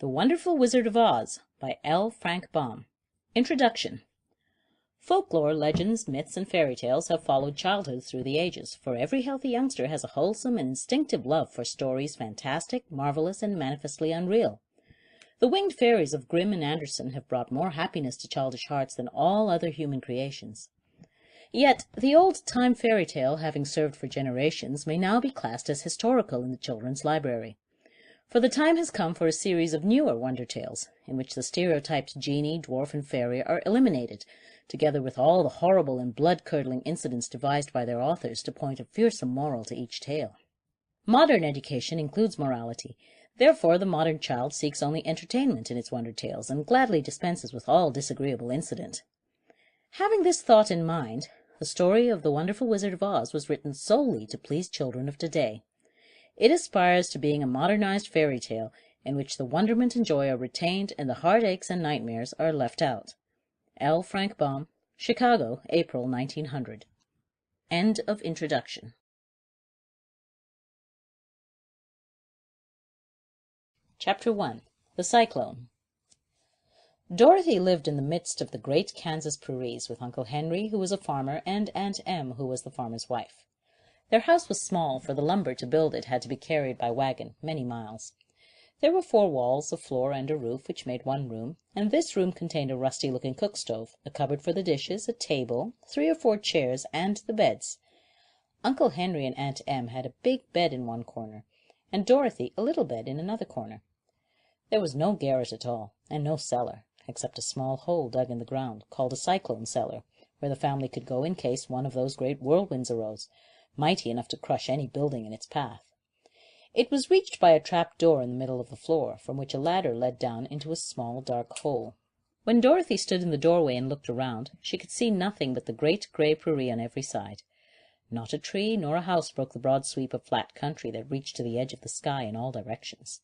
The Wonderful Wizard of Oz by L. Frank Baum. Introduction. Folklore, legends, myths, and fairy tales have followed childhood through the ages, for every healthy youngster has a wholesome and instinctive love for stories fantastic, marvelous, and manifestly unreal. The winged fairies of Grimm and Andersen have brought more happiness to childish hearts than all other human creations. Yet the old-time fairy tale, having served for generations, may now be classed as historical in the children's library. For the time has come for a series of newer wonder tales, in which the stereotyped genie, dwarf, and fairy are eliminated, together with all the horrible and blood-curdling incidents devised by their authors to point a fearsome moral to each tale. Modern education includes morality. Therefore, the modern child seeks only entertainment in its wonder tales, and gladly dispenses with all disagreeable incident. Having this thought in mind, the story of The Wonderful Wizard of Oz was written solely to please children of today. It aspires to being a modernized fairy tale in which the wonderment and joy are retained and the heartaches and nightmares are left out. L. Frank Baum, Chicago, April 1900. End of introduction. Chapter 1. The Cyclone. Dorothy lived in the midst of the great Kansas prairies with Uncle Henry, who was a farmer, and Aunt Em, who was the farmer's wife. Their house was small, for the lumber to build it had to be carried by wagon many miles. There were 4 walls, a floor, and a roof, which made one room, and this room contained a rusty-looking cook-stove, a cupboard for the dishes, a table, 3 or 4 chairs, and the beds. Uncle Henry and Aunt Em had a big bed in one corner, and Dorothy a little bed in another corner. There was no garret at all, and no cellar, except a small hole dug in the ground, called a cyclone cellar, where the family could go in case one of those great whirlwinds arose, mighty enough to crush any building in its path. It was reached by a trap-door in the middle of the floor, from which a ladder led down into a small dark hole. When Dorothy stood in the doorway and looked around, she could see nothing but the great grey prairie on every side. Not a tree nor a house broke the broad sweep of flat country that reached to the edge of the sky in all directions.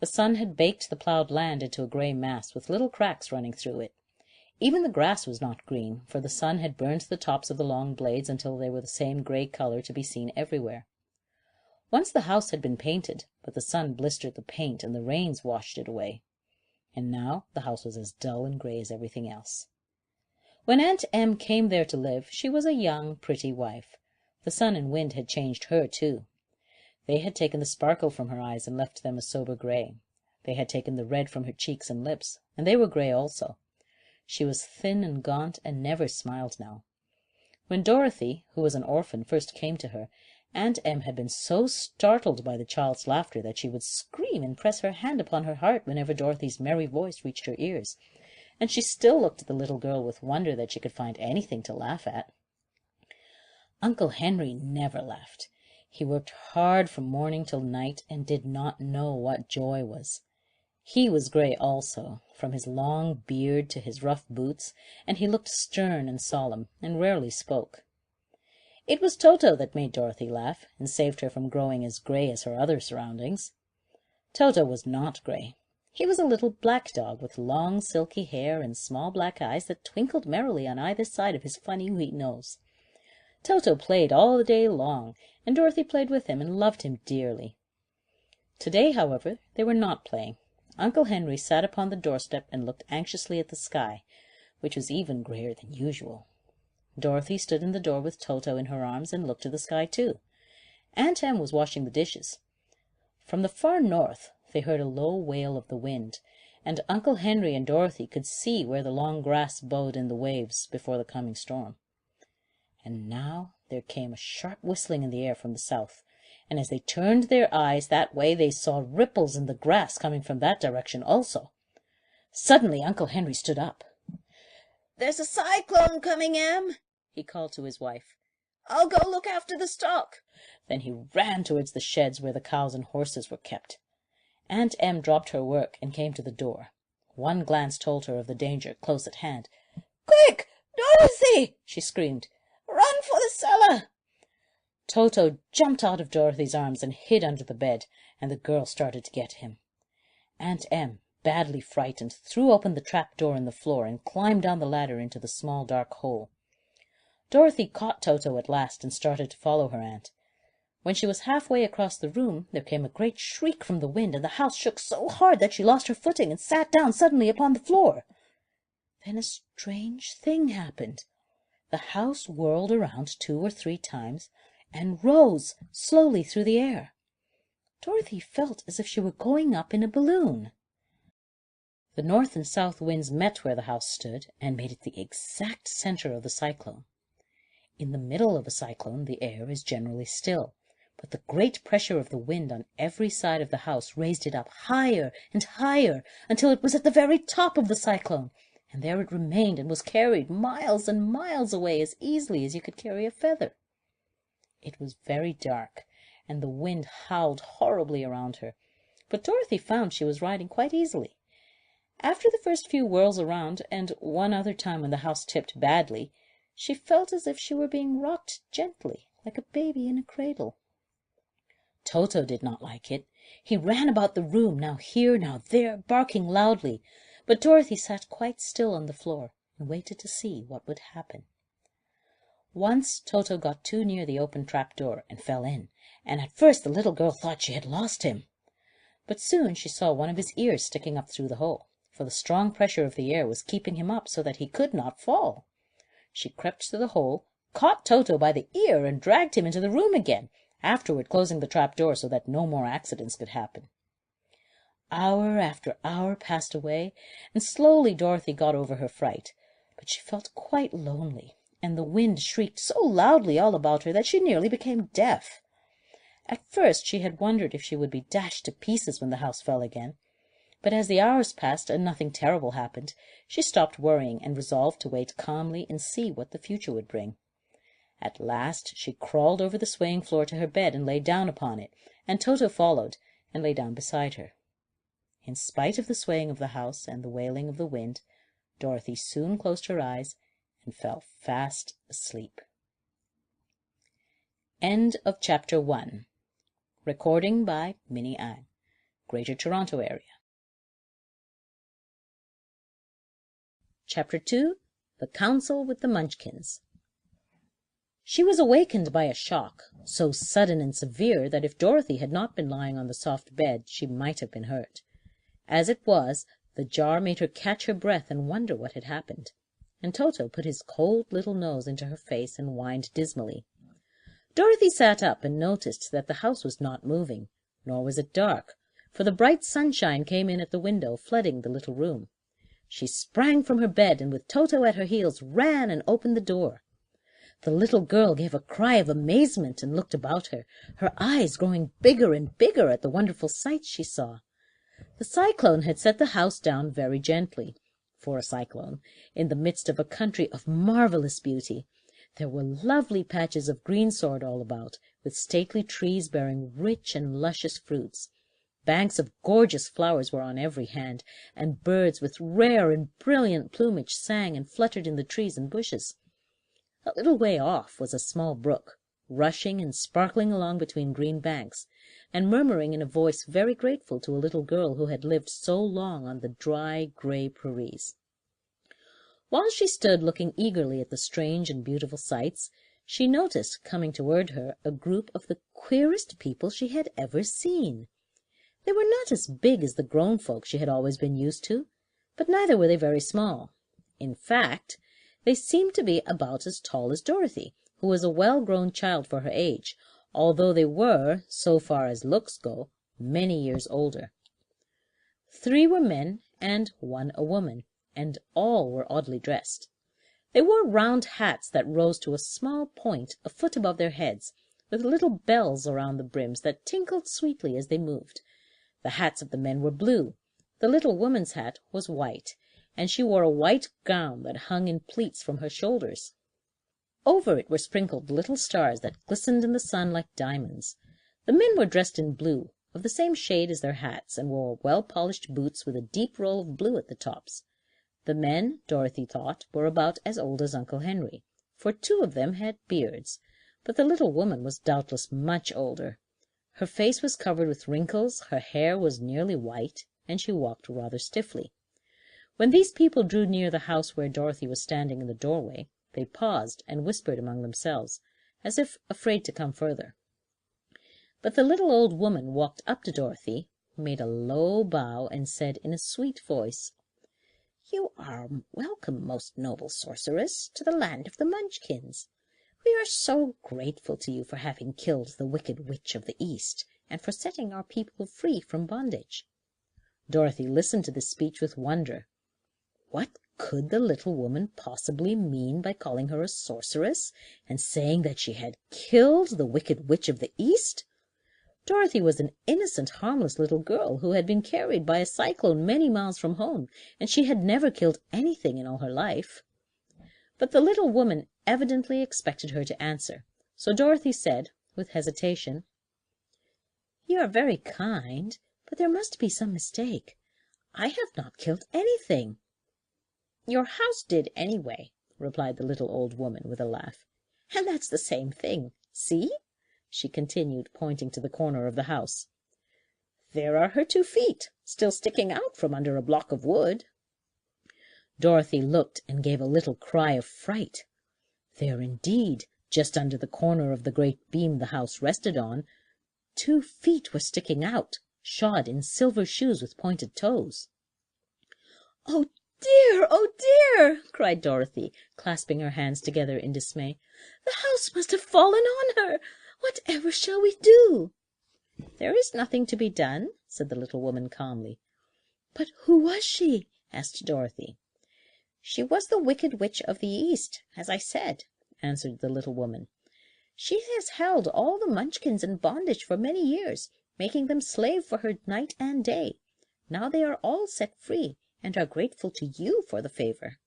The sun had baked the ploughed land into a grey mass with little cracks running through it. Even the grass was not green, for the sun had burnt the tops of the long blades until they were the same grey colour to be seen everywhere. Once the house had been painted, but the sun blistered the paint and the rains washed it away. And now the house was as dull and grey as everything else. When Aunt Em came there to live, she was a young, pretty wife. The sun and wind had changed her, too. They had taken the sparkle from her eyes and left them a sober grey. They had taken the red from her cheeks and lips, and they were grey also. She was thin and gaunt, and never smiled now. When Dorothy, who was an orphan, first came to her, Aunt Em had been so startled by the child's laughter that she would scream and press her hand upon her heart whenever Dorothy's merry voice reached her ears, and she still looked at the little girl with wonder that she could find anything to laugh at. Uncle Henry never laughed. He worked hard from morning till night, and did not know what joy was. He was grey also, from his long beard to his rough boots, and he looked stern and solemn, and rarely spoke. It was Toto that made Dorothy laugh, and saved her from growing as grey as her other surroundings. Toto was not grey. He was a little black dog with long silky hair and small black eyes that twinkled merrily on either side of his funny wheat nose. Toto played all the day long, and Dorothy played with him and loved him dearly. To-day, however, they were not playing. Uncle Henry sat upon the doorstep and looked anxiously at the sky, which was even greyer than usual. Dorothy stood in the door with Toto in her arms and looked at the sky too. Aunt Em was washing the dishes. From the far north they heard a low wail of the wind, and Uncle Henry and Dorothy could see where the long grass bowed in the waves before the coming storm. And now there came a sharp whistling in the air from the south, and as they turned their eyes that way they saw ripples in the grass coming from that direction also. Suddenly Uncle Henry stood up. "There's a cyclone coming, Em," he called to his wife. "I'll go look after the stock." Then he ran towards the sheds where the cows and horses were kept. Aunt Em dropped her work and came to the door. One glance told her of the danger close at hand. "Quick, Dorothy!" she screamed. "Run for the cellar!" Toto jumped out of Dorothy's arms and hid under the bed, and the girl started to get him. Aunt Em, badly frightened, threw open the trap-door in the floor and climbed down the ladder into the small dark hole. Dorothy caught Toto at last and started to follow her aunt. When she was halfway across the room, there came a great shriek from the wind, and the house shook so hard that she lost her footing and sat down suddenly upon the floor. Then a strange thing happened. The house whirled around 2 or 3 times, and rose slowly through the air. Dorothy felt as if she were going up in a balloon. The north and south winds met where the house stood, and made it the exact center of the cyclone. In the middle of a cyclone the air is generally still, but the great pressure of the wind on every side of the house raised it up higher and higher until it was at the very top of the cyclone, and there it remained and was carried miles and miles away as easily as you could carry a feather. It was very dark, and the wind howled horribly around her, but Dorothy found she was riding quite easily. After the first few whirls around, and one other time when the house tipped badly, she felt as if she were being rocked gently, like a baby in a cradle. Toto did not like it. He ran about the room, now here, now there, barking loudly, but Dorothy sat quite still on the floor and waited to see what would happen. Once Toto got too near the open trap-door and fell in, and at first the little girl thought she had lost him. But soon she saw one of his ears sticking up through the hole, for the strong pressure of the air was keeping him up so that he could not fall. She crept to the hole, caught Toto by the ear, and dragged him into the room again, afterward closing the trap-door so that no more accidents could happen. Hour after hour passed away, and slowly Dorothy got over her fright, but she felt quite lonely, and the wind shrieked so loudly all about her that she nearly became deaf. At first she had wondered if she would be dashed to pieces when the house fell again, but as the hours passed and nothing terrible happened, she stopped worrying and resolved to wait calmly and see what the future would bring. At last she crawled over the swaying floor to her bed and lay down upon it, and Toto followed and lay down beside her. In spite of the swaying of the house and the wailing of the wind, Dorothy soon closed her eyes and fell fast asleep. End of Chapter 1. Recording by Minni, Greater Toronto Area. Chapter 2. The Council with the Munchkins. She was awakened by a shock, so sudden and severe that if Dorothy had not been lying on the soft bed she might have been hurt. As it was, the jar made her catch her breath and wonder what had happened, and Toto put his cold little nose into her face and whined dismally. Dorothy sat up and noticed that the house was not moving, nor was it dark, for the bright sunshine came in at the window, flooding the little room. She sprang from her bed, and with Toto at her heels ran and opened the door. The little girl gave a cry of amazement and looked about her, her eyes growing bigger and bigger at the wonderful sights she saw. The cyclone had set the house down very gently, for a cyclone, in the midst of a country of marvelous beauty. There were lovely patches of greensward all about, with stately trees bearing rich and luscious fruits. Banks of gorgeous flowers were on every hand, and birds with rare and brilliant plumage sang and fluttered in the trees and bushes. A little way off was a small brook, rushing and sparkling along between green banks, and murmuring in a voice very grateful to a little girl who had lived so long on the dry, grey prairies. While she stood looking eagerly at the strange and beautiful sights, she noticed, coming toward her, a group of the queerest people she had ever seen. They were not as big as the grown folk she had always been used to, but neither were they very small. In fact, they seemed to be about as tall as Dorothy, who was a well-grown child for her age, although they were, so far as looks go, many years older. 3 were men and 1 a woman, and all were oddly dressed. They wore round hats that rose to a small point a foot above their heads, with little bells around the brims that tinkled sweetly as they moved. The hats of the men were blue. The little woman's hat was white, and she wore a white gown that hung in pleats from her shoulders. Over it were sprinkled little stars that glistened in the sun like diamonds. The men were dressed in blue, of the same shade as their hats, and wore well-polished boots with a deep roll of blue at the tops. The men, Dorothy thought, were about as old as Uncle Henry, for 2 of them had beards, but the little woman was doubtless much older. Her face was covered with wrinkles, her hair was nearly white, and she walked rather stiffly. When these people drew near the house where Dorothy was standing in the doorway, they paused and whispered among themselves, as if afraid to come further. But the little old woman walked up to Dorothy, made a low bow, and said in a sweet voice, "You are welcome, most noble sorceress, to the land of the Munchkins. We are so grateful to you for having killed the wicked witch of the East, and for setting our people free from bondage." Dorothy listened to this speech with wonder. What could the little woman possibly mean by calling her a sorceress, and saying that she had killed the wicked witch of the East? Dorothy was an innocent, harmless little girl who had been carried by a cyclone many miles from home, and she had never killed anything in all her life. But the little woman evidently expected her to answer, so Dorothy said, with hesitation, "You are very kind, but there must be some mistake. I have not killed anything." "Your house did, anyway," replied the little old woman with a laugh. "And that's the same thing. See?" she continued, pointing to the corner of the house. "There are her 2 feet, still sticking out from under a block of wood." Dorothy looked and gave a little cry of fright. There indeed, just under the corner of the great beam the house rested on, 2 feet were sticking out, shod in silver shoes with pointed toes. "Oh dear, oh dear!" cried Dorothy, clasping her hands together in dismay. "The house must have fallen on her. Whatever shall we do?" "There is nothing to be done," said the little woman calmly. "But who was she?" asked Dorothy. "She was the wicked witch of the East, as I said," answered the little woman. "She has held all the Munchkins in bondage for many years, making them slave for her night and day. Now they are all set free, and are grateful to you for the favor."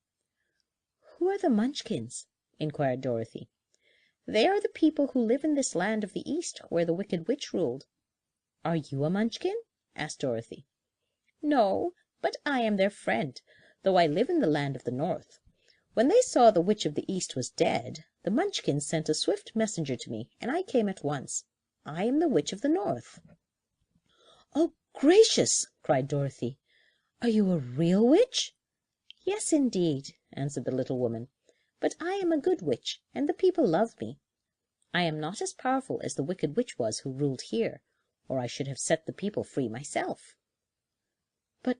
"Who are the Munchkins?" inquired Dorothy. "They are the people who live in this land of the East where the wicked witch ruled." "Are you a Munchkin?" asked Dorothy. "No, but I am their friend, though I live in the land of the North. When they saw the witch of the East was dead, the Munchkins sent a swift messenger to me, and I came at once. I am the witch of the North." "Oh, gracious!" cried Dorothy. "Are you a real witch?" "Yes, indeed," answered the little woman. "But I am a good witch, and the people love me. I am not as powerful as the wicked witch was who ruled here, or I should have set the people free myself." "But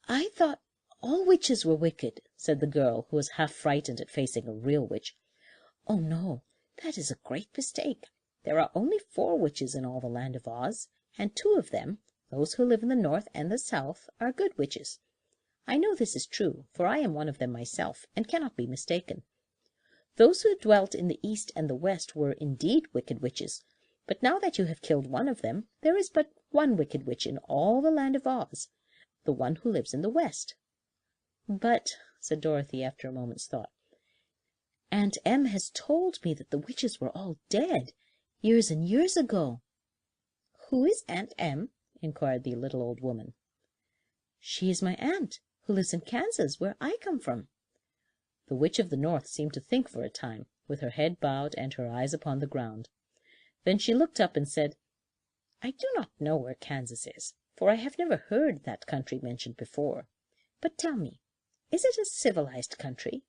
I thought all witches were wicked," said the girl, who was half frightened at facing a real witch. "Oh, no, that is a great mistake. There are only 4 witches in all the land of Oz, and 2 of them, those who live in the North and the South, are good witches. I know this is true, for I am one of them myself, and cannot be mistaken. Those who dwelt in the East and the West were indeed wicked witches, but now that you have killed one of them, there is but one wicked witch in all the land of Oz, the one who lives in the West." "But," said Dorothy after a moment's thought, "Aunt Em has told me that the witches were all dead, years and years ago." "Who is Aunt Em?" inquired the little old woman. "She is my aunt, who lives in Kansas, where I come from." The witch of the North seemed to think for a time, with her head bowed and her eyes upon the ground. Then she looked up and said, "I do not know where Kansas is, for I have never heard that country mentioned before. But tell me, is it a civilized country?"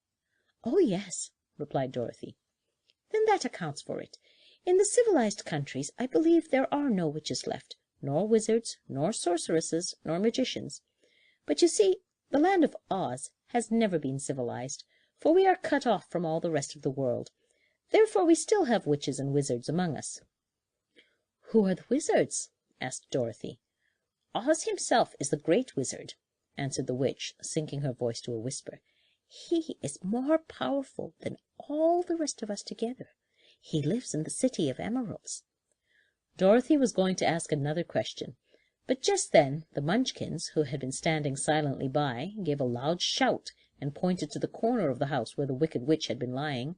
"Oh, yes," replied Dorothy. "Then that accounts for it. In the civilized countries I believe there are no witches left, nor wizards, nor sorceresses, nor magicians. But you see, the land of Oz has never been civilized, for we are cut off from all the rest of the world. Therefore we still have witches and wizards among us." "Who are the wizards?" asked Dorothy. "Oz himself is the great wizard," answered the witch, sinking her voice to a whisper. "He is more powerful than all the rest of us together. He lives in the City of Emeralds." Dorothy was going to ask another question, but just then the Munchkins, who had been standing silently by, gave a loud shout and pointed to the corner of the house where the wicked witch had been lying.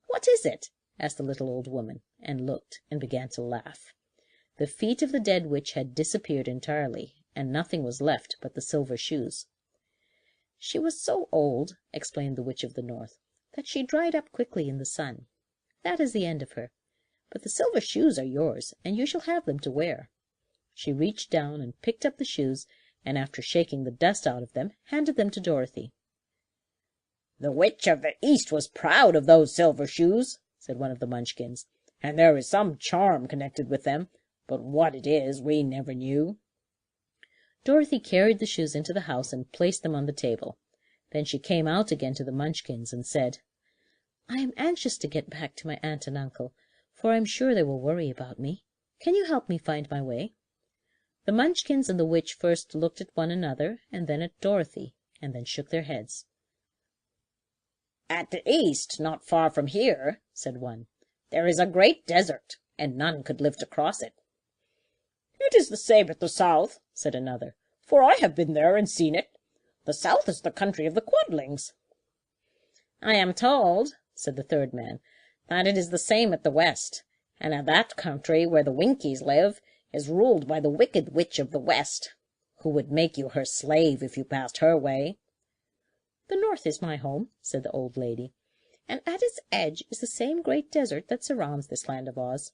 "What is it?" asked the little old woman, and looked and began to laugh. The feet of the dead witch had disappeared entirely, and nothing was left but the silver shoes. "She was so old," explained the witch of the North, "that she dried up quickly in the sun. That is the end of her. But the silver shoes are yours, and you shall have them to wear." She reached down and picked up the shoes, and after shaking the dust out of them, handed them to Dorothy. "The witch of the East was proud of those silver shoes," said one of the Munchkins, "and there is some charm connected with them. but what it is we never knew." Dorothy carried the shoes into the house and placed them on the table. Then she came out again to the Munchkins and said, "I am anxious to get back to my aunt and uncle, for I am sure they will worry about me. Can you help me find my way?" The Munchkins and the witch first looked at one another, and then at Dorothy, and then shook their heads. "At the east, not far from here," said one, "there is a great desert, and none could live to cross it." "It is the same at the south," said another, "for I have been there and seen it. The south is the country of the Quadlings." "I am told," said the third man, "that it is the same at the west, and at that country where the Winkies live is ruled by the wicked witch of the west, who would make you her slave if you passed her way." "The north is my home," said the old lady, "and at its edge is the same great desert that surrounds this land of Oz.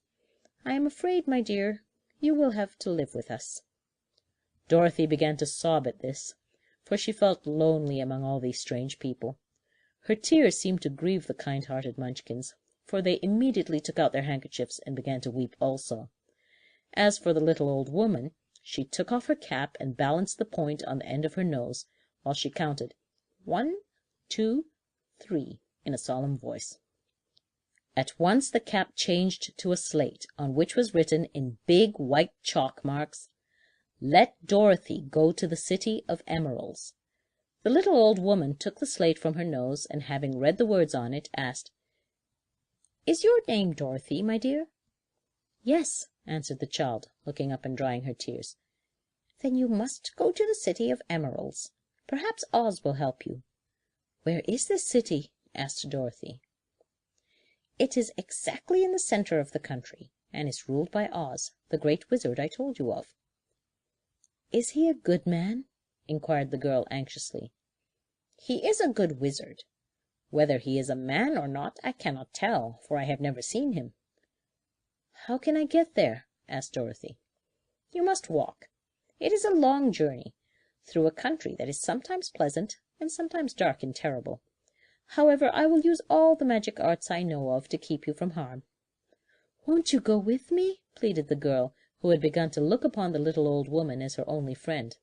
I am afraid, my dear, you will have to live with us." Dorothy began to sob at this, for she felt lonely among all these strange people. Her tears seemed to grieve the kind-hearted Munchkins, for they immediately took out their handkerchiefs and began to weep also. As for the little old woman, she took off her cap and balanced the point on the end of her nose, while she counted 1, 2, 3 in a solemn voice. At once the cap changed to a slate, on which was written in big white chalk marks, "Let Dorothy go to the City of Emeralds." The little old woman took the slate from her nose, and having read the words on it, asked, "Is your name Dorothy, my dear?" "Yes," answered the child, looking up and drying her tears. "Then you must go to the City of Emeralds. Perhaps Oz will help you." "Where is this city?" asked Dorothy. "It is exactly in the center of the country, and is ruled by Oz, the great wizard I told you of." "Is he a good man?" inquired the girl anxiously. "He is a good wizard. Whether he is a man or not I cannot tell, for I have never seen him." "How can I get there?" asked Dorothy. "You must walk. It is a long journey, through a country that is sometimes pleasant and sometimes dark and terrible. However, I will use all the magic arts I know of to keep you from harm." "Won't you go with me?" pleaded the girl, who had begun to look upon the little old woman as her only friend.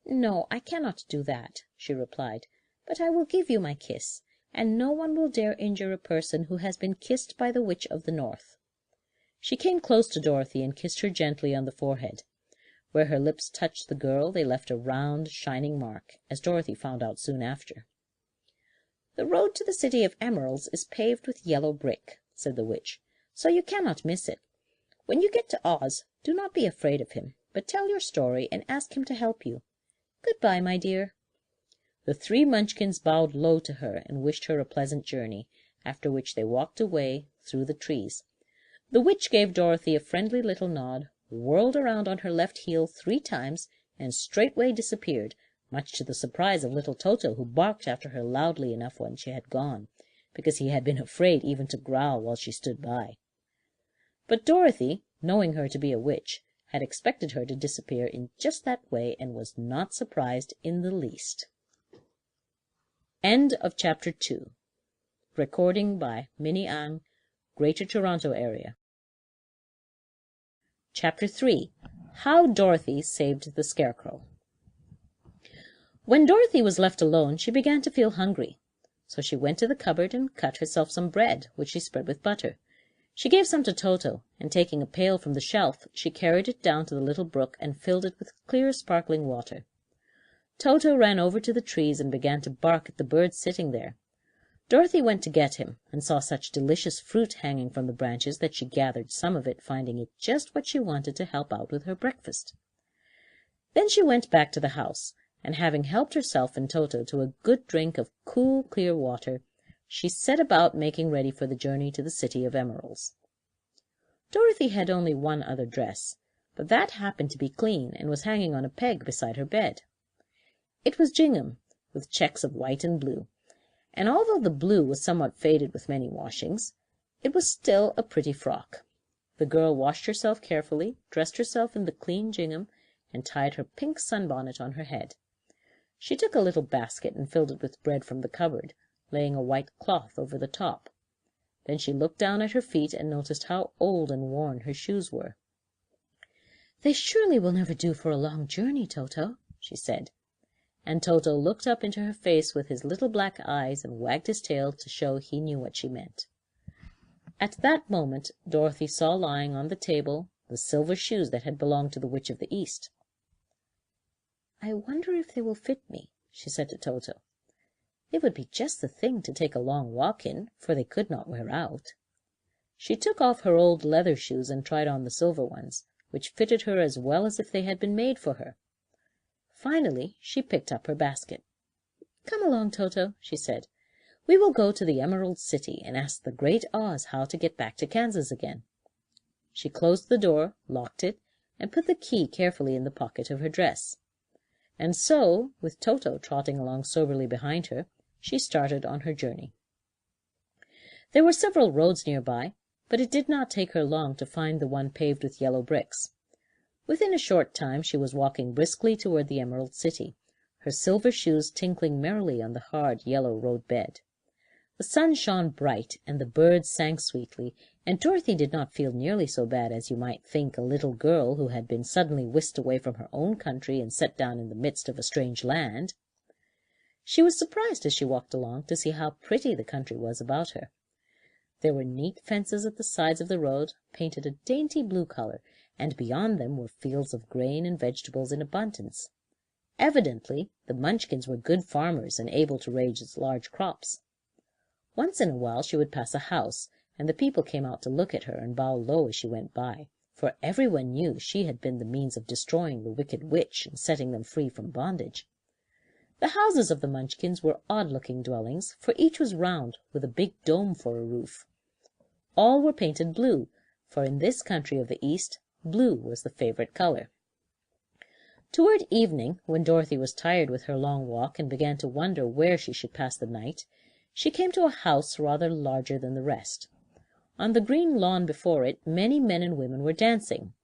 "No, I cannot do that," she replied, "but I will give you my kiss, and no one will dare injure a person who has been kissed by the Witch of the North." She came close to Dorothy and kissed her gently on the forehead. Where her lips touched the girl they left a round, shining mark, as Dorothy found out soon after. "The road to the City of Emeralds is paved with yellow brick," said the witch, "so you cannot miss it. When you get to Oz, do not be afraid of him, but tell your story and ask him to help you. Good-bye, my dear." The three Munchkins bowed low to her and wished her a pleasant journey, after which they walked away through the trees. The witch gave Dorothy a friendly little nod, whirled around on her left heel 3 times, and straightway disappeared, much to the surprise of little Toto, who barked after her loudly enough when she had gone, because he had been afraid even to growl while she stood by. But Dorothy, knowing her to be a witch, had expected her to disappear in just that way, and was not surprised in the least. End of Chapter 2. Recording by Minni, Greater Toronto Area. Chapter 3. How Dorothy Saved the Scarecrow. When Dorothy was left alone, she began to feel hungry. So she went to the cupboard and cut herself some bread, which she spread with butter. She gave some to Toto, and taking a pail from the shelf, she carried it down to the little brook and filled it with clear, sparkling water. Toto ran over to the trees and began to bark at the birds sitting there. Dorothy went to get him, and saw such delicious fruit hanging from the branches that she gathered some of it, finding it just what she wanted to help out with her breakfast. Then she went back to the house, and having helped herself and Toto to a good drink of cool, clear water, she set about making ready for the journey to the City of Emeralds. Dorothy had only one other dress, but that happened to be clean and was hanging on a peg beside her bed. It was gingham, with checks of white and blue, and although the blue was somewhat faded with many washings, it was still a pretty frock. The girl washed herself carefully, dressed herself in the clean gingham, and tied her pink sunbonnet on her head. She took a little basket and filled it with bread from the cupboard, laying a white cloth over the top. Then she looked down at her feet and noticed how old and worn her shoes were. "They surely will never do for a long journey, Toto," she said. And Toto looked up into her face with his little black eyes and wagged his tail to show he knew what she meant. At that moment Dorothy saw lying on the table the silver shoes that had belonged to the Witch of the East. "I wonder if they will fit me," she said to Toto. "They would be just the thing to take a long walk in, for they could not wear out." She took off her old leather shoes and tried on the silver ones, which fitted her as well as if they had been made for her. Finally she picked up her basket. "Come along, Toto," she said. "We will go to the Emerald City and ask the Great Oz how to get back to Kansas again." She closed the door, locked it, and put the key carefully in the pocket of her dress. And so, with Toto trotting along soberly behind her, she started on her journey. There were several roads near by, but it did not take her long to find the one paved with yellow bricks. Within a short time she was walking briskly toward the Emerald City, her silver shoes tinkling merrily on the hard yellow road bed. The sun shone bright, and the birds sang sweetly, and Dorothy did not feel nearly so bad as you might think a little girl who had been suddenly whisked away from her own country and set down in the midst of a strange land. She was surprised as she walked along to see how pretty the country was about her. There were neat fences at the sides of the road, painted a dainty blue color, and beyond them were fields of grain and vegetables in abundance. Evidently the Munchkins were good farmers and able to raise large crops. Once in a while she would pass a house, and the people came out to look at her and bow low as she went by, for everyone knew she had been the means of destroying the wicked witch and setting them free from bondage. The houses of the Munchkins were odd-looking dwellings, for each was round, with a big dome for a roof. All were painted blue, for in this country of the East blue was the favorite color. Toward evening, when Dorothy was tired with her long walk and began to wonder where she should pass the night, she came to a house rather larger than the rest. On the green lawn before it many men and women were dancing.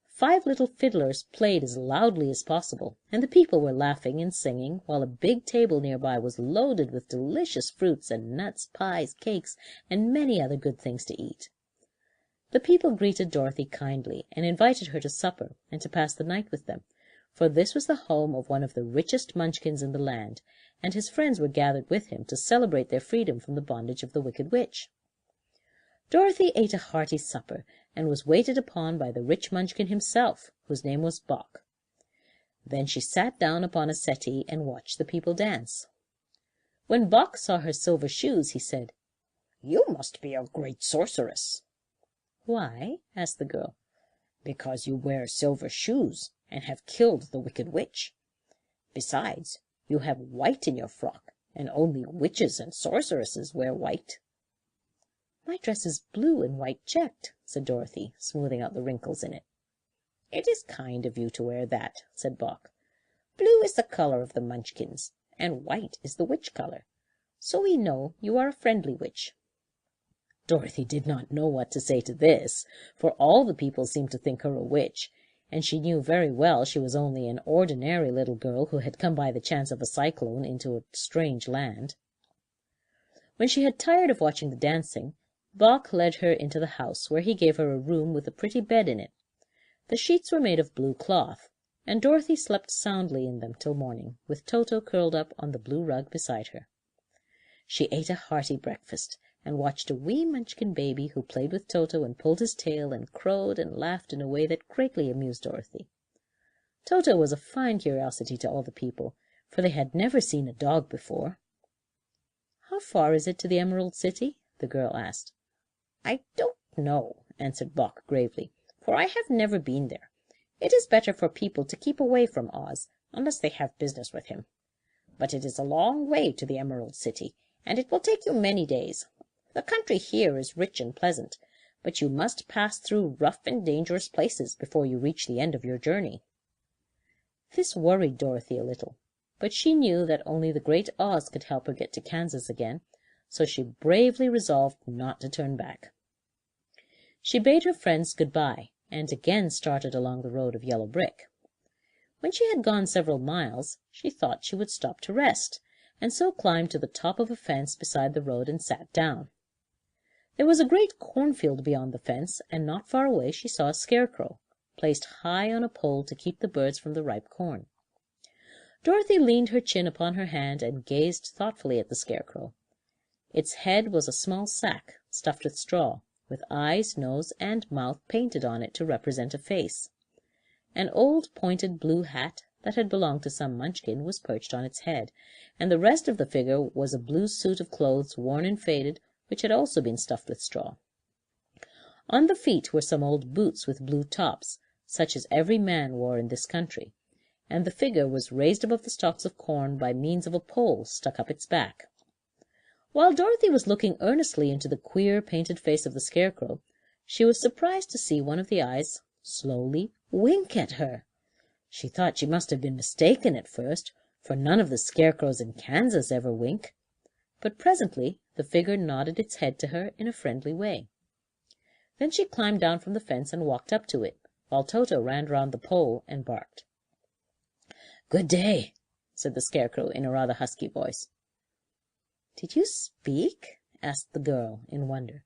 5 little fiddlers played as loudly as possible, and the people were laughing and singing, while a big table near by was loaded with delicious fruits and nuts, pies, cakes, and many other good things to eat. The people greeted Dorothy kindly, and invited her to supper and to pass the night with them, for this was the home of one of the richest Munchkins in the land, and his friends were gathered with him to celebrate their freedom from the bondage of the wicked witch. Dorothy ate a hearty supper, and was waited upon by the rich Munchkin himself, whose name was Bock. Then she sat down upon a settee and watched the people dance. When Bock saw her silver shoes, he said, "You must be a great sorceress." "Why?" asked the girl. "Because you wear silver shoes, and have killed the wicked witch. Besides, you have white in your frock, and only witches and sorceresses wear white." "My dress is blue and white checked," said Dorothy, smoothing out the wrinkles in it. "It is kind of you to wear that," said Bock. "Blue is the color of the Munchkins, and white is the witch color, so we know you are a friendly witch." Dorothy did not know what to say to this, for all the people seemed to think her a witch, and she knew very well she was only an ordinary little girl who had come by the chance of a cyclone into a strange land. When she had tired of watching the dancing, Bock led her into the house, where he gave her a room with a pretty bed in it. The sheets were made of blue cloth, and Dorothy slept soundly in them till morning, with Toto curled up on the blue rug beside her. She ate a hearty breakfast, and watched a wee Munchkin baby who played with Toto and pulled his tail and crowed and laughed in a way that greatly amused Dorothy. Toto was a fine curiosity to all the people, for they had never seen a dog before. "How far is it to the Emerald City?" the girl asked. "I don't know," answered Bock gravely, "for I have never been there. It is better for people to keep away from Oz, unless they have business with him. But it is a long way to the Emerald City, and it will take you many days. The country here is rich and pleasant, but you must pass through rough and dangerous places before you reach the end of your journey." This worried Dorothy a little, but she knew that only the Great Oz could help her get to Kansas again, so she bravely resolved not to turn back. She bade her friends good-bye, and again started along the road of yellow brick. When she had gone several miles, she thought she would stop to rest, and so climbed to the top of a fence beside the road and sat down. There was a great cornfield beyond the fence, and not far away she saw a scarecrow, placed high on a pole to keep the birds from the ripe corn. Dorothy leaned her chin upon her hand and gazed thoughtfully at the Scarecrow. Its head was a small sack stuffed with straw, with eyes, nose, and mouth painted on it to represent a face. An old pointed blue hat that had belonged to some Munchkin was perched on its head, and the rest of the figure was a blue suit of clothes, worn and faded, which had also been stuffed with straw. On the feet were some old boots with blue tops, such as every man wore in this country, and the figure was raised above the stalks of corn by means of a pole stuck up its back. While Dorothy was looking earnestly into the queer painted face of the Scarecrow, she was surprised to see one of the eyes slowly wink at her. She thought she must have been mistaken at first, for none of the Scarecrows in Kansas ever wink. But presently the figure nodded its head to her in a friendly way. Then she climbed down from the fence and walked up to it, while Toto ran round the pole and barked. "Good day," said the Scarecrow in a rather husky voice. "Did you speak?" asked the girl in wonder.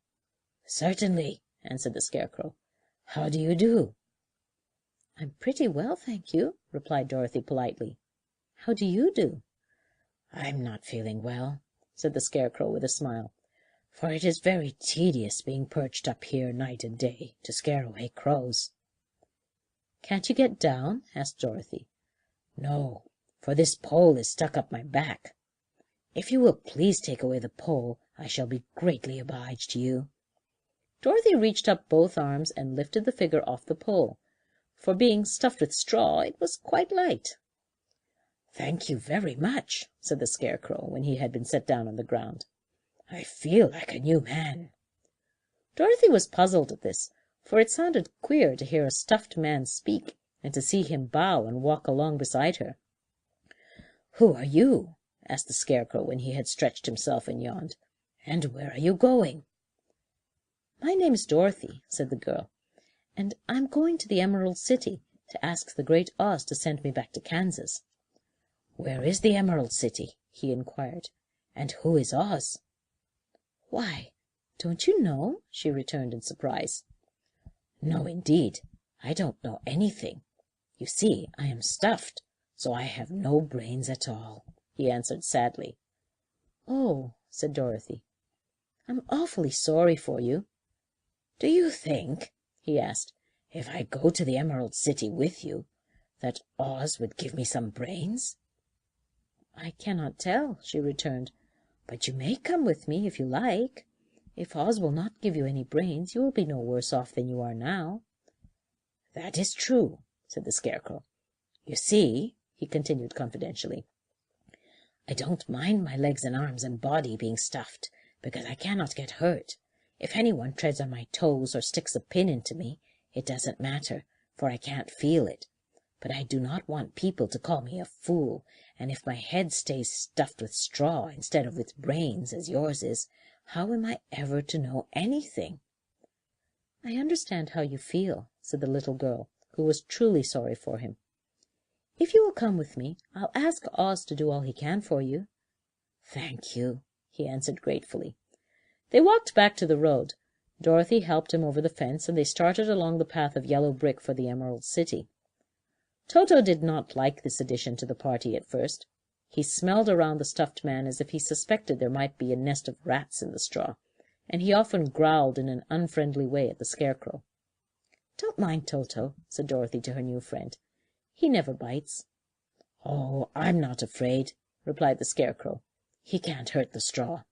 "Certainly," answered the Scarecrow. "How do you do?" "I'm pretty well, thank you," replied Dorothy politely. "How do you do?" "I'm not feeling well," said the Scarecrow with a smile, "for it is very tedious being perched up here night and day to scare away crows." "Can't you get down?" asked Dorothy. "No, for this pole is stuck up my back. If you will please take away the pole, I shall be greatly obliged to you." Dorothy reached up both arms and lifted the figure off the pole. For being stuffed with straw, it was quite light. "Thank you very much," said the Scarecrow, when he had been set down on the ground. "I feel like a new man." Dorothy was puzzled at this, for it sounded queer to hear a stuffed man speak, and to see him bow and walk along beside her. "Who are you?" asked the Scarecrow when he had stretched himself and yawned. "And where are you going?" "My name's Dorothy," said the girl, "and I'm going to the Emerald City to ask the great Oz to send me back to Kansas." "Where is the Emerald City?" he inquired. "And who is Oz?" "Why, don't you know?" she returned in surprise. "No, indeed. I don't know anything. You see, I am stuffed, so I have no brains at all," he answered sadly. "Oh," said Dorothy, "I'm awfully sorry for you." "Do you think," he asked, "if I go to the Emerald City with you, that Oz would give me some brains?" "I cannot tell," she returned, "but you may come with me if you like. If Oz will not give you any brains, you will be no worse off than you are now." "That is true," said the Scarecrow. "You see," he continued confidentially, "I don't mind my legs and arms and body being stuffed, because I cannot get hurt. If anyone treads on my toes or sticks a pin into me, it doesn't matter, for I can't feel it. But I do not want people to call me a fool, and if my head stays stuffed with straw instead of with brains, as yours is, how am I ever to know anything?" "I understand how you feel," said the little girl, who was truly sorry for him. "If you will come with me, I'll ask Oz to do all he can for you." "Thank you," he answered gratefully. They walked back to the road. Dorothy helped him over the fence, and they started along the path of yellow brick for the Emerald City. Toto did not like this addition to the party at first. He smelled around the stuffed man as if he suspected there might be a nest of rats in the straw, and he often growled in an unfriendly way at the Scarecrow. "Don't mind Toto," said Dorothy to her new friend. "He never bites." "Oh, I'm not afraid," replied the Scarecrow. "He can't hurt the straw.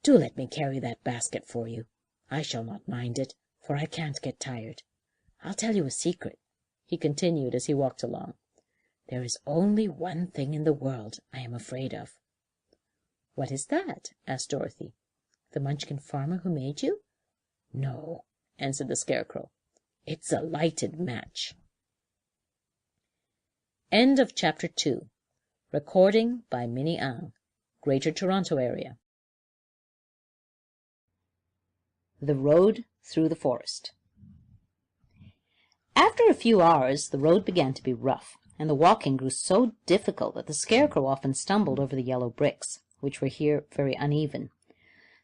Do let me carry that basket for you. I shall not mind it, for I can't get tired. I'll tell you a secret," he continued as he walked along. "There is only one thing in the world I am afraid of." "What is that?" asked Dorothy. "The Munchkin farmer who made you?" "No," answered the Scarecrow. "It's a lighted match." End of Chapter 2. Recording by Minni, Greater Toronto Area. The Road Through the Forest. After a few hours the road began to be rough, and the walking grew so difficult that the Scarecrow often stumbled over the yellow bricks, which were here very uneven.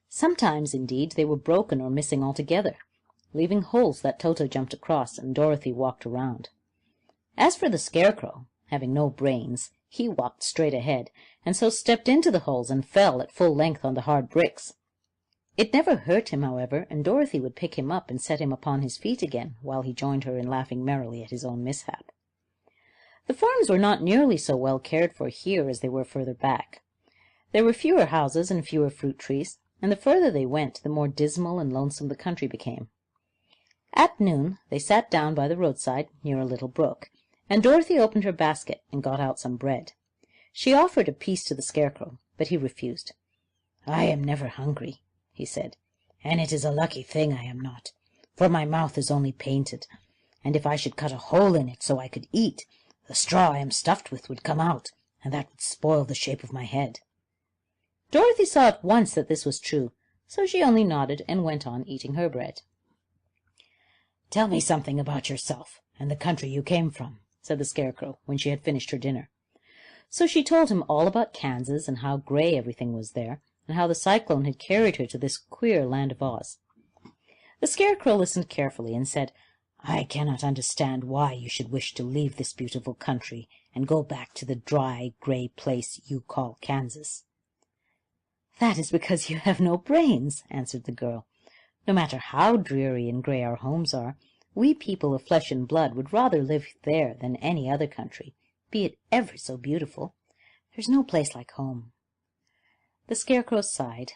Sometimes, indeed, they were broken or missing altogether, leaving holes that Toto jumped across and Dorothy walked around. As for the Scarecrow, having no brains, he walked straight ahead, and so stepped into the holes and fell at full length on the hard bricks. It never hurt him, however, and Dorothy would pick him up and set him upon his feet again, while he joined her in laughing merrily at his own mishap. The farms were not nearly so well cared for here as they were further back. There were fewer houses and fewer fruit trees, and the further they went, the more dismal and lonesome the country became. At noon they sat down by the roadside, near a little brook, and Dorothy opened her basket and got out some bread. She offered a piece to the Scarecrow, but he refused. "I am never hungry," he said, "and it is a lucky thing I am not, for my mouth is only painted, and if I should cut a hole in it so I could eat, the straw I am stuffed with would come out, and that would spoil the shape of my head." Dorothy saw at once that this was true, so she only nodded and went on eating her bread. "Tell me something about yourself and the country you came from," said the Scarecrow, when she had finished her dinner. So she told him all about Kansas and how gray everything was there, and how the cyclone had carried her to this queer land of Oz. The Scarecrow listened carefully and said, "I cannot understand why you should wish to leave this beautiful country and go back to the dry, gray place you call Kansas." "That is because you have no brains," answered the girl. "No matter how dreary and gray our homes are, we people of flesh and blood would rather live there than any other country, be it ever so beautiful. There's no place like home." The Scarecrow sighed.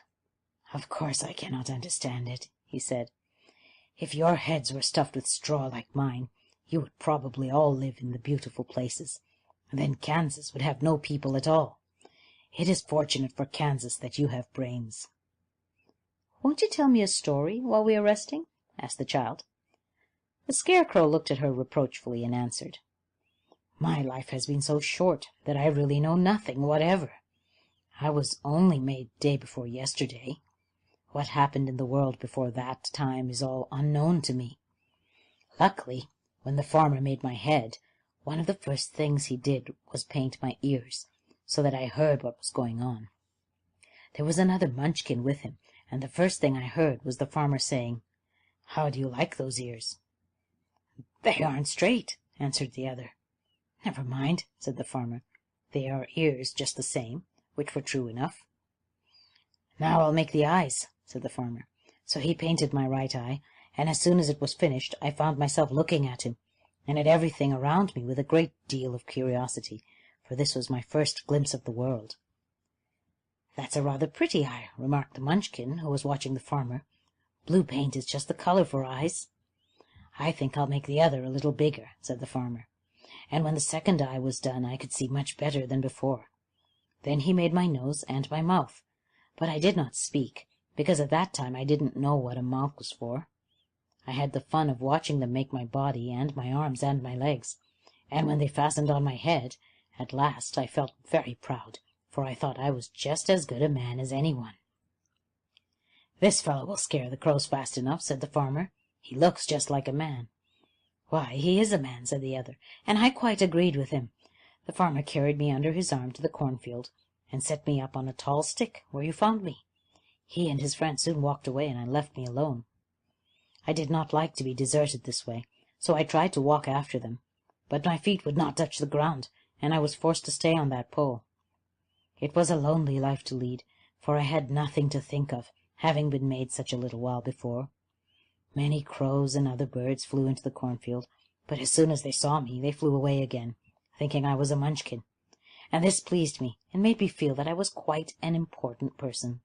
"Of course I cannot understand it," he said. "If your heads were stuffed with straw like mine, you would probably all live in the beautiful places, and then Kansas would have no people at all. It is fortunate for Kansas that you have brains." "Won't you tell me a story while we are resting?" asked the child. The Scarecrow looked at her reproachfully and answered, "My life has been so short that I really know nothing whatever. I was only made day before yesterday. What happened in the world before that time is all unknown to me. Luckily, when the farmer made my head, one of the first things he did was paint my ears, so that I heard what was going on. There was another Munchkin with him, and the first thing I heard was the farmer saying, 'How do you like those ears?' 'They aren't straight,' answered the other. 'Never mind,' said the farmer. 'They are ears just the same,' which were true enough. 'Now I'll make the eyes,' said the farmer. So he painted my right eye, and as soon as it was finished I found myself looking at him, and at everything around me with a great deal of curiosity, for this was my first glimpse of the world. 'That's a rather pretty eye,' remarked the Munchkin, who was watching the farmer. 'Blue paint is just the color for eyes.' 'I think I'll make the other a little bigger,' said the farmer. And when the second eye was done I could see much better than before. Then he made my nose and my mouth, but I did not speak, because at that time I didn't know what a mouth was for. I had the fun of watching them make my body and my arms and my legs, and when they fastened on my head, at last I felt very proud, for I thought I was just as good a man as anyone. 'This fellow will scare the crows fast enough,' said the farmer. 'He looks just like a man.' 'Why, he is a man,' said the other, and I quite agreed with him. The farmer carried me under his arm to the cornfield, and set me up on a tall stick, where you found me. He and his friend soon walked away, and I left me alone. I did not like to be deserted this way, so I tried to walk after them, but my feet would not touch the ground, and I was forced to stay on that pole. It was a lonely life to lead, for I had nothing to think of, having been made such a little while before. Many crows and other birds flew into the cornfield, but as soon as they saw me they flew away again, thinking I was a Munchkin, and this pleased me and made me feel that I was quite an important person.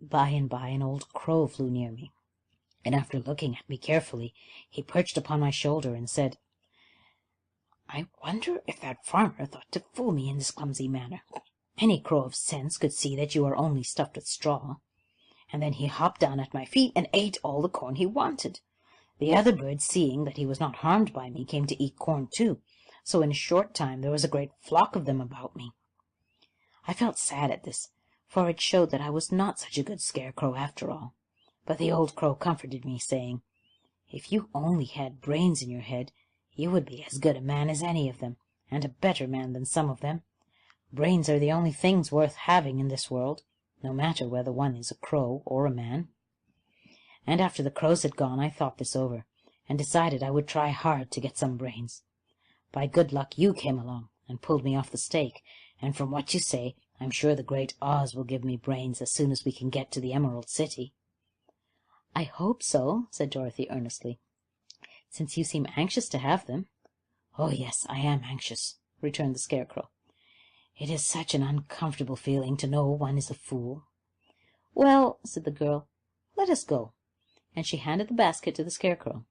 By and by an old crow flew near me, and after looking at me carefully, he perched upon my shoulder and said, 'I wonder if that farmer thought to fool me in this clumsy manner. Any crow of sense could see that you are only stuffed with straw.' And then he hopped down at my feet and ate all the corn he wanted. The other birds, seeing that he was not harmed by me, came to eat corn too, so in a short time there was a great flock of them about me. I felt sad at this, for it showed that I was not such a good scarecrow after all. But the old crow comforted me, saying, 'If you only had brains in your head, you would be as good a man as any of them, and a better man than some of them. Brains are the only things worth having in this world, no matter whether one is a crow or a man.' and after the crows had gone I thought this over, and decided I would try hard to get some brains. By good luck you came along and pulled me off the stake, and from what you say, I'm sure the great Oz will give me brains as soon as we can get to the Emerald City." "I hope so," said Dorothy earnestly, "since you seem anxious to have them." "Oh, yes, I am anxious," returned the Scarecrow. "It is such an uncomfortable feeling to know one is a fool." "Well," said the girl, "let us go," and she handed the basket to the Scarecrow.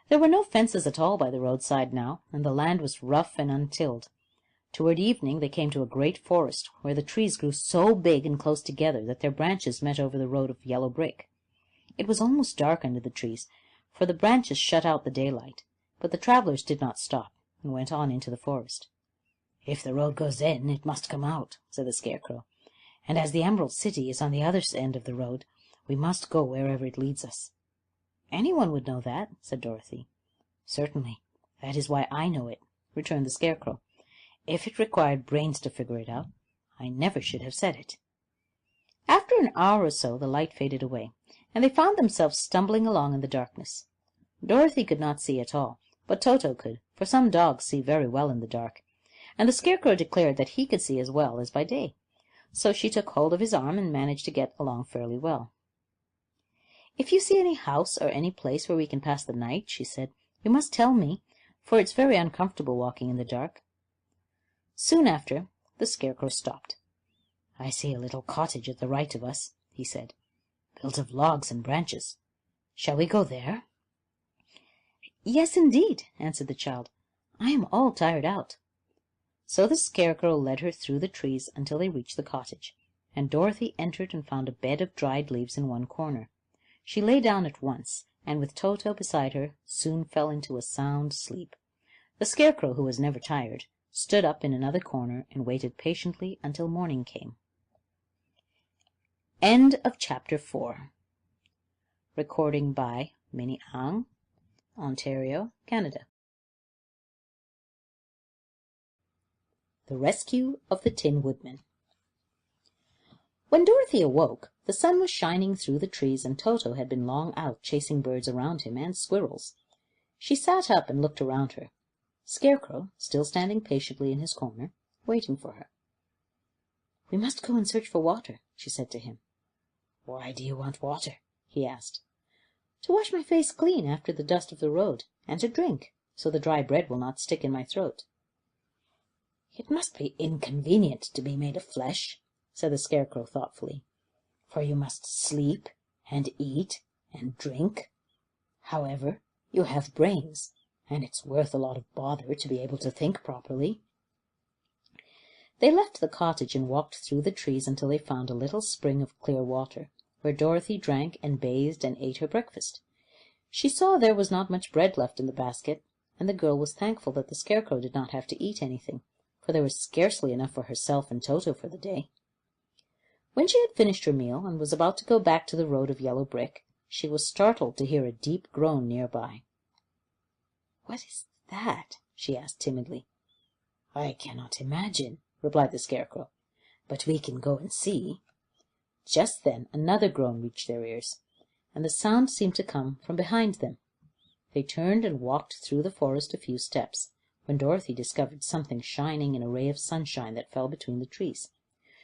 There were no fences at all by the roadside now, and the land was rough and untilled. Toward evening they came to a great forest, where the trees grew so big and close together that their branches met over the road of yellow brick. It was almost dark under the trees, for the branches shut out the daylight, but the travelers did not stop, and went on into the forest. "If the road goes in, it must come out," said the Scarecrow, "and as the Emerald City is on the other end of the road, we must go wherever it leads us." "Anyone would know that," said Dorothy. "Certainly. That is why I know it," returned the Scarecrow. "If it required brains to figure it out, I never should have said it." After an hour or so the light faded away, and they found themselves stumbling along in the darkness. Dorothy could not see at all, but Toto could, for some dogs see very well in the dark, and the Scarecrow declared that he could see as well as by day. So she took hold of his arm and managed to get along fairly well. "If you see any house or any place where we can pass the night," she said, "you must tell me, for it's very uncomfortable walking in the dark." Soon after, the Scarecrow stopped. "I see a little cottage at the right of us," he said, "built of logs and branches. Shall we go there?" "Yes, indeed," answered the child. "I am all tired out." So the Scarecrow led her through the trees until they reached the cottage, and Dorothy entered and found a bed of dried leaves in one corner. She lay down at once, and with Toto beside her, soon fell into a sound sleep. The Scarecrow, who was never tired, stood up in another corner and waited patiently until morning came. End of Chapter 4. Recording by Minni, Ontario, Canada. The Rescue of the Tin Woodman. When Dorothy awoke, the sun was shining through the trees, and Toto had been long out chasing birds around him and squirrels. She sat up and looked around her. Scarecrow, still standing patiently in his corner, waiting for her. "We must go and search for water," she said to him. "Why do you want water?" he asked. "To wash my face clean after the dust of the road, and to drink, so the dry bread will not stick in my throat." "It must be inconvenient to be made of flesh," said the Scarecrow thoughtfully, "for you must sleep and eat and drink. However, you have brains, and it's worth a lot of bother to be able to think properly." They left the cottage and walked through the trees until they found a little spring of clear water, where Dorothy drank and bathed and ate her breakfast. She saw there was not much bread left in the basket, and the girl was thankful that the Scarecrow did not have to eat anything, for there was scarcely enough for herself and Toto for the day. When she had finished her meal and was about to go back to the road of yellow brick, she was startled to hear a deep groan near by. "What is that?" she asked timidly. "I cannot imagine," replied the Scarecrow, "but we can go and see." Just then another groan reached their ears, and the sound seemed to come from behind them. They turned and walked through the forest a few steps, when Dorothy discovered something shining in a ray of sunshine that fell between the trees.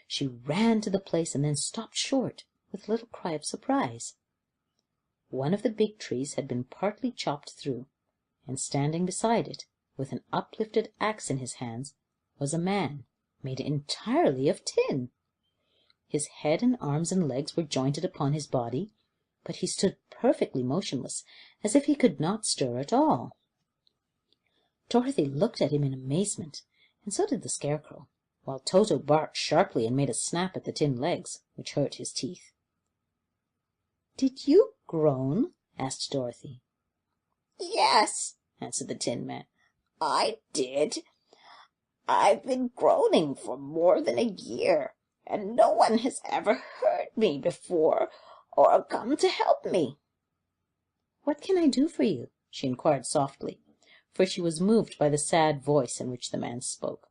She ran to the place and then stopped short with a little cry of surprise. One of the big trees had been partly chopped through, and standing beside it, with an uplifted axe in his hands, was a man made entirely of tin. His head and arms and legs were jointed upon his body, but he stood perfectly motionless, as if he could not stir at all. Dorothy looked at him in amazement, and so did the Scarecrow, while Toto barked sharply and made a snap at the tin legs, which hurt his teeth. "Did you groan?" asked Dorothy. "Yes," answered the Tin Man, "I did. I've been groaning for more than a year, and no one has ever heard me before or come to help me." "What can I do for you?" she inquired softly, for she was moved by the sad voice in which the man spoke.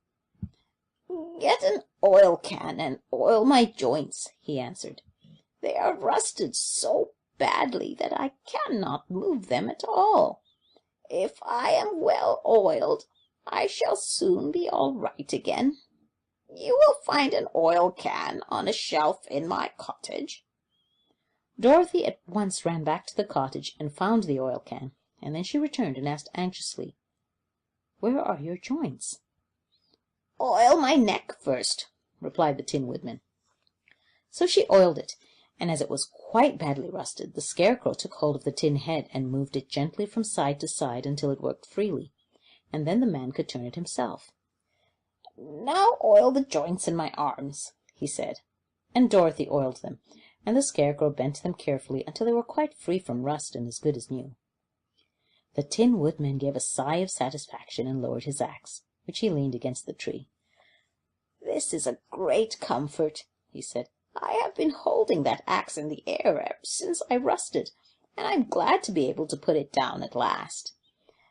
"Get an oil can and oil my joints," he answered. "They are rusted so badly that I cannot move them at all. If I am well oiled, I shall soon be all right again. You will find an oil can on a shelf in my cottage." Dorothy at once ran back to the cottage and found the oil can, and then she returned and asked anxiously, "Where are your joints?" "Oil my neck first," replied the Tin Woodman. So she oiled it, and as it was quite badly rusted, the Scarecrow took hold of the tin head and moved it gently from side to side until it worked freely, and then the man could turn it himself. "Now oil the joints in my arms," he said, and Dorothy oiled them, and the Scarecrow bent them carefully until they were quite free from rust and as good as new. The Tin Woodman gave a sigh of satisfaction and lowered his axe, which he leaned against the tree. "This is a great comfort," he said. "I have been holding that axe in the air ever since I rusted, and I'm glad to be able to put it down at last.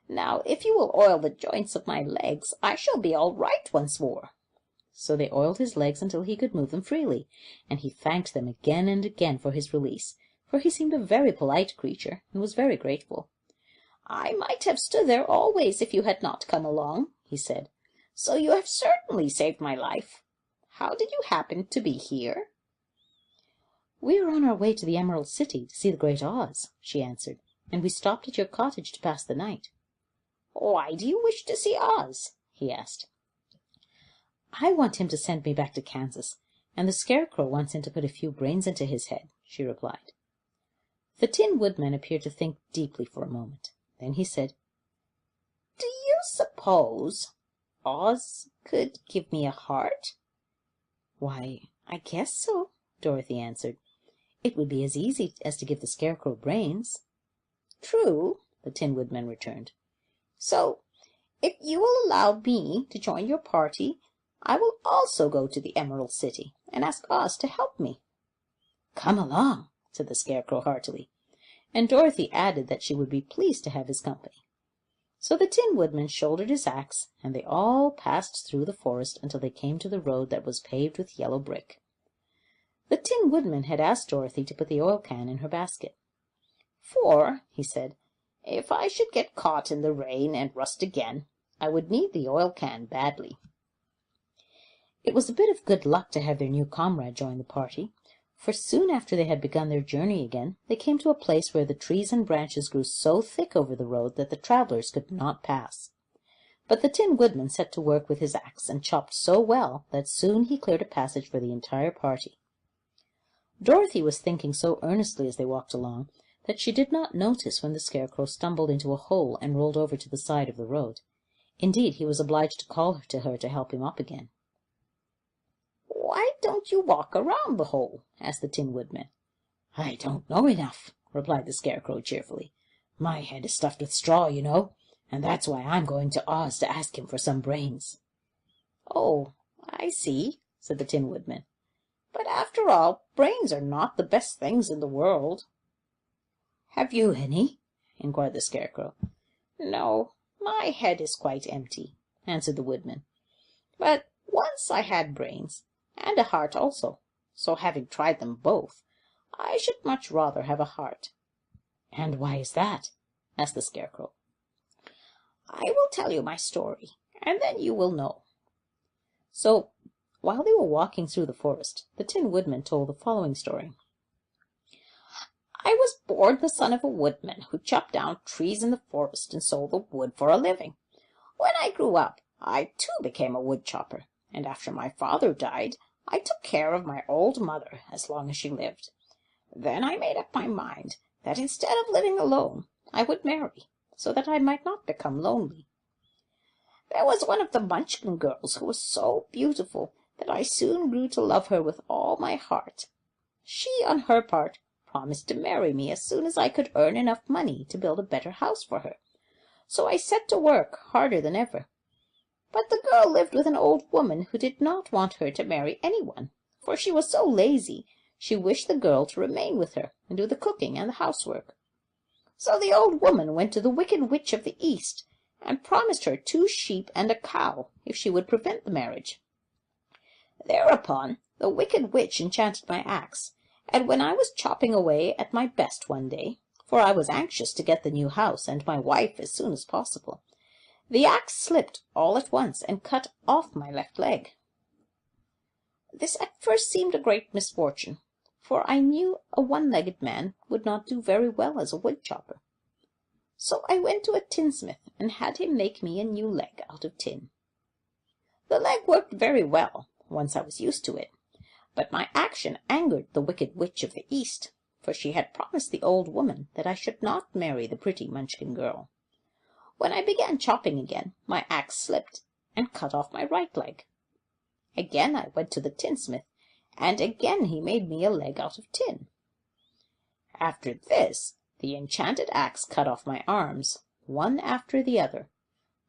Now, if you will oil the joints of my legs, I shall be all right once more." So they oiled his legs until he could move them freely, and he thanked them again and again for his release, for he seemed a very polite creature, and was very grateful. "I might have stood there always if you had not come along," he said. "So you have certainly saved my life. How did you happen to be here?" "We are on our way to the Emerald City to see the Great Oz," she answered, "and we stopped at your cottage to pass the night." "Why do you wish to see Oz?" he asked. "I want him to send me back to Kansas, and the Scarecrow wants him to put a few brains into his head," she replied. The Tin Woodman appeared to think deeply for a moment. Then he said, "Do you suppose Oz could give me a heart?" "Why, I guess so," Dorothy answered. "It would be as easy as to give the Scarecrow brains." "True," the Tin Woodman returned. "So, if you will allow me to join your party, I will also go to the Emerald City and ask Oz to help me." "Come along," said the Scarecrow heartily, and Dorothy added that she would be pleased to have his company. So the Tin Woodman shouldered his axe, and they all passed through the forest until they came to the road that was paved with yellow brick. The Tin Woodman had asked Dorothy to put the oil can in her basket. "For," he said, "if I should get caught in the rain and rust again, I would need the oil can badly." It was a bit of good luck to have their new comrade join the party, for soon after they had begun their journey again, they came to a place where the trees and branches grew so thick over the road that the travellers could not pass. But the Tin Woodman set to work with his axe and chopped so well that soon he cleared a passage for the entire party. Dorothy was thinking so earnestly as they walked along that she did not notice when the Scarecrow stumbled into a hole and rolled over to the side of the road. Indeed, he was obliged to call to her to help him up again. "Why don't you walk around the hole?" asked the Tin Woodman. "I don't know enough," replied the Scarecrow cheerfully. "My head is stuffed with straw, you know, and that's why I'm going to Oz to ask him for some brains." "Oh, I see," said the Tin Woodman. "But after all, brains are not the best things in the world." "Have you any?" inquired the Scarecrow. "No, my head is quite empty," answered the Woodman. "But once I had brains, and a heart also, so having tried them both, I should much rather have a heart." "And why is that?" asked the Scarecrow. "I will tell you my story, and then you will know." So, while they were walking through the forest, the Tin Woodman told the following story. "I was born the son of a woodman who chopped down trees in the forest and sold the wood for a living. When I grew up, I too became a wood chopper, and after my father died, I took care of my old mother as long as she lived. Then I made up my mind that instead of living alone, I would marry, so that I might not become lonely. There was one of the Munchkin girls who was so beautiful that I soon grew to love her with all my heart. She, on her part, promised to marry me as soon as I could earn enough money to build a better house for her. So I set to work harder than ever. But the girl lived with an old woman who did not want her to marry anyone, for she was so lazy she wished the girl to remain with her and do the cooking and the housework. So the old woman went to the Wicked Witch of the East and promised her 2 sheep and a cow if she would prevent the marriage. Thereupon the Wicked Witch enchanted my axe, and when I was chopping away at my best one day, for I was anxious to get the new house and my wife as soon as possible, the axe slipped all at once and cut off my left leg. This at first seemed a great misfortune, for I knew a one-legged man would not do very well as a wood chopper. So I went to a tinsmith and had him make me a new leg out of tin. The leg worked very well, once I was used to it, but my action angered the wicked witch of the East, for she had promised the old woman that I should not marry the pretty Munchkin girl. When I began chopping again, my axe slipped and cut off my right leg. Again I went to the tinsmith, and again he made me a leg out of tin. After this, the enchanted axe cut off my arms, one after the other,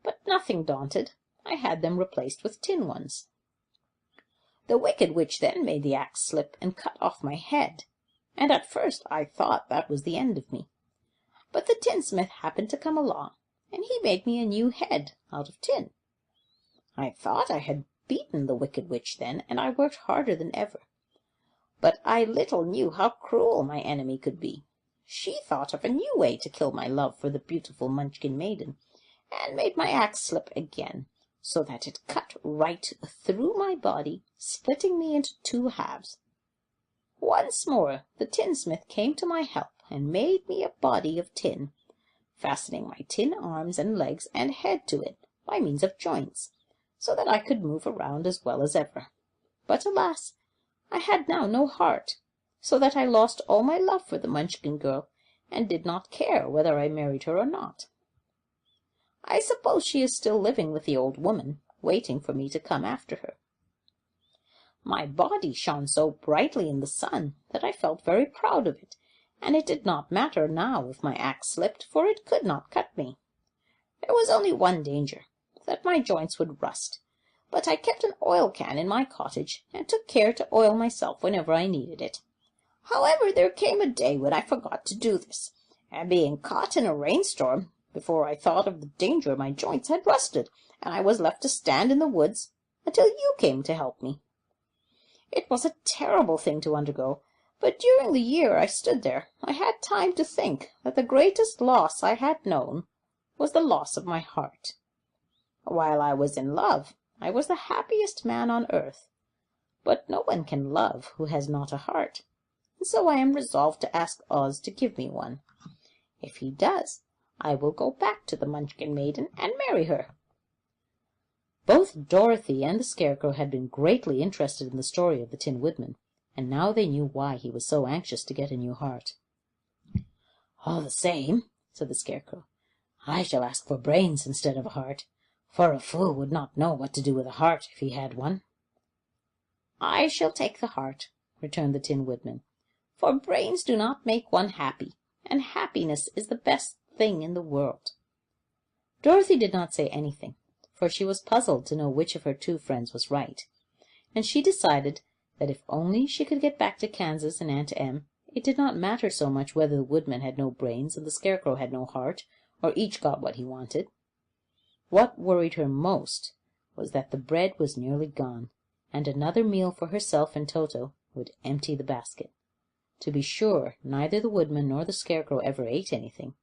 but nothing daunted, I had them replaced with tin ones. The wicked witch then made the axe slip and cut off my head, and at first I thought that was the end of me. But the tinsmith happened to come along, and he made me a new head out of tin. I thought I had beaten the wicked witch then, and I worked harder than ever. But I little knew how cruel my enemy could be. She thought of a new way to kill my love for the beautiful Munchkin maiden, and made my axe slip again, so that it cut right through my body, splitting me into two halves. Once more the tinsmith came to my help and made me a body of tin, fastening my tin arms and legs and head to it by means of joints, so that I could move around as well as ever. But alas, I had now no heart, so that I lost all my love for the Munchkin girl, and did not care whether I married her or not. I suppose she is still living with the old woman, waiting for me to come after her. My body shone so brightly in the sun that I felt very proud of it, and it did not matter now if my axe slipped, for it could not cut me. There was only one danger, that my joints would rust, but I kept an oil can in my cottage, and took care to oil myself whenever I needed it. However, there came a day when I forgot to do this, and being caught in a rainstorm, before I thought of the danger, my joints had rusted, and I was left to stand in the woods until you came to help me. It was a terrible thing to undergo, but during the year I stood there, I had time to think that the greatest loss I had known was the loss of my heart. While I was in love, I was the happiest man on earth, but no one can love who has not a heart, and so I am resolved to ask Oz to give me one. If he does, I will go back to the Munchkin maiden and marry her. Both Dorothy and the Scarecrow had been greatly interested in the story of the Tin Woodman, and now they knew why he was so anxious to get a new heart. "All the same," said the Scarecrow, "I shall ask for brains instead of a heart, for a fool would not know what to do with a heart if he had one." "I shall take the heart," returned the Tin Woodman, "for brains do not make one happy, and happiness is the best thing in the world." Dorothy did not say anything, for she was puzzled to know which of her two friends was right, and she decided that if only she could get back to Kansas and Aunt Em, it did not matter so much whether the Woodman had no brains and the Scarecrow had no heart, or each got what he wanted. What worried her most was that the bread was nearly gone, and another meal for herself and Toto would empty the basket. To be sure, neither the Woodman nor the Scarecrow ever ate anything,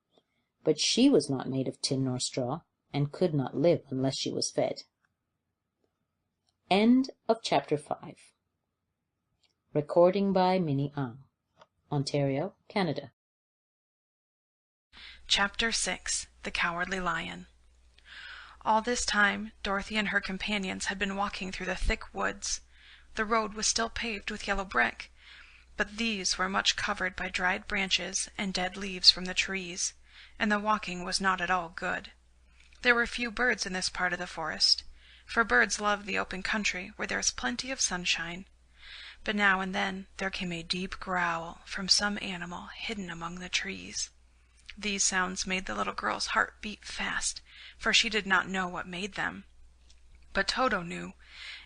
but she was not made of tin nor straw, and could not live unless she was fed. End of Chapter 5. Recording by Minni, Ontario, Canada. Chapter 6. The Cowardly Lion. All this time, Dorothy and her companions had been walking through the thick woods. The road was still paved with yellow brick, but these were much covered by dried branches and dead leaves from the trees, and the walking was not at all good. There were few birds in this part of the forest, for birds love the open country where there is plenty of sunshine. But now and then there came a deep growl from some animal hidden among the trees. These sounds made the little girl's heart beat fast, for she did not know what made them. But Toto knew,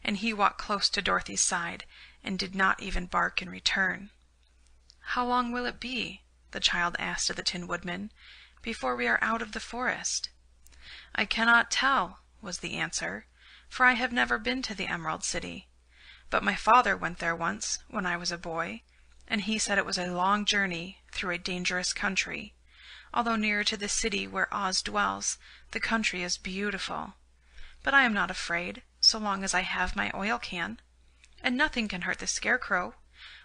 and he walked close to Dorothy's side, and did not even bark in return. "How long will it be," the child asked of the Tin Woodman, "before we are out of the forest?" "I cannot tell," was the answer, "for I have never been to the Emerald City. But my father went there once, when I was a boy, and he said it was a long journey through a dangerous country. Although nearer to the city where Oz dwells, the country is beautiful. But I am not afraid, so long as I have my oil can. And nothing can hurt the Scarecrow,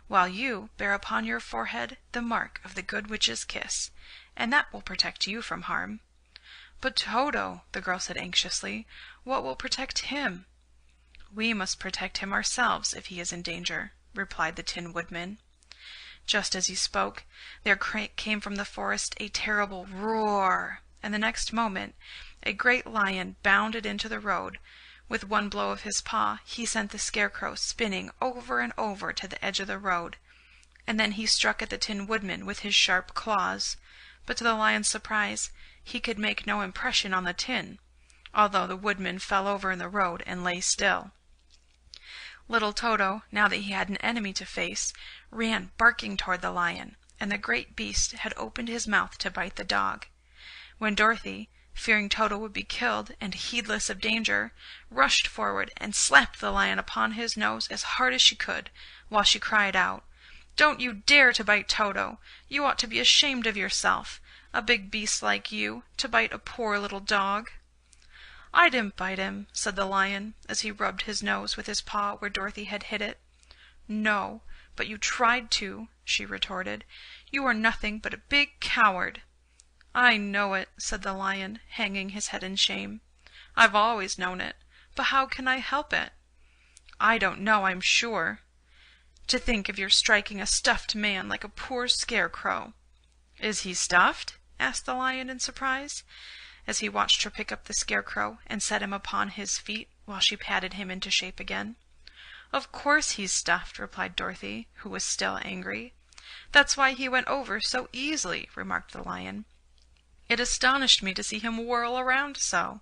while you bear upon your forehead the mark of the Good Witch's kiss, and that will protect you from harm." "But Toto," the girl said anxiously, "what will protect him?" "We must protect him ourselves if he is in danger," replied the Tin Woodman. Just as he spoke, there came from the forest a terrible roar, and the next moment a great lion bounded into the road. With one blow of his paw, he sent the Scarecrow spinning over and over to the edge of the road, and then he struck at the Tin Woodman with his sharp claws. But to the lion's surprise, he could make no impression on the tin, although the woodman fell over in the road and lay still. Little Toto, now that he had an enemy to face, ran barking toward the lion, and the great beast had opened his mouth to bite the dog. When Dorothy, fearing Toto would be killed and heedless of danger, rushed forward and slapped the lion upon his nose as hard as she could, while she cried out, "Don't you dare to bite Toto! You ought to be ashamed of yourself, a big beast like you, to bite a poor little dog." "I didn't bite him," said the lion, as he rubbed his nose with his paw where Dorothy had hit it. "No, but you tried to," she retorted. "You are nothing but a big coward." "I know it," said the lion, hanging his head in shame. "I've always known it, but how can I help it?" "I don't know, I'm sure. To think of your striking a stuffed man like a poor Scarecrow." "Is he stuffed?" asked the lion in surprise, as he watched her pick up the Scarecrow and set him upon his feet while she patted him into shape again. "Of course he's stuffed," replied Dorothy, who was still angry. "That's why he went over so easily," remarked the lion. "It astonished me to see him whirl around so.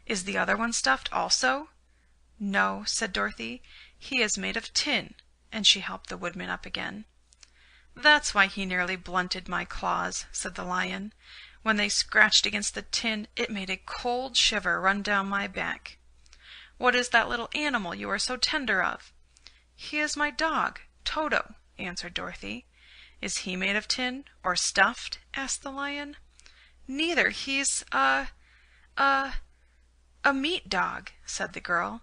Is the other one stuffed also?" "No," said Dorothy. "He is made of tin," and she helped the woodman up again. "That's why he nearly blunted my claws," said the lion. "When they scratched against the tin, it made a cold shiver run down my back." "What is that little animal you are so tender of?" "He is my dog, Toto," answered Dorothy. "Is he made of tin, or stuffed?" asked the lion. "Neither. He's a meat dog," said the girl.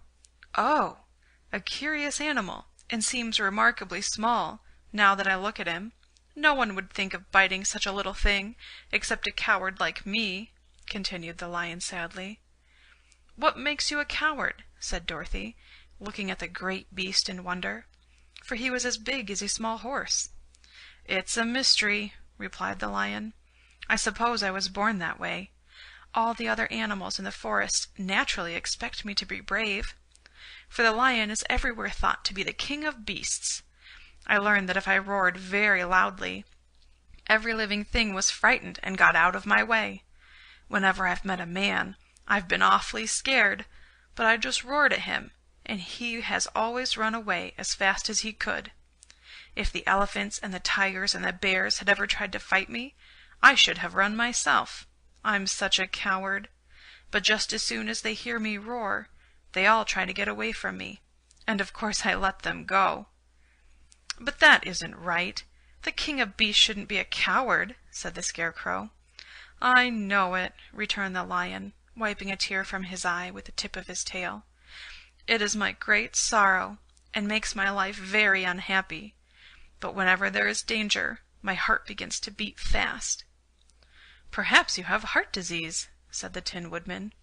"Oh, a curious animal, and seems remarkably small, now that I look at him. No one would think of biting such a little thing, except a coward like me," continued the lion sadly. "What makes you a coward?" said Dorothy, looking at the great beast in wonder, for he was as big as a small horse. "It's a mystery," replied the lion. "I suppose I was born that way. All the other animals in the forest naturally expect me to be brave, for the lion is everywhere thought to be the king of beasts. I learned that if I roared very loudly, every living thing was frightened and got out of my way. Whenever I've met a man, I've been awfully scared, but I just roared at him, and he has always run away as fast as he could. If the elephants and the tigers and the bears had ever tried to fight me, I should have run myself. I'm such a coward. But just as soon as they hear me roar, they all try to get away from me, and of course I let them go." "But that isn't right. The king of beasts shouldn't be a coward," said the Scarecrow. "I know it," returned the lion, wiping a tear from his eye with the tip of his tail. "It is my great sorrow, and makes my life very unhappy. But whenever there is danger, my heart begins to beat fast." "Perhaps you have heart disease," said the Tin Woodman.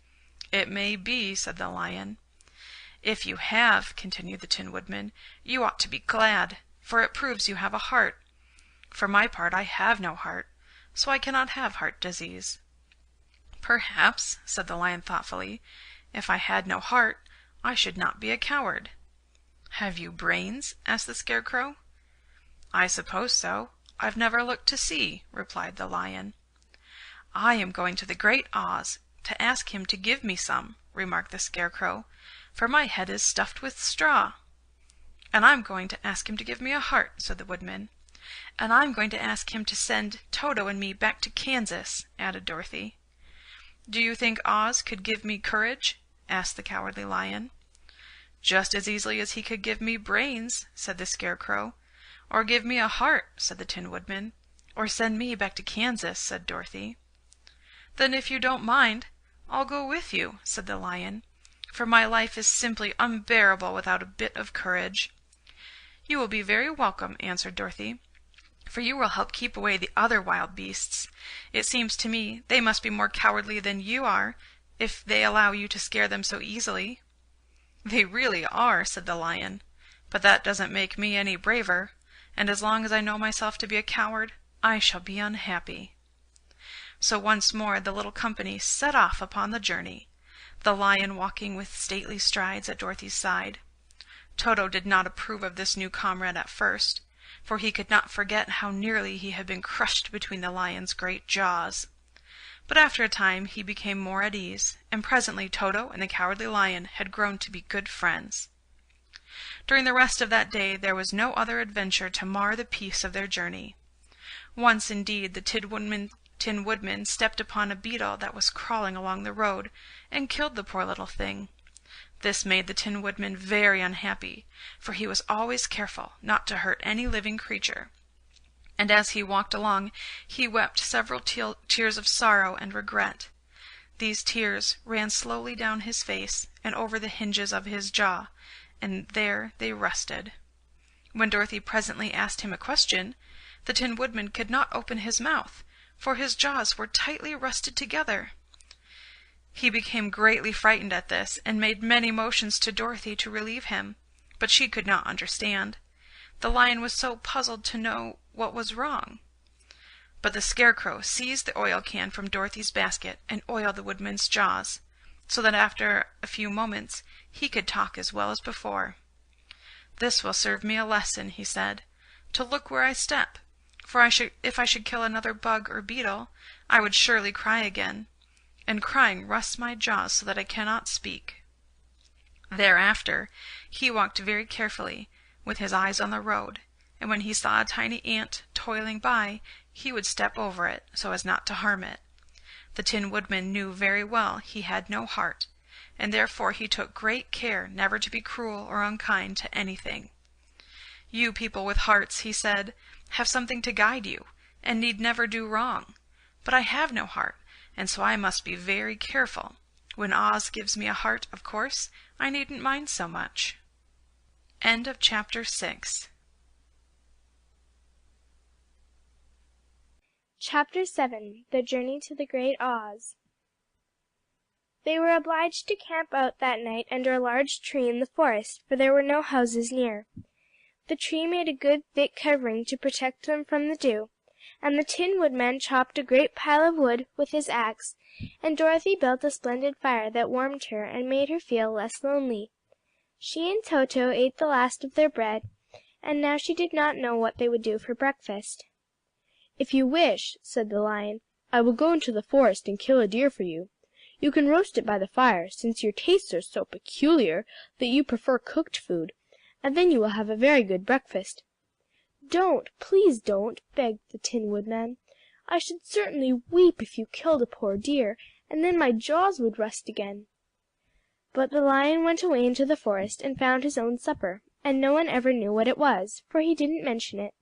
"It may be," said the lion. "If you have," continued the Tin Woodman, "you ought to be glad, for it proves you have a heart. For my part, I have no heart, so I cannot have heart disease." "Perhaps," said the lion thoughtfully, "if I had no heart, I should not be a coward." "Have you brains?" asked the Scarecrow. "I suppose so. I've never looked to see," replied the lion. "I am going to the Great Oz to ask him to give me some," remarked the Scarecrow, "for my head is stuffed with straw." "And I'm going to ask him to give me a heart," said the Woodman. "And I'm going to ask him to send Toto and me back to Kansas," added Dorothy. "Do you think Oz could give me courage?" asked the Cowardly Lion. "Just as easily as he could give me brains," said the Scarecrow. "Or give me a heart," said the Tin Woodman. "Or send me back to Kansas," said Dorothy. "Then if you don't mind, I'll go with you," said the Lion, "for my life is simply unbearable without a bit of courage." "You will be very welcome," answered Dorothy, "for you will help keep away the other wild beasts. It seems to me they must be more cowardly than you are, if they allow you to scare them so easily." "They really are," said the Lion, "but that doesn't make me any braver, and as long as I know myself to be a coward, I shall be unhappy." So once more the little company set off upon the journey, the Lion walking with stately strides at Dorothy's side. Toto did not approve of this new comrade at first, for he could not forget how nearly he had been crushed between the Lion's great jaws. But after a time he became more at ease, and presently Toto and the Cowardly Lion had grown to be good friends. During the rest of that day there was no other adventure to mar the peace of their journey. Once, indeed, the Tin Woodman stepped upon a beetle that was crawling along the road, and killed the poor little thing. This made the Tin Woodman very unhappy, for he was always careful not to hurt any living creature. And as he walked along, he wept several tears of sorrow and regret. These tears ran slowly down his face and over the hinges of his jaw, and there they rested. When Dorothy presently asked him a question, the Tin Woodman could not open his mouth, for his jaws were tightly rusted together. He became greatly frightened at this, and made many motions to Dorothy to relieve him, but she could not understand. The Lion was so puzzled to know what was wrong. But the Scarecrow seized the oil can from Dorothy's basket and oiled the Woodman's jaws, so that after a few moments he could talk as well as before. "This will serve me a lesson," he said, "to look where I step, for if I should kill another bug or beetle, I would surely cry again, and crying rusts my jaws so that I cannot speak." Thereafter he walked very carefully, with his eyes on the road, and when he saw a tiny ant toiling by, he would step over it so as not to harm it. The Tin Woodman knew very well he had no heart, and therefore he took great care never to be cruel or unkind to anything. "You people with hearts," he said, "have something to guide you, and need never do wrong. But I have no heart, and so I must be very careful. When Oz gives me a heart, of course, I needn't mind so much." End of Chapter 6. Chapter 7. The Journey to the Great Oz. They were obliged to camp out that night under a large tree in the forest, for there were no houses near. The tree made a good thick covering to protect them from the dew, and the Tin Woodman chopped a great pile of wood with his axe, and Dorothy built a splendid fire that warmed her and made her feel less lonely. She and Toto ate the last of their bread, and now she did not know what they would do for breakfast. "If you wish," said the Lion, "I will go into the forest and kill a deer for you. You can roast it by the fire, since your tastes are so peculiar that you prefer cooked food, and then you will have a very good breakfast." "Don't, please don't," begged the Tin Woodman. "I should certainly weep if you killed a poor deer, and then my jaws would rust again." But the Lion went away into the forest and found his own supper, and no one ever knew what it was, for he didn't mention it.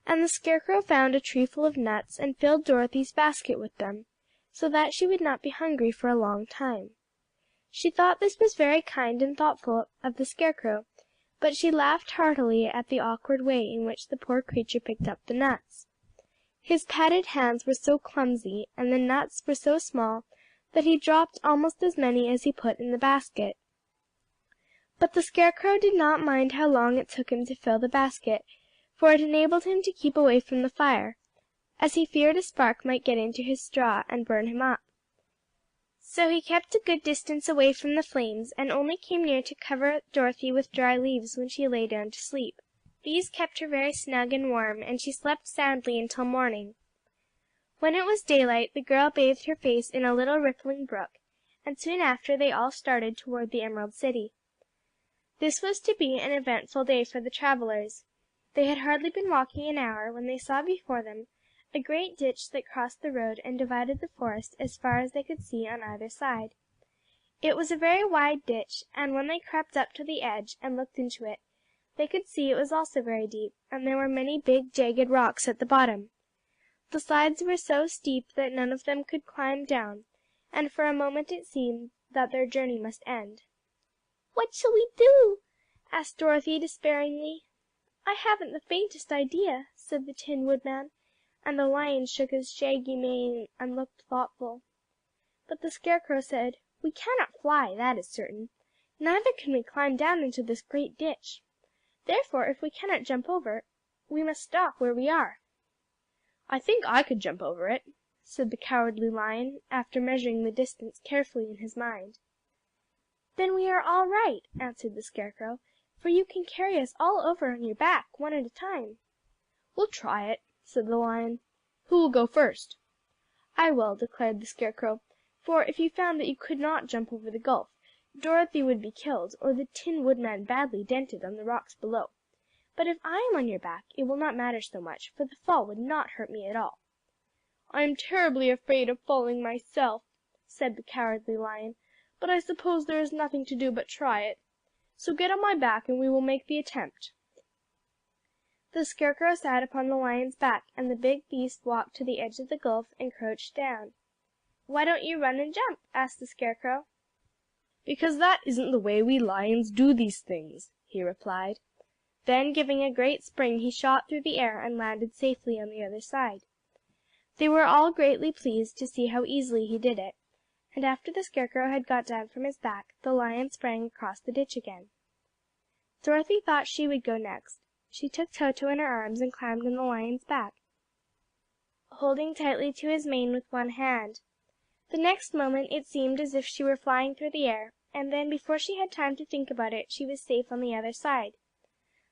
And the Scarecrow found a tree full of nuts and filled Dorothy's basket with them, so that she would not be hungry for a long time. She thought this was very kind and thoughtful of the Scarecrow, but she laughed heartily at the awkward way in which the poor creature picked up the nuts. His padded hands were so clumsy, and the nuts were so small, that he dropped almost as many as he put in the basket. But the Scarecrow did not mind how long it took him to fill the basket, for it enabled him to keep away from the fire, as he feared a spark might get into his straw and burn him up. So he kept a good distance away from the flames, and only came near to cover Dorothy with dry leaves when she lay down to sleep. These kept her very snug and warm, and she slept soundly until morning. When it was daylight, the girl bathed her face in a little rippling brook, and soon after they all started toward the Emerald City. This was to be an eventful day for the travelers. They had hardly been walking an hour when they saw before them a great ditch that crossed the road and divided the forest as far as they could see on either side. It was a very wide ditch, and when they crept up to the edge and looked into it, They could see it was also very deep, and there were many big, jagged rocks at the bottom. The sides were so steep that none of them could climb down, and for a moment it seemed that their journey must end. "What shall we do?" asked Dorothy despairingly. "I haven't the faintest idea," said the Tin Woodman, and the Lion shook his shaggy mane and looked thoughtful. But the Scarecrow said, "We cannot fly, that is certain. Neither can we climb down into this great ditch. Therefore, if we cannot jump over, we must stop where we are." "I think I could jump over it," said the Cowardly Lion, after measuring the distance carefully in his mind. "Then we are all right," answered the Scarecrow, "for you can carry us all over on your back, one at a time." "We'll try it," said the Lion. "Who will go first?" "I will," declared the Scarecrow, "for if you found that you could not jump over the gulf, Dorothy would be killed, or the Tin Woodman badly dented on the rocks below. But if I am on your back, it will not matter so much, for the fall would not hurt me at all." "I am terribly afraid of falling myself," said the Cowardly Lion, "but I suppose there is nothing to do but try it. So get on my back and we will make the attempt." The Scarecrow sat upon the Lion's back, and the big beast walked to the edge of the gulf and crouched down. "Why don't you run and jump?" asked the Scarecrow. "Because that isn't the way we lions do these things," he replied. Then, giving a great spring, he shot through the air and landed safely on the other side. They were all greatly pleased to see how easily he did it, and after the Scarecrow had got down from his back, the Lion sprang across the ditch again. Dorothy thought she would go next. She took Toto in her arms and climbed on the Lion's back, holding tightly to his mane with one hand. The next moment it seemed as if she were flying through the air, and then before she had time to think about it, she was safe on the other side.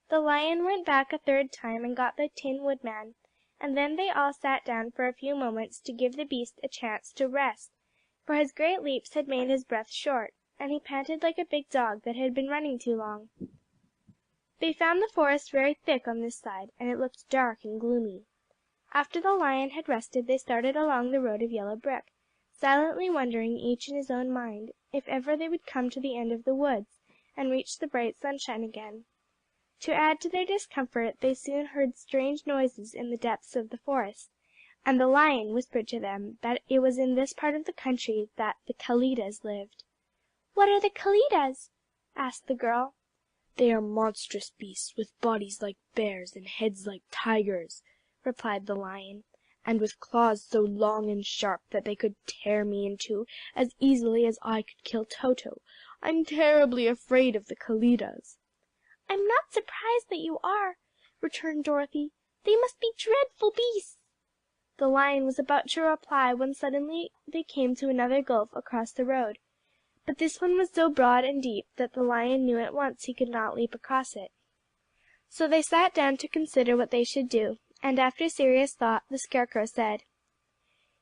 The Lion went back a third time and got the Tin Woodman, and then they all sat down for a few moments to give the beast a chance to rest, for his great leaps had made his breath short, and he panted like a big dog that had been running too long. They found the forest very thick on this side, and it looked dark and gloomy. After the Lion had rested, they started along the road of yellow brick, silently wondering, each in his own mind, if ever they would come to the end of the woods, and reach the bright sunshine again. To add to their discomfort, they soon heard strange noises in the depths of the forest, and the Lion whispered to them that it was in this part of the country that the Kalidas lived. "What are the Kalidas?" asked the girl. "They are monstrous beasts, with bodies like bears and heads like tigers," replied the Lion, "and with claws so long and sharp that they could tear me in two as easily as I could kill Toto. I'm terribly afraid of the Kalidas." "I'm not surprised that you are," returned Dorothy. "They must be dreadful beasts." The Lion was about to reply when suddenly they came to another gulf across the road, but this one was so broad and deep that the Lion knew at once he could not leap across it. So they sat down to consider what they should do, and after serious thought the Scarecrow said,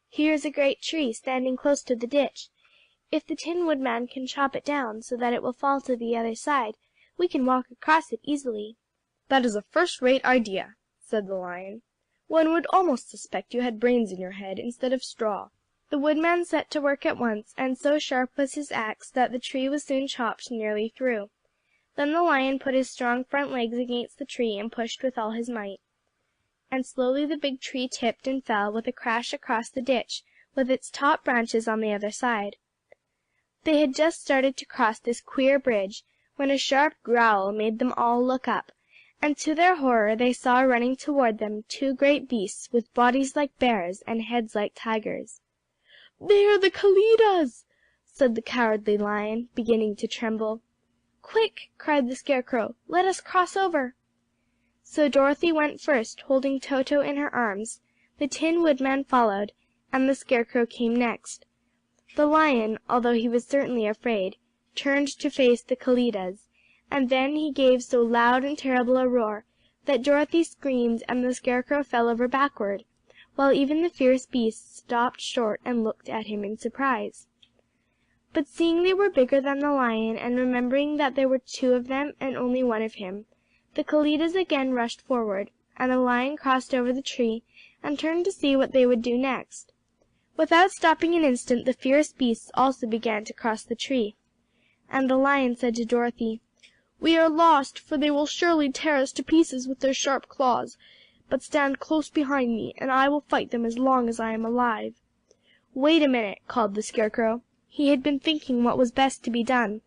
"Here is a great tree standing close to the ditch. If the Tin Woodman can chop it down so that it will fall to the other side, we can walk across it easily." "That is a first-rate idea," said the Lion. "One would almost suspect you had brains in your head instead of straw." The Woodman set to work at once, and so sharp was his axe that the tree was soon chopped nearly through. Then the Lion put his strong front legs against the tree and pushed with all his might, and slowly the big tree tipped and fell with a crash across the ditch, with its top branches on the other side. They had just started to cross this queer bridge, when a sharp growl made them all look up, and to their horror they saw running toward them two great beasts with bodies like bears and heads like tigers. "They are the Kalidas!" said the Cowardly Lion, beginning to tremble. "Quick!" cried the Scarecrow. "Let us cross over." So Dorothy went first, holding Toto in her arms. The Tin Woodman followed, and the Scarecrow came next. The Lion, although he was certainly afraid, turned to face the Kalidas, and then he gave so loud and terrible a roar that Dorothy screamed and the Scarecrow fell over backward, while even the fierce beasts stopped short and looked at him in surprise. But seeing they were bigger than the Lion, and remembering that there were two of them and only one of him, the Kalidas again rushed forward, and the Lion crossed over the tree and turned to see what they would do next. Without stopping an instant, the fierce beasts also began to cross the tree, and the Lion said to Dorothy, "We are lost, for they will surely tear us to pieces with their sharp claws. But stand close behind me, and I will fight them as long as I am alive." "Wait a minute," called the Scarecrow. He had been thinking what was best to be done,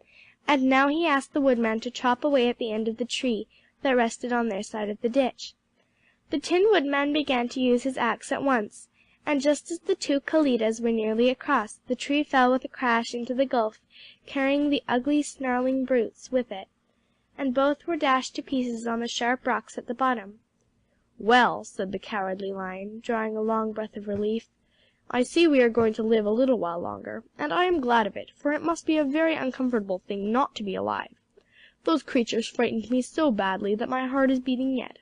and now he asked the Woodman to chop away at the end of the tree that rested on their side of the ditch. The Tin Woodman began to use his axe at once, and just as the two Kalidas were nearly across, the tree fell with a crash into the gulf, carrying the ugly, snarling brutes with it, and both were dashed to pieces on the sharp rocks at the bottom. "Well," said the Cowardly Lion, drawing a long breath of relief, "I see we are going to live a little while longer, and I am glad of it, for it must be a very uncomfortable thing not to be alive. Those creatures frightened me so badly that my heart is beating yet."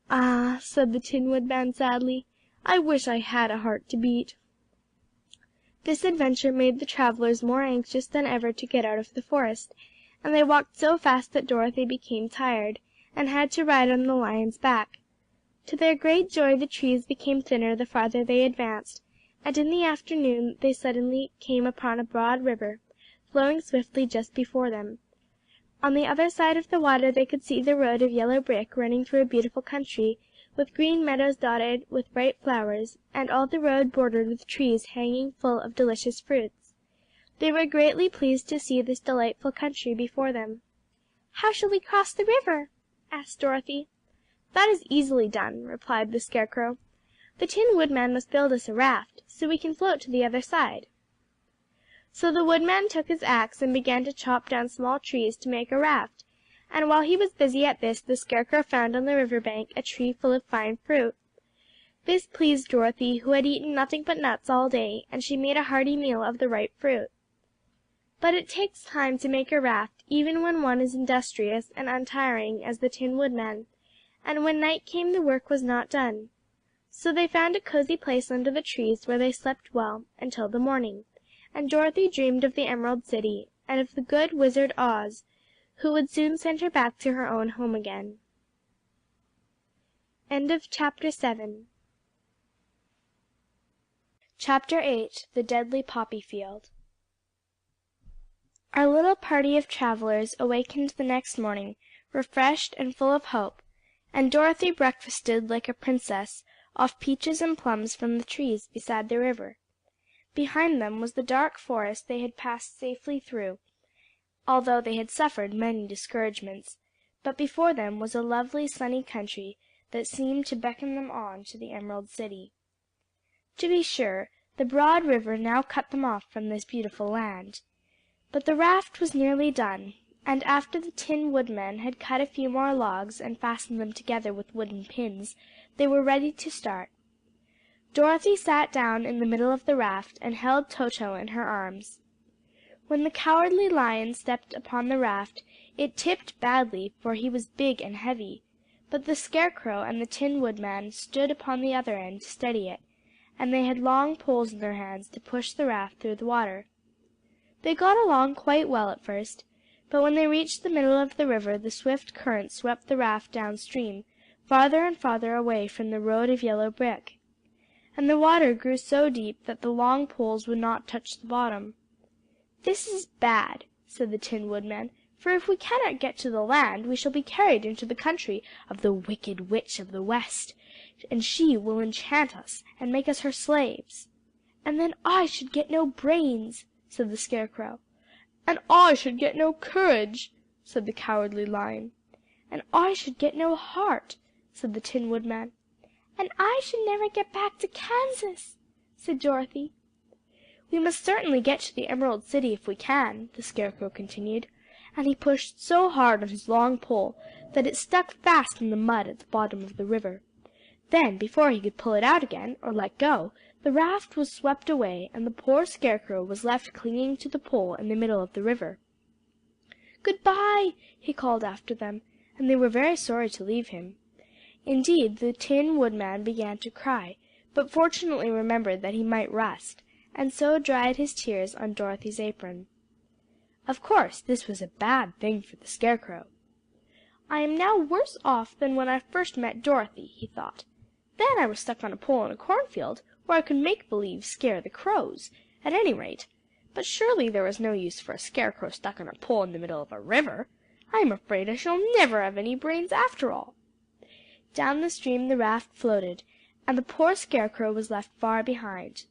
"Ah," said the Tin Woodman sadly, "I wish I had a heart to beat." This adventure made the travelers more anxious than ever to get out of the forest, and they walked so fast that Dorothy became tired, and had to ride on the Lion's back. To their great joy the trees became thinner the farther they advanced, and in the afternoon they suddenly came upon a broad river, flowing swiftly just before them. On the other side of the water they could see the road of yellow brick running through a beautiful country, with green meadows dotted with bright flowers, and all the road bordered with trees hanging full of delicious fruits. They were greatly pleased to see this delightful country before them. "How shall we cross the river?" asked Dorothy. "That is easily done," replied the Scarecrow. "The Tin Woodman must build us a raft, so we can float to the other side." So the Woodman took his axe and began to chop down small trees to make a raft, and while he was busy at this the Scarecrow found on the river bank a tree full of fine fruit. This pleased Dorothy, who had eaten nothing but nuts all day, and she made a hearty meal of the ripe fruit. But it takes time to make a raft, even when one is industrious and untiring as the Tin Woodman, and when night came the work was not done. So they found a cozy place under the trees where they slept well until the morning, and Dorothy dreamed of the Emerald City, and of the good Wizard Oz, who would soon send her back to her own home again. End of Chapter 7. Chapter 8. The Deadly Poppy Field. Our little party of travelers awakened the next morning, refreshed and full of hope, and Dorothy breakfasted like a princess off peaches and plums from the trees beside the river. Behind them was the dark forest they had passed safely through, although they had suffered many discouragements, but before them was a lovely sunny country that seemed to beckon them on to the Emerald City. To be sure, the broad river now cut them off from this beautiful land. But the raft was nearly done, and after the Tin Woodman had cut a few more logs and fastened them together with wooden pins, they were ready to start. Dorothy sat down in the middle of the raft and held Toto in her arms. When the Cowardly Lion stepped upon the raft, it tipped badly, for he was big and heavy, but the Scarecrow and the Tin Woodman stood upon the other end to steady it, and they had long poles in their hands to push the raft through the water. They got along quite well at first, but when they reached the middle of the river the swift current swept the raft downstream, farther and farther away from the road of yellow brick, and the water grew so deep that the long poles would not touch the bottom. "This is bad," said the Tin Woodman, "for if we cannot get to the land we shall be carried into the country of the Wicked Witch of the West, and she will enchant us and make us her slaves." "And then I should get no brains," said the Scarecrow. "And I should get no courage," said the Cowardly Lion. "And I should get no heart," said the Tin Woodman. "And I should never get back to Kansas," said Dorothy. "We must certainly get to the Emerald City if we can," the Scarecrow continued, and he pushed so hard on his long pole that it stuck fast in the mud at the bottom of the river. Then, before he could pull it out again, or let go, the raft was swept away, and the poor Scarecrow was left clinging to the pole in the middle of the river. "Good-bye!" he called after them, and they were very sorry to leave him. Indeed, the Tin Woodman began to cry, but fortunately remembered that he might rust, and so dried his tears on Dorothy's apron. Of course, this was a bad thing for the Scarecrow. "I am now worse off than when I first met Dorothy," he thought. "Then I was stuck on a pole in a cornfield, where I could make believe scare the crows, at any rate. But surely there was no use for a Scarecrow stuck on a pole in the middle of a river. I'm afraid I shall never have any brains after all." Down the stream the raft floated, and the poor Scarecrow was left far behind.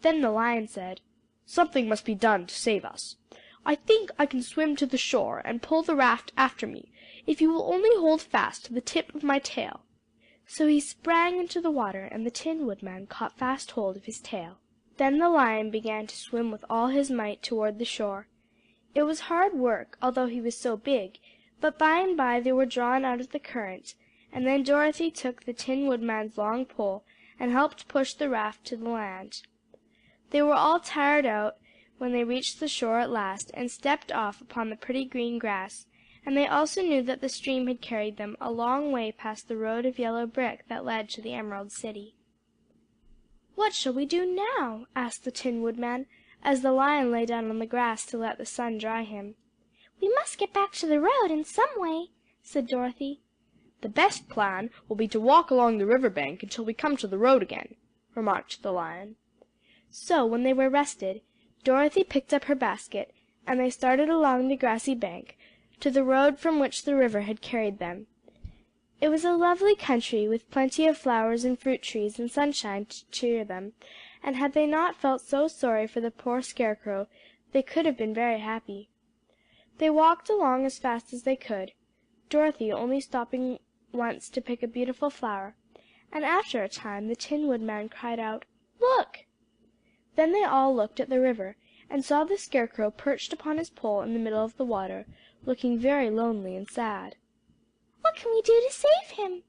Then the Lion said, "Something must be done to save us. I think I can swim to the shore and pull the raft after me, if you will only hold fast to the tip of my tail." So he sprang into the water, and the Tin Woodman caught fast hold of his tail. Then the Lion began to swim with all his might toward the shore. It was hard work, although he was so big, but by and by they were drawn out of the current, and then Dorothy took the Tin Woodman's long pole and helped push the raft to the land. They were all tired out when they reached the shore at last, and stepped off upon the pretty green grass, and they also knew that the stream had carried them a long way past the road of yellow brick that led to the Emerald City. "What shall we do now?" asked the Tin Woodman, as the Lion lay down on the grass to let the sun dry him. "We must get back to the road in some way," said Dorothy. "The best plan will be to walk along the river bank until we come to the road again," remarked the Lion. So, when they were rested, Dorothy picked up her basket, and they started along the grassy bank to the road from which the river had carried them. It was a lovely country, with plenty of flowers and fruit trees and sunshine to cheer them, and had they not felt so sorry for the poor Scarecrow, they could have been very happy. They walked along as fast as they could, Dorothy only stopping once to pick a beautiful flower, and after a time the Tin Woodman cried out, "Look!" Then they all looked at the river, and saw the Scarecrow perched upon his pole in the middle of the water, looking very lonely and sad. "What can we do to save him?"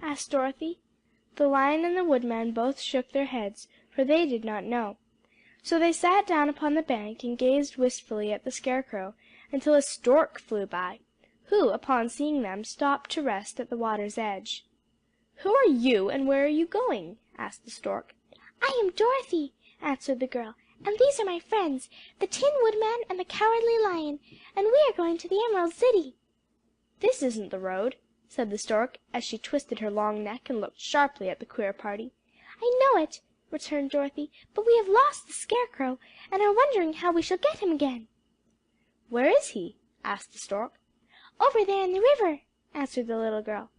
asked Dorothy. The Lion and the Woodman both shook their heads, for they did not know. So they sat down upon the bank and gazed wistfully at the Scarecrow until a Stork flew by, who, upon seeing them, stopped to rest at the water's edge. "Who are you, and where are you going?" asked the Stork. "I am Dorothy," answered the girl, "and these are my friends, the Tin Woodman and the Cowardly Lion, and we are going to the Emerald City." "This isn't the road," said the Stork, as she twisted her long neck and looked sharply at the queer party. "I know it," returned Dorothy, "but we have lost the Scarecrow, and are wondering how we shall get him again." "Where is he?" asked the Stork. "Over there in the river," answered the little girl.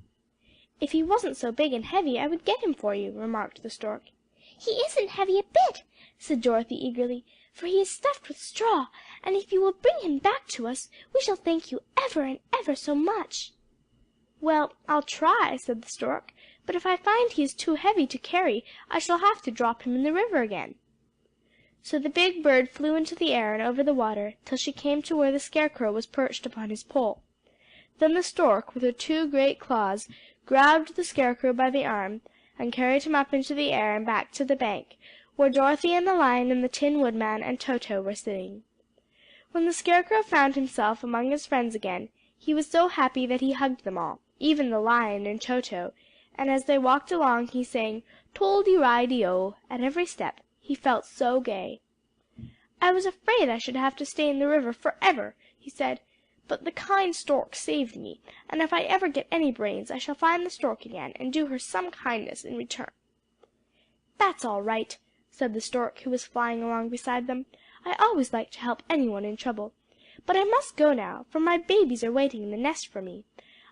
"If he wasn't so big and heavy, I would get him for you," remarked the Stork. "He isn't heavy a bit," said Dorothy eagerly, "for he is stuffed with straw, and if you will bring him back to us, we shall thank you ever and ever so much." "Well, I'll try," said the Stork, "but if I find he is too heavy to carry, I shall have to drop him in the river again." So the big bird flew into the air and over the water, till she came to where the Scarecrow was perched upon his pole. Then the Stork, with her two great claws, grabbed the Scarecrow by the arm, and carried him up into the air and back to the bank, where Dorothy and the Lion and the Tin Woodman and Toto were sitting. When the Scarecrow found himself among his friends again, he was so happy that he hugged them all, even the Lion and Toto, and as they walked along he sang "Toldy-ridey-o" at every step, he felt so gay. "I was afraid I should have to stay in the river forever," he said, "but the kind Stork saved me, and if I ever get any brains I shall find the Stork again and do her some kindness in return." "That's all right," said the Stork, who was flying along beside them. "I always like to help anyone in trouble. But I must go now, for my babies are waiting in the nest for me.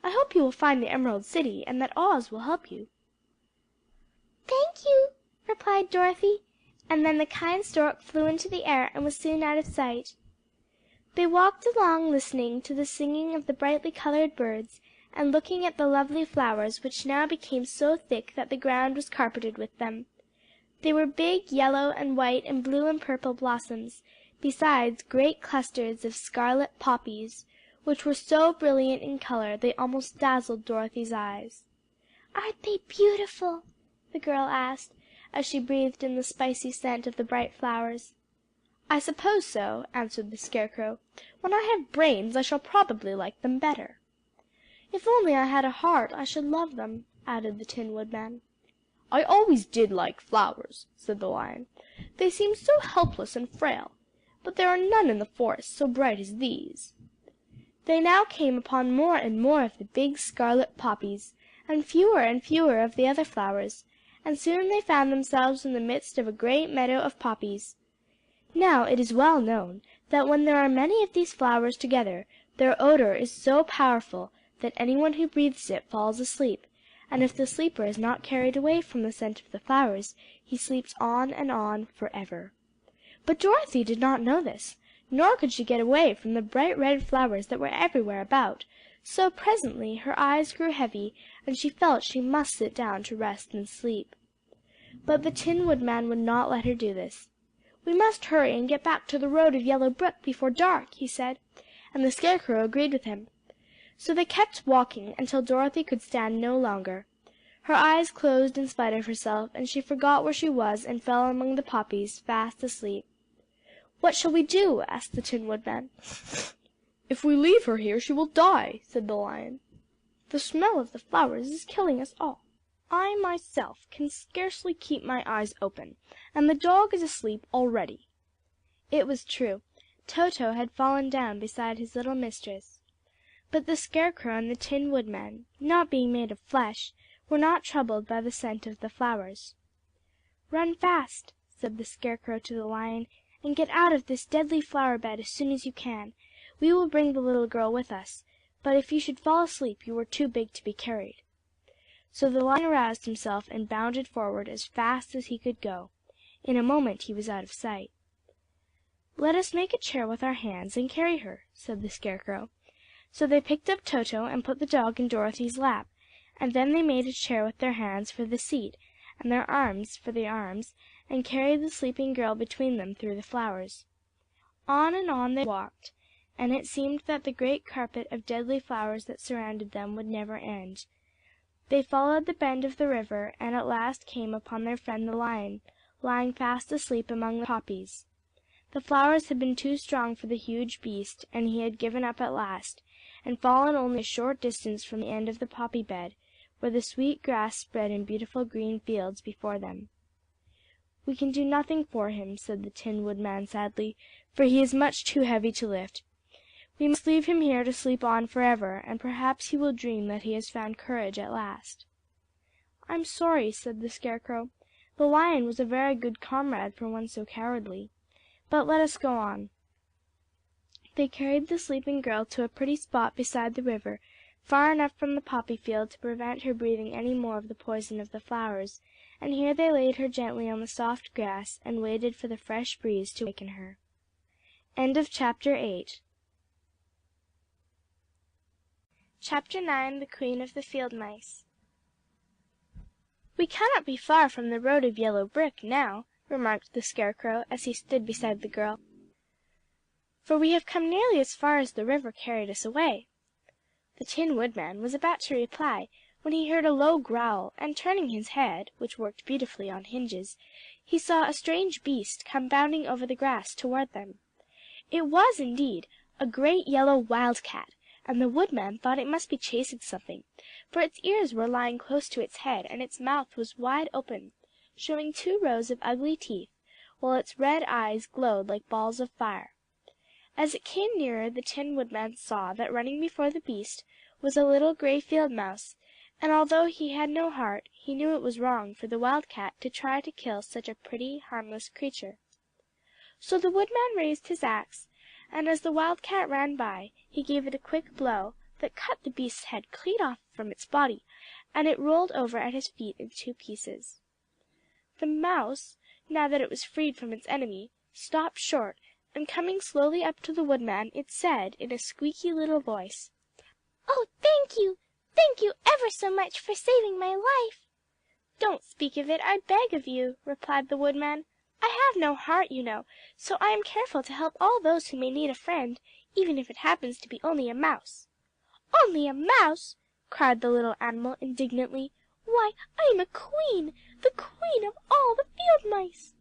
I hope you will find the Emerald City, and that Oz will help you." "Thank you," replied Dorothy, and then the kind Stork flew into the air and was soon out of sight. They walked along listening to the singing of the brightly colored birds, and looking at the lovely flowers which now became so thick that the ground was carpeted with them. They were big yellow and white and blue and purple blossoms, besides great clusters of scarlet poppies, which were so brilliant in color they almost dazzled Dorothy's eyes. "Aren't they beautiful?" the girl asked, as she breathed in the spicy scent of the bright flowers. "I suppose so," answered the Scarecrow. "When I have brains I shall probably like them better." "If only I had a heart I should love them," added the Tin Woodman. "I always did like flowers," said the Lion. "They seem so helpless and frail, but there are none in the forest so bright as these." They now came upon more and more of the big scarlet poppies, and fewer of the other flowers, and soon they found themselves in the midst of a great meadow of poppies. Now it is well known that when there are many of these flowers together, Their odor is so powerful that anyone who breathes it falls asleep, and if the sleeper is not carried away from the scent of the flowers, he sleeps on forever. But Dorothy did not know this, nor could she get away from the bright red flowers that were everywhere about, so presently her eyes grew heavy, and she felt she must sit down to rest and sleep. But the Tin Woodman would not let her do this. "We must hurry and get back to the road of Yellow Brick before dark," he said, and the Scarecrow agreed with him. So they kept walking until Dorothy could stand no longer. Her eyes closed in spite of herself, and she forgot where she was and fell among the poppies, fast asleep. "What shall we do?" asked the Tin Woodman. "If we leave her here she will die," said the Lion. "The smell of the flowers is killing us all. I myself can scarcely keep my eyes open, and the dog is asleep already." It was true. Toto had fallen down beside his little mistress. But the Scarecrow and the Tin Woodman, not being made of flesh, were not troubled by the scent of the flowers. "Run fast," said the Scarecrow to the Lion, "and get out of this deadly flower bed as soon as you can. We will bring the little girl with us, but if you should fall asleep you are too big to be carried." So the Lion aroused himself and bounded forward as fast as he could go. In a moment he was out of sight. "Let us make a chair with our hands and carry her," said the Scarecrow. So they picked up Toto and put the dog in Dorothy's lap, and then they made a chair with their hands for the seat, and their arms for the arms, and carried the sleeping girl between them through the flowers. On and on they walked, and it seemed that the great carpet of deadly flowers that surrounded them would never end. They followed the bend of the river, and at last came upon their friend the Lion, lying fast asleep among the poppies. The flowers had been too strong for the huge beast, and he had given up at last, and fallen only a short distance from the end of the poppy bed, where the sweet grass spread in beautiful green fields before them. "We can do nothing for him," said the Tin Woodman sadly, "for he is much too heavy to lift. We must leave him here to sleep on forever, and perhaps he will dream that he has found courage at last." "I'm sorry," said the Scarecrow. "The Lion was a very good comrade for one so cowardly. But let us go on." They carried the sleeping girl to a pretty spot beside the river, far enough from the poppy field to prevent her breathing any more of the poison of the flowers, and here they laid her gently on the soft grass and waited for the fresh breeze to waken her. End of Chapter 8. Chapter 9. The Queen of the Field Mice. "We cannot be far from the road of Yellow Brick now," remarked the Scarecrow as he stood beside the girl, "for we have come nearly as far as the river carried us away." The Tin Woodman was about to reply when he heard a low growl, and turning his head, which worked beautifully on hinges, he saw a strange beast come bounding over the grass toward them. It was, indeed, a great yellow wildcat, and the Woodman thought it must be chasing something, for its ears were lying close to its head, and its mouth was wide open, showing 2 rows of ugly teeth, while its red eyes glowed like balls of fire. As it came nearer, the Tin Woodman saw that running before the beast was a little gray field mouse, and although he had no heart, he knew it was wrong for the wildcat to try to kill such a pretty, harmless creature. So the Woodman raised his axe, and as the wildcat ran by, he gave it a quick blow that cut the beast's head clean off from its body, and it rolled over at his feet in 2 pieces. The mouse, now that it was freed from its enemy, stopped short, and coming slowly up to the Woodman, it said in a squeaky little voice, "Oh, thank you ever so much for saving my life." "Don't speak of it, I beg of you," replied the Woodman. "I have no heart, you know, so I am careful to help all those who may need a friend, even if it happens to be only a mouse." "Only a mouse!" cried the little animal indignantly. "Why, I am a queen, the queen of all the field mice."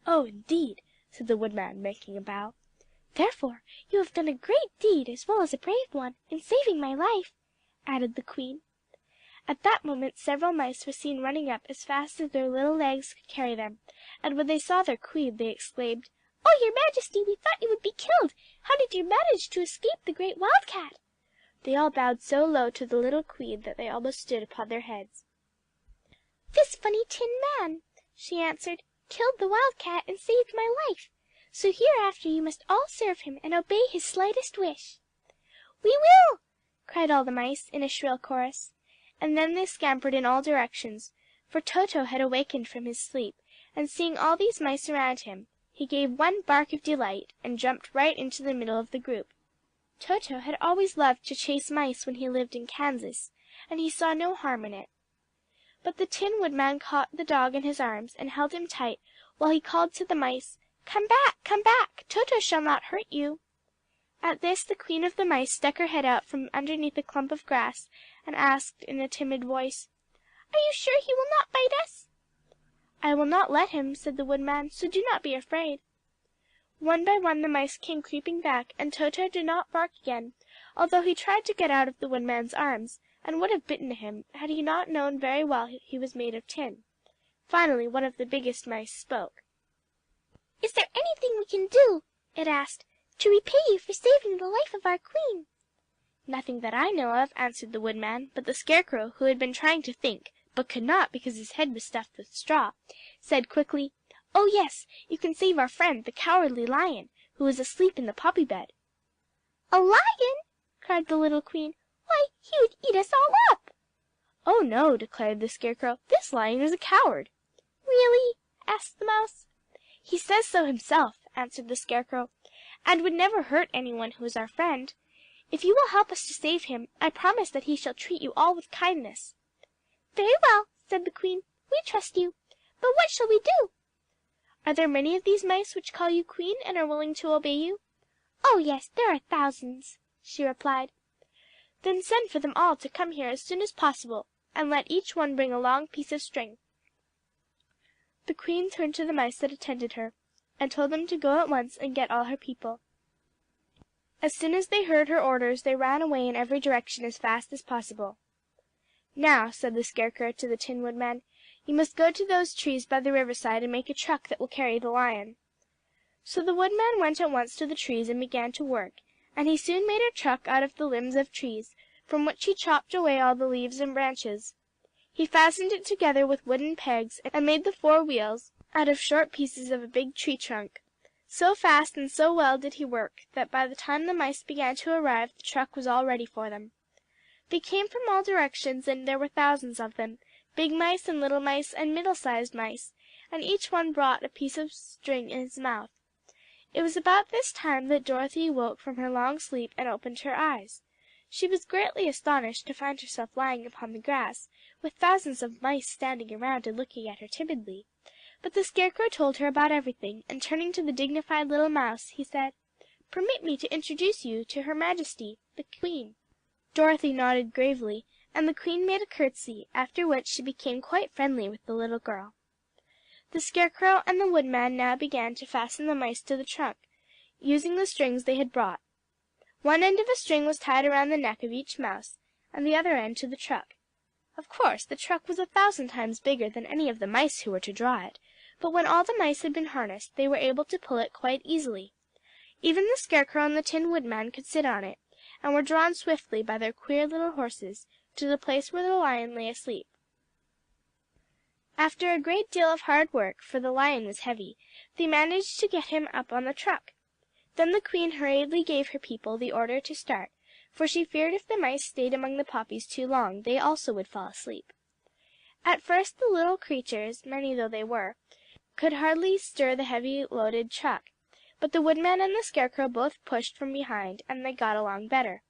"Oh, indeed," said the Woodman, making a bow. "Therefore you have done a great deed as well as a brave one, in saving my life," added the Queen. At that moment several mice were seen running up as fast as their little legs could carry them, and when they saw their Queen they exclaimed, "Oh, your Majesty, we thought you would be killed! How did you manage to escape the great wildcat?" They all bowed so low to the little Queen that they almost stood upon their heads. "This funny Tin Man," she answered, "killed the wildcat and saved my life, so hereafter you must all serve him and obey his slightest wish." "We will!" cried all the mice in a shrill chorus, and then they scampered in all directions, for Toto had awakened from his sleep, and seeing all these mice around him, he gave one bark of delight and jumped right into the middle of the group. Toto had always loved to chase mice when he lived in Kansas, and he saw no harm in it. But the Tin Woodman caught the dog in his arms and held him tight while he called to the mice, "Come back, come back! Toto shall not hurt you." At this the Queen of the Mice stuck her head out from underneath a clump of grass and asked in a timid voice, "Are you sure he will not bite us?" "I will not let him," said the Woodman, "so do not be afraid." One by one the mice came creeping back, and Toto did not bark again, although he tried to get out of the Woodman's arms, and would have bitten him had he not known very well he was made of tin. Finally one of the biggest mice spoke. "Is there anything we can do," it asked, "to repay you for saving the life of our queen?" "Nothing that I know of," answered the Woodman, but the Scarecrow, who had been trying to think, but could not because his head was stuffed with straw, said quickly, "Oh yes, you can save our friend, the Cowardly Lion, who is asleep in the poppy bed." "A lion?" cried the little Queen. "Why, he would eat us all up." "Oh no," declared the Scarecrow, "this lion is a coward." "Really?" asked the mouse. "He says so himself," answered the Scarecrow, "and would never hurt anyone who is our friend. If you will help us to save him, I promise that he shall treat you all with kindness." "Very well," said the Queen. "We trust you. But what shall we do?" "Are there many of these mice which call you Queen and are willing to obey you?" "Oh yes, there are thousands," she replied. "Then send for them all to come here as soon as possible, and let each one bring a long piece of string." The Queen turned to the mice that attended her, and told them to go at once and get all her people. As soon as they heard her orders, they ran away in every direction as fast as possible. "Now," said the Scarecrow to the Tin Woodman, "you must go to those trees by the riverside and make a truck that will carry the lion." So the Woodman went at once to the trees and began to work, and he soon made a truck out of the limbs of trees, from which he chopped away all the leaves and branches. He fastened it together with wooden pegs, and made the four wheels out of short pieces of a big tree trunk. So fast and so well did he work, that by the time the mice began to arrive, the truck was all ready for them. They came from all directions, and there were thousands of them, big mice and little mice and middle-sized mice, and each one brought a piece of string in his mouth. It was about this time that Dorothy woke from her long sleep and opened her eyes. She was greatly astonished to find herself lying upon the grass, with thousands of mice standing around and looking at her timidly. But the Scarecrow told her about everything, and turning to the dignified little mouse, he said, "Permit me to introduce you to Her Majesty, the Queen." Dorothy nodded gravely, and the Queen made a curtsy, after which she became quite friendly with the little girl. The Scarecrow and the Woodman now began to fasten the mice to the trunk, using the strings they had brought. One end of a string was tied around the neck of each mouse, and the other end to the truck. Of course, the truck was 1,000 times bigger than any of the mice who were to draw it, but when all the mice had been harnessed, they were able to pull it quite easily. Even the Scarecrow and the Tin Woodman could sit on it, and were drawn swiftly by their queer little horses to the place where the lion lay asleep. After a great deal of hard work, for the lion was heavy, they managed to get him up on the truck. Then the Queen hurriedly gave her people the order to start, for she feared if the mice stayed among the poppies too long, they also would fall asleep. At first the little creatures, many though they were, could hardly stir the heavy loaded truck, but the Woodman and the Scarecrow both pushed from behind, and they got along better.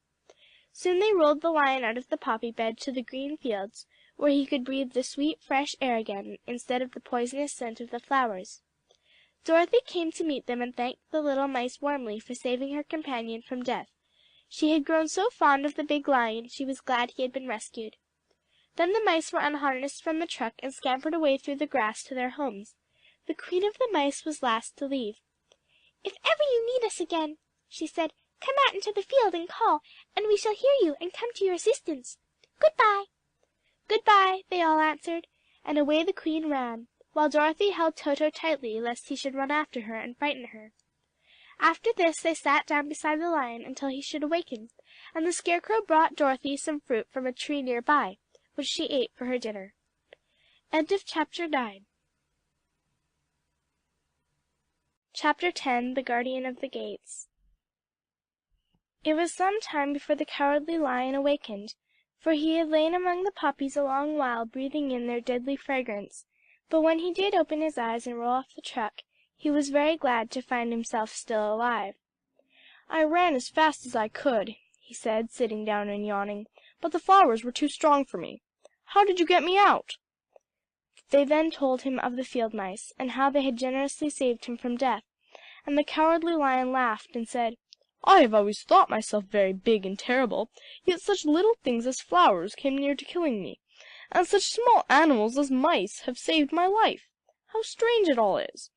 Soon they rolled the lion out of the poppy bed to the green fields, where he could breathe the sweet, fresh air again, instead of the poisonous scent of the flowers. Dorothy came to meet them and thanked the little mice warmly for saving her companion from death. She had grown so fond of the big lion, she was glad he had been rescued. Then the mice were unharnessed from the truck and scampered away through the grass to their homes. The Queen of the Mice was last to leave. "If ever you need us again," she said, "come out into the field and call, and we shall hear you and come to your assistance. Goodbye." "Goodbye," they all answered, and away the Queen ran, while Dorothy held Toto tightly lest he should run after her and frighten her. After this they sat down beside the lion until he should awaken, and the Scarecrow brought Dorothy some fruit from a tree near by, which she ate for her dinner. Chapter 10. The Guardian of the Gates. It was some time before the Cowardly Lion awakened, for he had lain among the poppies a long while breathing in their deadly fragrance, but when he did open his eyes and roll off the truck, he was very glad to find himself still alive. "I ran as fast as I could," he said, sitting down and yawning, "but the flowers were too strong for me. How did you get me out?" They then told him of the field mice, and how they had generously saved him from death, and the Cowardly Lion laughed and said, "I have always thought myself very big and terrible, yet such little things as flowers came near to killing me, and such small animals as mice have saved my life. How strange it all is!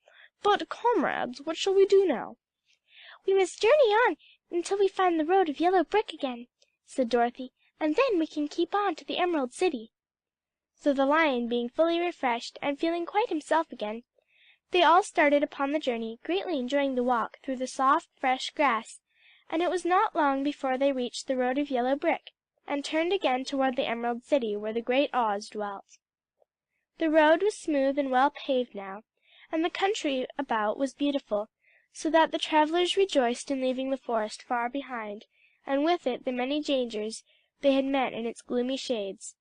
But, comrades, what shall we do now?" "We must journey on until we find the road of yellow brick again," said Dorothy, "and then we can keep on to the Emerald City." So the Lion being fully refreshed, and feeling quite himself again, they all started upon the journey, greatly enjoying the walk through the soft, fresh grass, and it was not long before they reached the road of yellow brick, and turned again toward the Emerald City where the great Oz dwelt. The road was smooth and well paved now, and the country about was beautiful, so that the travelers rejoiced in leaving the forest far behind, and with it the many dangers they had met in its gloomy shades.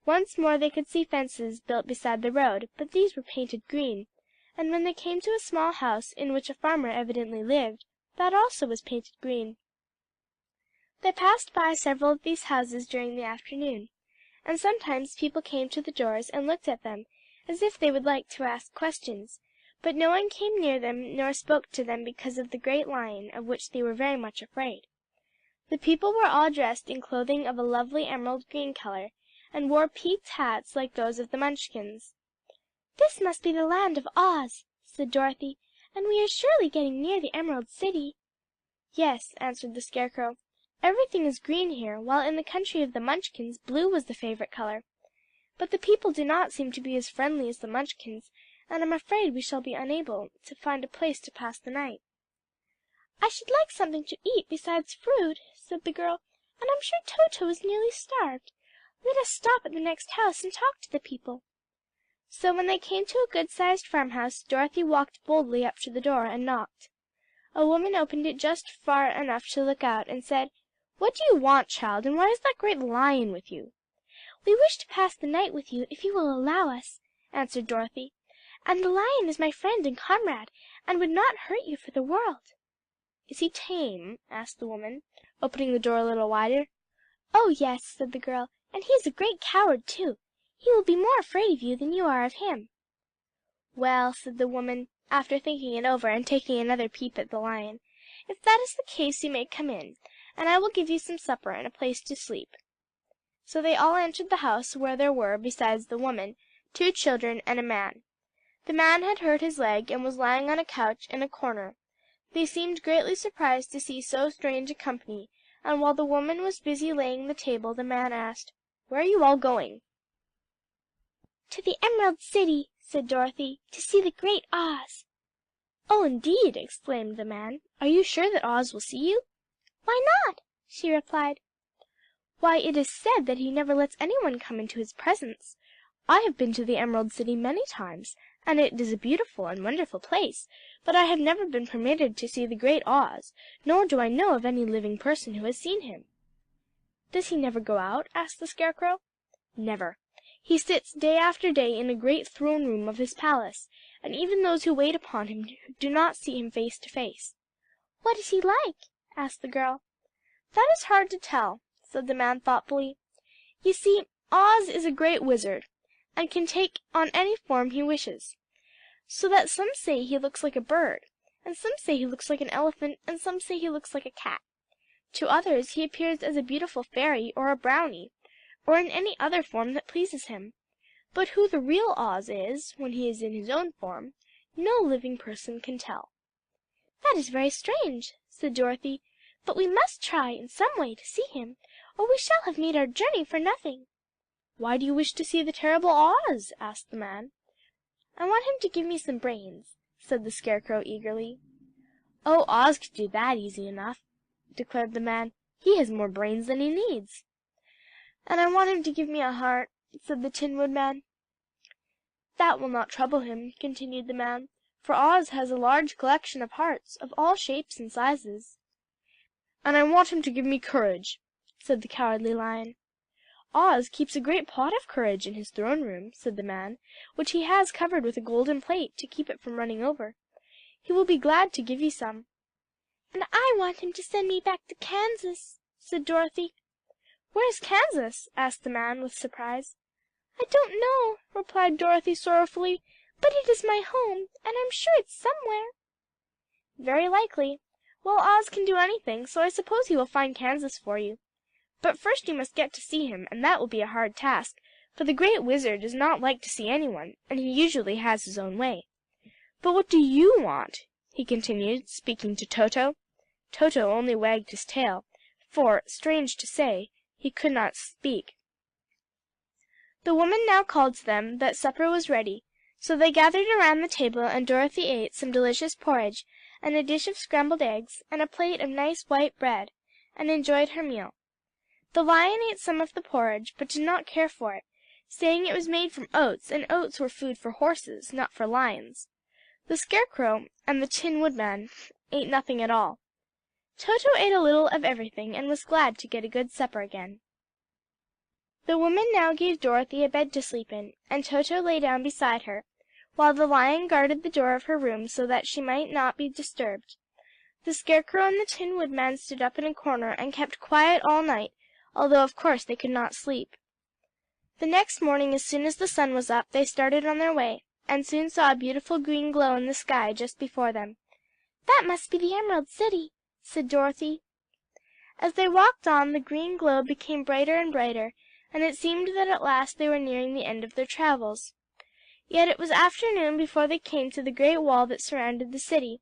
Once more they could see fences built beside the road, but these were painted green, and when they came to a small house in which a farmer evidently lived, that also was painted green. They passed by several of these houses during the afternoon, and sometimes people came to the doors and looked at them, as if they would like to ask questions, but no one came near them nor spoke to them because of the great lion, of which they were very much afraid. The people were all dressed in clothing of a lovely emerald green color, and wore peaked hats like those of the Munchkins. "This must be the land of Oz," said Dorothy, "and we are surely getting near the Emerald City." "Yes," answered the Scarecrow. "Everything is green here, while in the country of the Munchkins blue was the favorite color. But the people do not seem to be as friendly as the Munchkins, and I'm afraid we shall be unable to find a place to pass the night." "I should like something to eat besides fruit," said the girl, "and I'm sure Toto is nearly starved. Let us stop at the next house and talk to the people." So when they came to a good-sized farmhouse, Dorothy walked boldly up to the door and knocked. A woman opened it just far enough to look out, and said, "What do you want, child, and why is that great lion with you?" "We wish to pass the night with you, if you will allow us," answered Dorothy, "and the lion is my friend and comrade, and would not hurt you for the world." "Is he tame?" asked the woman, opening the door a little wider. "Oh, yes," said the girl, "and he is a great coward, too. He will be more afraid of you than you are of him." "Well," said the woman, after thinking it over and taking another peep at the lion, "if that is the case you may come in, and I will give you some supper and a place to sleep." So they all entered the house, where there were, besides the woman, 2 children and a man. The man had hurt his leg, and was lying on a couch in a corner. They seemed greatly surprised to see so strange a company, and while the woman was busy laying the table, the man asked, "Where are you all going?" "To the Emerald City," said Dorothy, "to see the great Oz." "Oh, indeed!" exclaimed the man. "Are you sure that Oz will see you?" "Why not?" she replied. "Why, it is said that he never lets anyone come into his presence. I have been to the Emerald City many times, and it is a beautiful and wonderful place, but I have never been permitted to see the great Oz, nor do I know of any living person who has seen him." "Does he never go out?" asked the Scarecrow. "Never. He sits day after day in a great throne room of his palace, and even those who wait upon him do not see him face to face." "What is he like?" asked the girl. "That is hard to tell," said the man thoughtfully. "You see, Oz is a great wizard, and can take on any form he wishes, so that some say he looks like a bird, and some say he looks like an elephant, and some say he looks like a cat. To others he appears as a beautiful fairy or a brownie, or in any other form that pleases him. But who the real Oz is, when he is in his own form, no living person can tell." "That is very strange," said Dorothy, "but we must try in some way to see him, or we shall have made our journey for nothing." "Why do you wish to see the terrible Oz?" asked the man. "I want him to give me some brains," said the Scarecrow eagerly. "Oh, Oz could do that easy enough," declared the man. "He has more brains than he needs." "And I want him to give me a heart," said the Tin Woodman. "That will not trouble him," continued the man, "for Oz has a large collection of hearts, of all shapes and sizes." and I want him to give me courage," said the Cowardly Lion. "Oz keeps a great pot of courage in his throne room," said the man, "which he has covered with a golden plate to keep it from running over. He will be glad to give you some." "And I want him to send me back to Kansas," said Dorothy. "Where's Kansas?" asked the man with surprise. "I don't know," replied Dorothy sorrowfully, "but it is my home, and I'm sure it's somewhere." "Very likely. Well, Oz can do anything, so I suppose he will find Kansas for you. But first you must get to see him, and that will be a hard task, for the Great Wizard does not like to see anyone, and he usually has his own way. But what do you want?" he continued, speaking to Toto. Toto only wagged his tail, for, strange to say, he could not speak. The woman now called to them that supper was ready, so they gathered around the table, and Dorothy ate some delicious porridge, and a dish of scrambled eggs, and a plate of nice white bread, and enjoyed her meal. The Lion ate some of the porridge, but did not care for it, saying it was made from oats, and oats were food for horses, not for lions. The Scarecrow and the Tin Woodman ate nothing at all. Toto ate a little of everything, and was glad to get a good supper again. The woman now gave Dorothy a bed to sleep in, and Toto lay down beside her, while the Lion guarded the door of her room so that she might not be disturbed. The Scarecrow and the Tin Woodman stood up in a corner and kept quiet all night, although of course they could not sleep. The next morning, as soon as the sun was up, they started on their way, and soon saw a beautiful green glow in the sky just before them. "That must be the Emerald City," said Dorothy. As they walked on, the green glow became brighter and brighter, and it seemed that at last they were nearing the end of their travels. Yet it was afternoon before they came to the great wall that surrounded the city.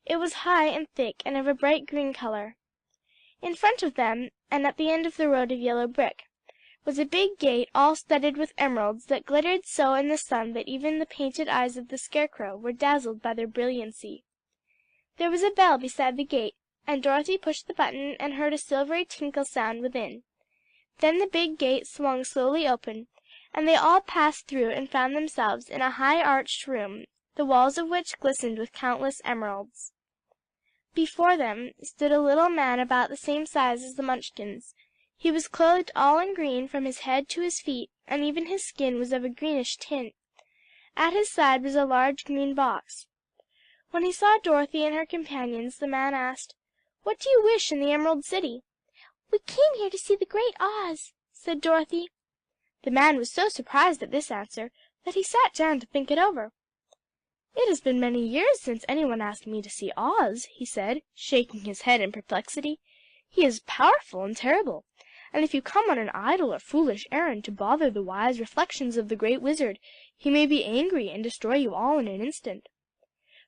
It was high and thick, and of a bright green color. In front of them, and at the end of the road of yellow brick, was a big gate all studded with emeralds that glittered so in the sun that even the painted eyes of the Scarecrow were dazzled by their brilliancy. There was a bell beside the gate, and Dorothy pushed the button and heard a silvery tinkle sound within. Then the big gate swung slowly open, and they all passed through and found themselves in a high arched room, the walls of which glistened with countless emeralds. Before them stood a little man about the same size as the Munchkins. He was clothed all in green from his head to his feet, and even his skin was of a greenish tint. At his side was a large green box. When he saw Dorothy and her companions, the man asked, "What do you wish in the Emerald City?" "We came here to see the Great Oz," said Dorothy. The man was so surprised at this answer that he sat down to think it over. "It has been many years since anyone asked me to see Oz," he said, shaking his head in perplexity. "He is powerful and terrible, and if you come on an idle or foolish errand to bother the wise reflections of the Great Wizard, he may be angry and destroy you all in an instant."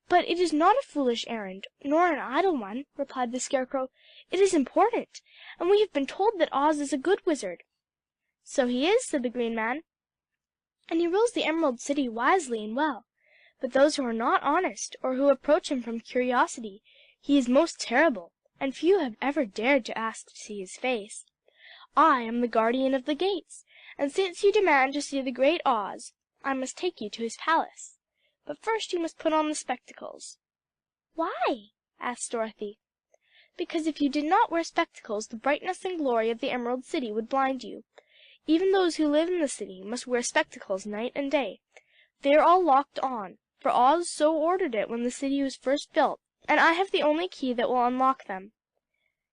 "But it is not a foolish errand, nor an idle one," replied the Scarecrow. "It is important, and we have been told that Oz is a good wizard." "So he is," said the Green Man, "and he rules the Emerald City wisely and well. But those who are not honest, or who approach him from curiosity, he is most terrible, and few have ever dared to ask to see his face. I am the guardian of the gates, and since you demand to see the Great Oz, I must take you to his palace. But first you must put on the spectacles." "Why?" asked Dorothy. "Because if you did not wear spectacles, the brightness and glory of the Emerald City would blind you. Even those who live in the city must wear spectacles night and day. They are all locked on, for Oz so ordered it when the city was first built, and I have the only key that will unlock them."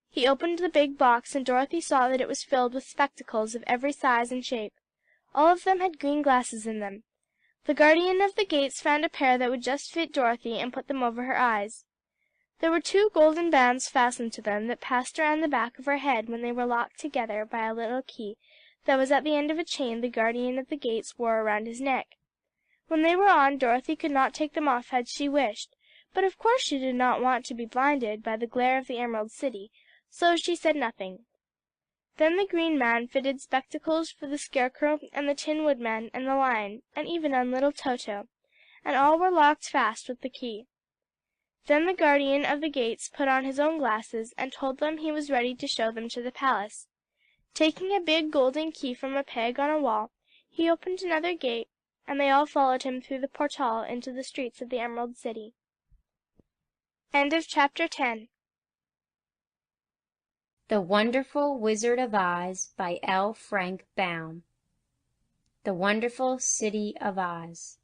He opened the big box, and Dorothy saw that it was filled with spectacles of every size and shape. All of them had green glasses in them. The guardian of the gates found a pair that would just fit Dorothy and put them over her eyes. There were 2 golden bands fastened to them that passed around the back of her head when they were locked together by a little key that was at the end of a chain the guardian of the gates wore around his neck. When they were on, Dorothy could not take them off had she wished, but of course she did not want to be blinded by the glare of the Emerald City, so she said nothing. Then the Green Man fitted spectacles for the Scarecrow and the Tin Woodman and the Lion, and even on little Toto, and all were locked fast with the key. Then the guardian of the gates put on his own glasses and told them he was ready to show them to the palace. Taking a big golden key from a peg on a wall, he opened another gate, and they all followed him through the portal into the streets of the Emerald City. End of chapter 10. The Wonderful Wizard of Oz by L. Frank Baum. The Wonderful City of Oz.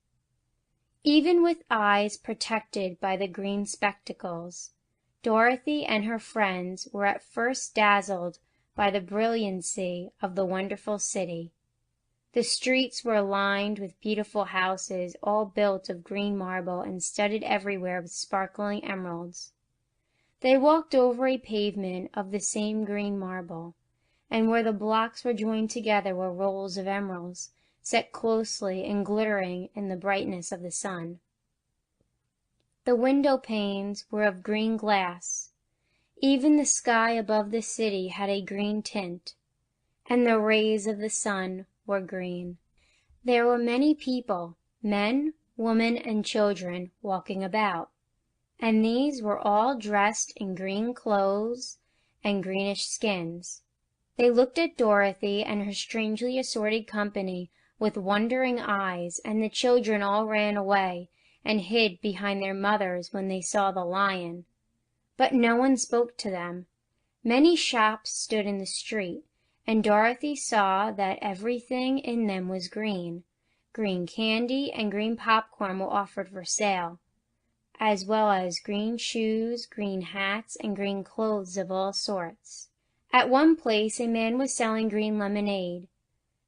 Even with eyes protected by the green spectacles, Dorothy and her friends were at first dazzled by the brilliancy of the wonderful city. The streets were lined with beautiful houses, all built of green marble and studded everywhere with sparkling emeralds. They walked over a pavement of the same green marble, and where the blocks were joined together were rolls of emeralds, set closely and glittering in the brightness of the sun. The window panes were of green glass. Even the sky above the city had a green tint, and the rays of the sun were green. There were many people, men, women, and children, walking about, and these were all dressed in green clothes and greenish skins. They looked at Dorothy and her strangely assorted company with wondering eyes, and the children all ran away and hid behind their mothers when they saw the lion. But no one spoke to them. Many shops stood in the street, and Dorothy saw that everything in them was green. Green candy and green popcorn were offered for sale, as well as green shoes, green hats, and green clothes of all sorts. At one place a man was selling green lemonade,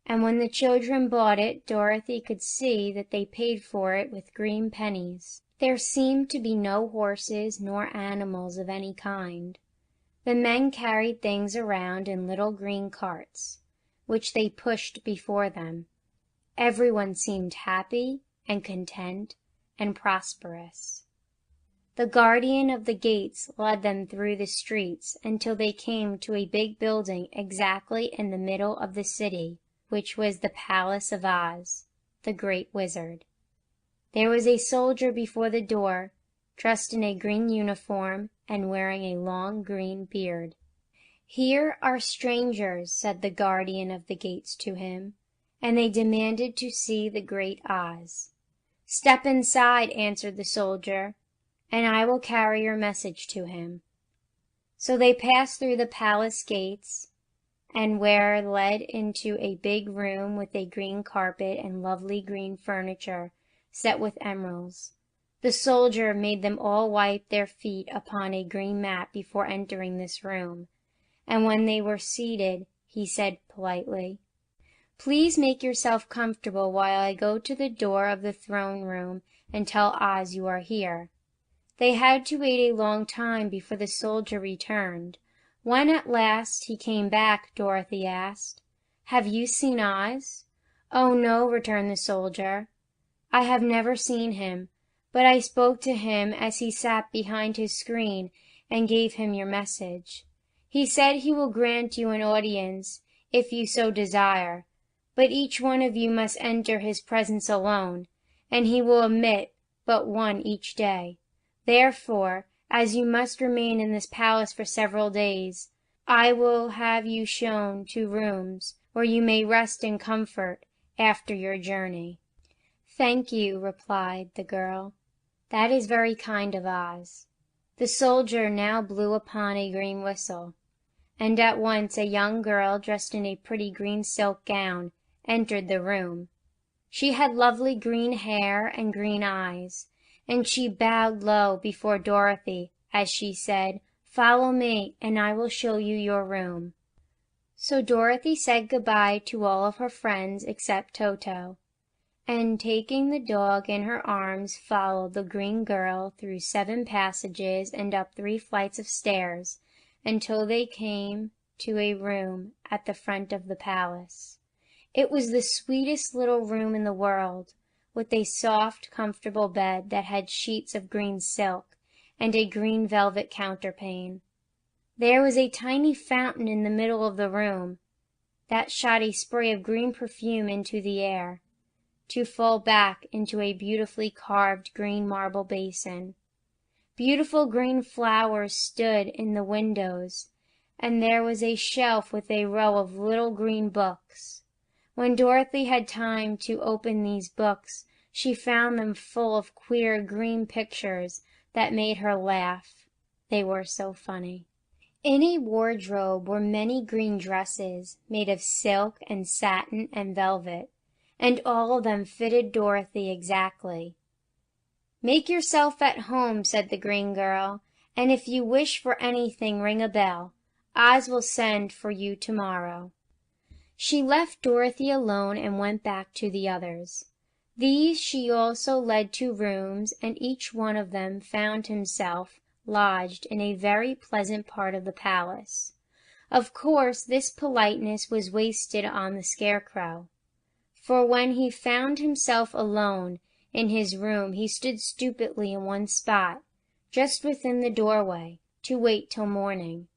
and when the children bought it, Dorothy could see that they paid for it with green pennies. There seemed to be no horses nor animals of any kind. The men carried things around in little green carts, which they pushed before them. Everyone seemed happy and content and prosperous. The guardian of the gates led them through the streets until they came to a big building exactly in the middle of the city, which was the Palace of Oz, the Great Wizard. There was a soldier before the door, dressed in a green uniform and wearing a long green beard. "Here are strangers," said the guardian of the gates to him, and they demanded to see the Great Oz. "Step inside," answered the soldier, "and I will carry your message to him." So they passed through the palace gates, and were led into a big room with a green carpet and lovely green furniture set with emeralds. The soldier made them all wipe their feet upon a green mat before entering this room, and when they were seated, he said politely, "Please make yourself comfortable while I go to the door of the throne room and tell Oz you are here." They had to wait a long time before the soldier returned. When at last he came back, Dorothy asked, "Have you seen Oz?" "Oh, no," returned the soldier. "I have never seen him, but I spoke to him as he sat behind his screen and gave him your message. He said he will grant you an audience if you so desire, but each one of you must enter his presence alone, and he will admit but one each day. Therefore, as you must remain in this palace for several days, I will have you shown to rooms where you may rest in comfort after your journey." "Thank you," replied the girl. "That is very kind of Oz." The soldier now blew upon a green whistle, and at once a young girl dressed in a pretty green silk gown entered the room. She had lovely green hair and green eyes, and she bowed low before Dorothy as she said, "Follow me, and I will show you your room." So Dorothy said goodbye to all of her friends except Toto, and taking the dog in her arms followed the green girl through 7 passages and up 3 flights of stairs until they came to a room at the front of the palace. It was the sweetest little room in the world, with a soft, comfortable bed that had sheets of green silk and a green velvet counterpane. There was a tiny fountain in the middle of the room that shot a spray of green perfume into the air, to fall back into a beautifully carved green marble basin. Beautiful green flowers stood in the windows, and there was a shelf with a row of little green books. When Dorothy had time to open these books, she found them full of queer green pictures that made her laugh. They were so funny. In a wardrobe were many green dresses made of silk and satin and velvet, and all of them fitted Dorothy exactly. "Make yourself at home," said the green girl, "and if you wish for anything, ring a bell. Oz will send for you tomorrow." She left Dorothy alone and went back to the others. These she also led to rooms, and each one of them found himself lodged in a very pleasant part of the palace. Of course this politeness was wasted on the Scarecrow, for when he found himself alone in his room he stood stupidly in one spot, just within the doorway, to wait till morning.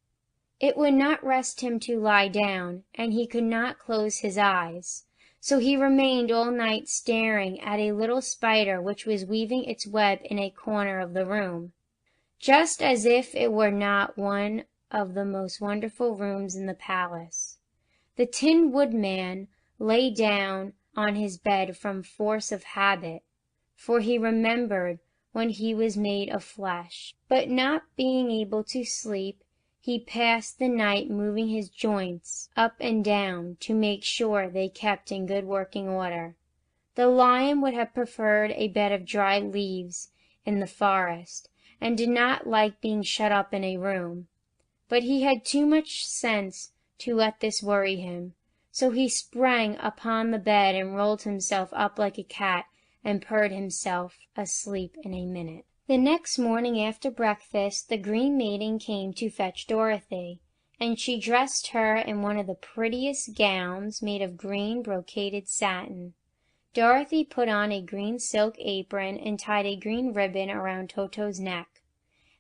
It would not rest him to lie down, and he could not close his eyes, so he remained all night staring at a little spider which was weaving its web in a corner of the room, just as if it were not one of the most wonderful rooms in the palace. The Tin Woodman lay down on his bed from force of habit, for he remembered when he was made of flesh, but not being able to sleep, he passed the night moving his joints up and down to make sure they kept in good working order. The Lion would have preferred a bed of dry leaves in the forest, and did not like being shut up in a room, but he had too much sense to let this worry him, so he sprang upon the bed and rolled himself up like a cat and purred himself asleep in a minute. The next morning after breakfast the Green Maiden came to fetch Dorothy, and she dressed her in one of the prettiest gowns made of green brocaded satin. Dorothy put on a green silk apron and tied a green ribbon around Toto's neck,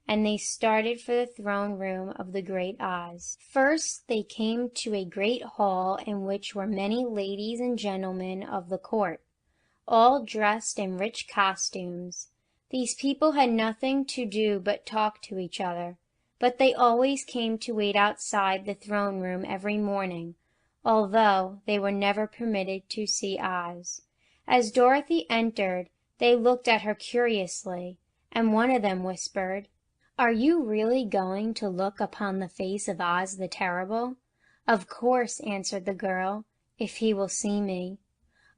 and they started for the throne room of the great Oz. First they came to a great hall in which were many ladies and gentlemen of the court, all dressed in rich costumes. These people had nothing to do but talk to each other, but they always came to wait outside the throne room every morning, although they were never permitted to see Oz. As Dorothy entered, they looked at her curiously, and one of them whispered, "Are you really going to look upon the face of Oz the Terrible?" "Of course," answered the girl, "if he will see me."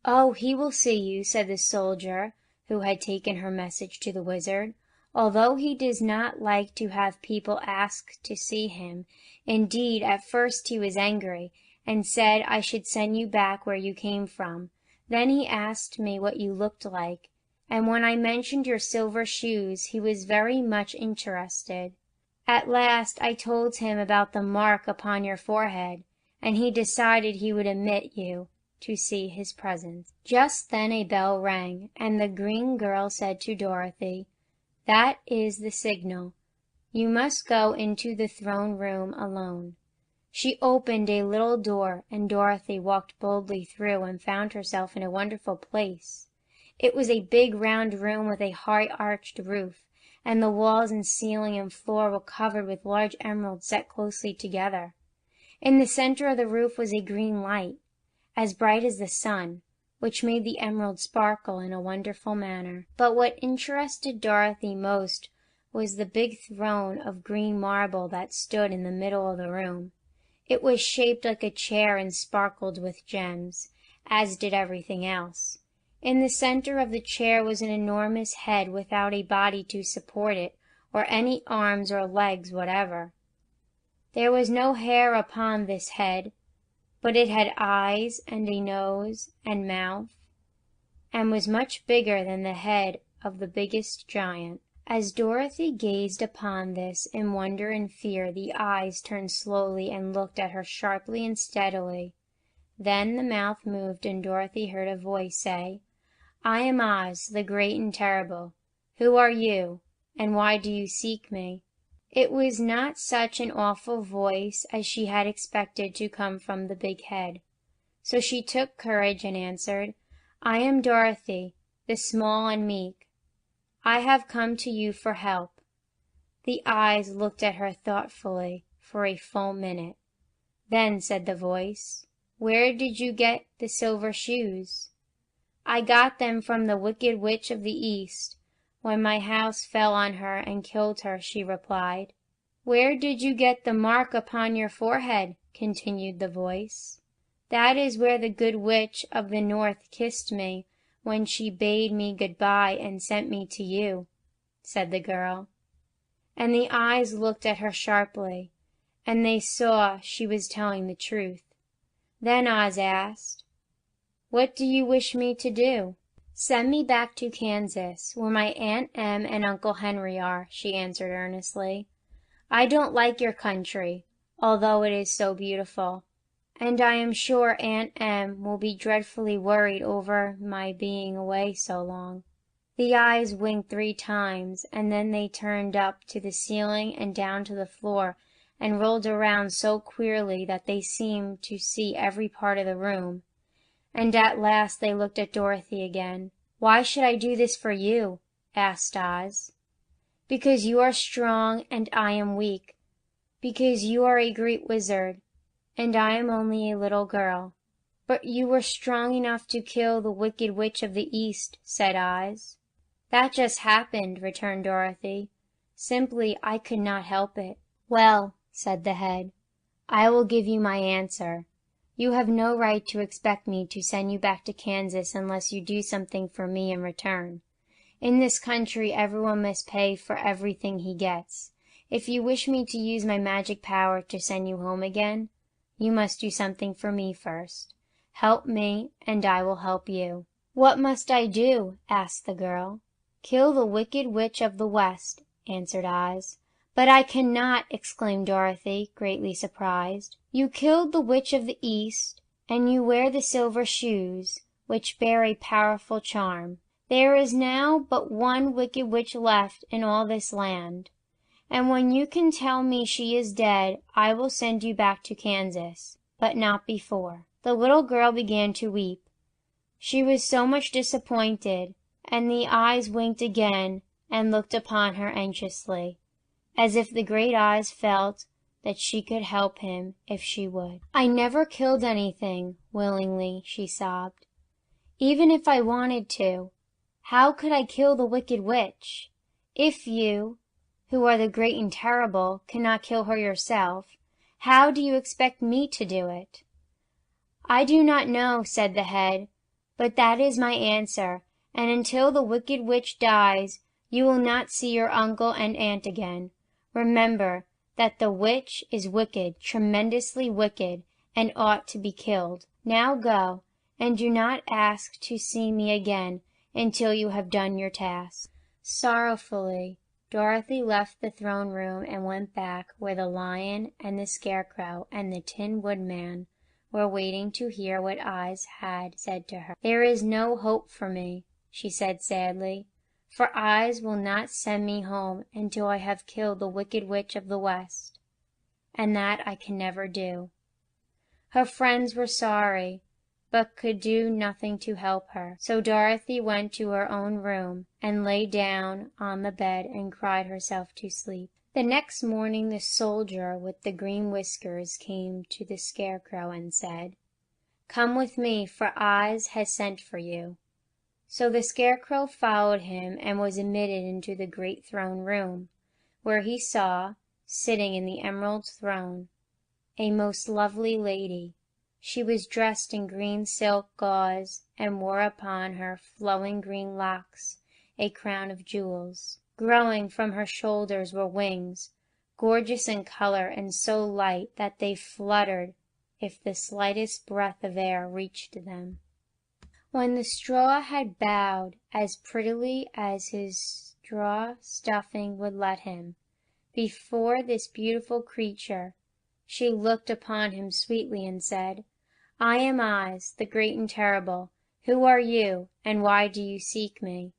"Oh, he will see you," said the soldier who had taken her message to the Wizard, "although he does not like to have people ask to see him. Indeed, at first he was angry, and said I should send you back where you came from. Then he asked me what you looked like, and when I mentioned your silver shoes he was very much interested. At last I told him about the mark upon your forehead, and he decided he would admit you to see his presence." Just then a bell rang, and the green girl said to Dorothy, "That is the signal. You must go into the throne room alone." She opened a little door, and Dorothy walked boldly through and found herself in a wonderful place. It was a big round room with a high arched roof, and the walls and ceiling and floor were covered with large emeralds set closely together. In the center of the roof was a green light, as bright as the sun, which made the emerald sparkle in a wonderful manner. But what interested Dorothy most was the big throne of green marble that stood in the middle of the room. It was shaped like a chair and sparkled with gems, as did everything else. In the center of the chair was an enormous head without a body to support it, or any arms or legs whatever. There was no hair upon this head, but it had eyes and a nose and mouth, and was much bigger than the head of the biggest giant. As Dorothy gazed upon this in wonder and fear, the eyes turned slowly and looked at her sharply and steadily. Then the mouth moved, and Dorothy heard a voice say, "I am Oz, the Great and Terrible. Who are you, and why do you seek me?" It was not such an awful voice as she had expected to come from the big head, so she took courage and answered, "I am Dorothy, the small and meek. I have come to you for help." The eyes looked at her thoughtfully for a full minute. Then said the voice, "Where did you get the silver shoes?" "I got them from the Wicked Witch of the East, when my house fell on her and killed her," she replied. Where did you get the mark upon your forehead? Continued the voice. That is where the good witch of the north kissed me when she bade me good-bye and sent me to you, said the girl. And the eyes looked at her sharply, and they saw she was telling the truth. Then Oz asked, What do you wish me to do? Send me back to Kansas, where my Aunt Em and Uncle Henry are, she answered earnestly. I don't like your country, although it is so beautiful, and I am sure Aunt Em will be dreadfully worried over my being away so long. The eyes winked 3 times, and then they turned up to the ceiling and down to the floor, and rolled around so queerly that they seemed to see every part of the room. And at last they looked at Dorothy again. Why should I do this for you? Asked Oz. Because you are strong and I am weak. Because you are a great wizard, and I am only a little girl. But you were strong enough to kill the Wicked Witch of the East, said Oz. That just happened, returned Dorothy. Simply, I could not help it. Well, said the head, I will give you my answer. You have no right to expect me to send you back to Kansas unless you do something for me in return. In this country, everyone must pay for everything he gets. If you wish me to use my magic power to send you home again, you must do something for me first. Help me, and I will help you. What must I do? Asked the girl. Kill the Wicked Witch of the West, answered Oz. But I cannot, exclaimed Dorothy, greatly surprised. You killed the Witch of the East, and you wear the silver shoes, which bear a powerful charm. There is now but one Wicked Witch left in all this land, and when you can tell me she is dead, I will send you back to Kansas, but not before. The little girl began to weep. She was so much disappointed, and the eyes winked again and looked upon her anxiously, as if the great eyes felt that she could help him if she would. I never killed anything willingly, she sobbed. Even if I wanted to, how could I kill the Wicked Witch? If you, who are the great and terrible, cannot kill her yourself, how do you expect me to do it? I do not know, said the head, but that is my answer, and until the Wicked Witch dies, you will not see your uncle and aunt again. Remember that the witch is wicked, tremendously wicked, and ought to be killed. Now go, and do not ask to see me again until you have done your task. Sorrowfully, Dorothy left the throne room and went back where the lion and the scarecrow and the Tin Woodman were waiting to hear what Oz had said to her. There is no hope for me, she said sadly, for Oz will not send me home until I have killed the Wicked Witch of the West, and that I can never do. Her friends were sorry, but could do nothing to help her, so Dorothy went to her own room and lay down on the bed and cried herself to sleep. The next morning the soldier with the green whiskers came to the Scarecrow and said, "Come with me, for Oz has sent for you." So the Scarecrow followed him and was admitted into the great throne room, where he saw, sitting in the emerald throne, a most lovely lady. She was dressed in green silk gauze and wore upon her flowing green locks a crown of jewels. Growing from her shoulders were wings, gorgeous in color and so light that they fluttered if the slightest breath of air reached them. When the straw had bowed as prettily as his straw stuffing would let him, before this beautiful creature, she looked upon him sweetly and said, "I am Oz, the great and terrible. Who are you, and why do you seek me?"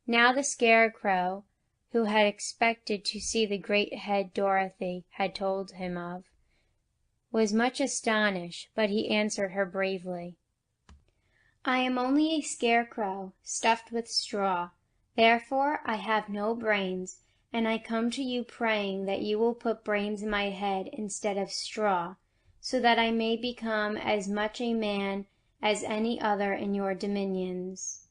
Now the Scarecrow, who had expected to see the great head Dorothy had told him of, was much astonished, but he answered her bravely. "I am only a scarecrow, stuffed with straw. Therefore I have no brains, and I come to you praying that you will put brains in my head instead of straw, so that I may become as much a man as any other in your dominions."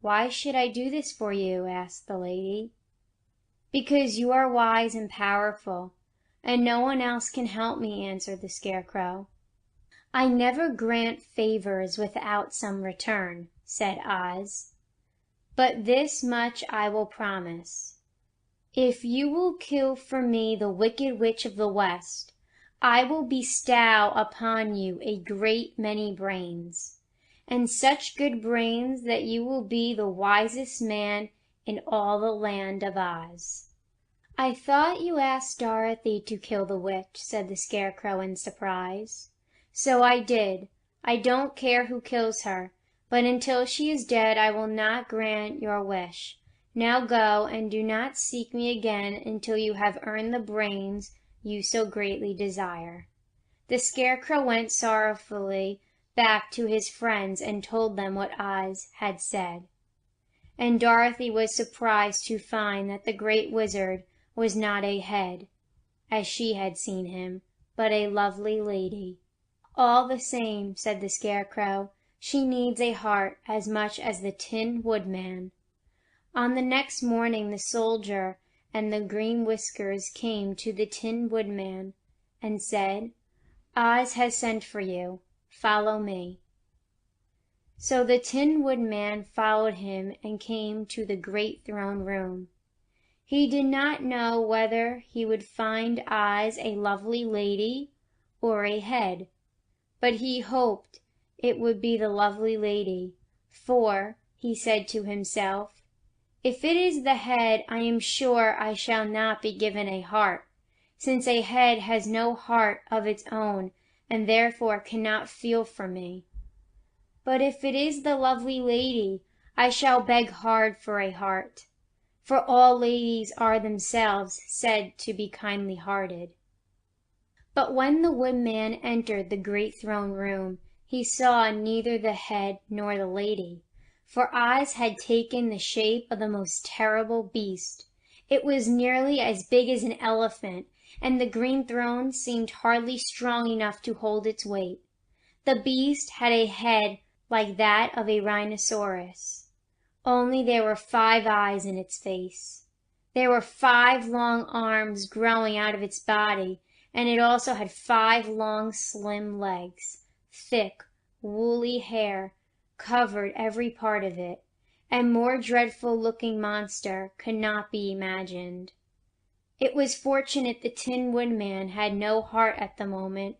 "Why should I do this for you?" asked the lady. because you are wise and powerful, and no one else can help me," answered the Scarecrow. "I never grant favors without some return," said Oz. "But this much I will promise. If you will kill for me the Wicked Witch of the West, I will bestow upon you a great many brains, and such good brains that you will be the wisest man in all the land of Oz." "I thought you asked Dorothy to kill the witch," said the Scarecrow in surprise. "So I did. I don't care who kills her, but until she is dead I will not grant your wish. Now go, and do not seek me again until you have earned the brains you so greatly desire." The Scarecrow went sorrowfully back to his friends and told them what Oz had said. And Dorothy was surprised to find that the Great Wizard was not a head, as she had seen him, but a lovely lady. "All the same," said the Scarecrow, "she needs a heart as much as the Tin Woodman." On the next morning the soldier and the Green Whiskers came to the Tin Woodman and said, "Oz has sent for you. Follow me." So the Tin Woodman followed him and came to the great throne room. He did not know whether he would find Oz a lovely lady or a head, but he hoped it would be the lovely lady, for, he said to himself, "If it is the head, I am sure I shall not be given a heart, since a head has no heart of its own and therefore cannot feel for me. But if it is the lovely lady, I shall beg hard for a heart, for all ladies are themselves said to be kindly-hearted." But when the Woodman entered the great throne room, he saw neither the head nor the lady, for Oz had taken the shape of the most terrible beast. It was nearly as big as an elephant, and the green throne seemed hardly strong enough to hold its weight. The beast had a head like that of a rhinoceros, only there were 5 eyes in its face. There were 5 long arms growing out of its body, and it also had 5 long, slim legs. Thick, woolly hair covered every part of it. A more dreadful-looking monster could not be imagined. It was fortunate the Tin Woodman had no heart at the moment,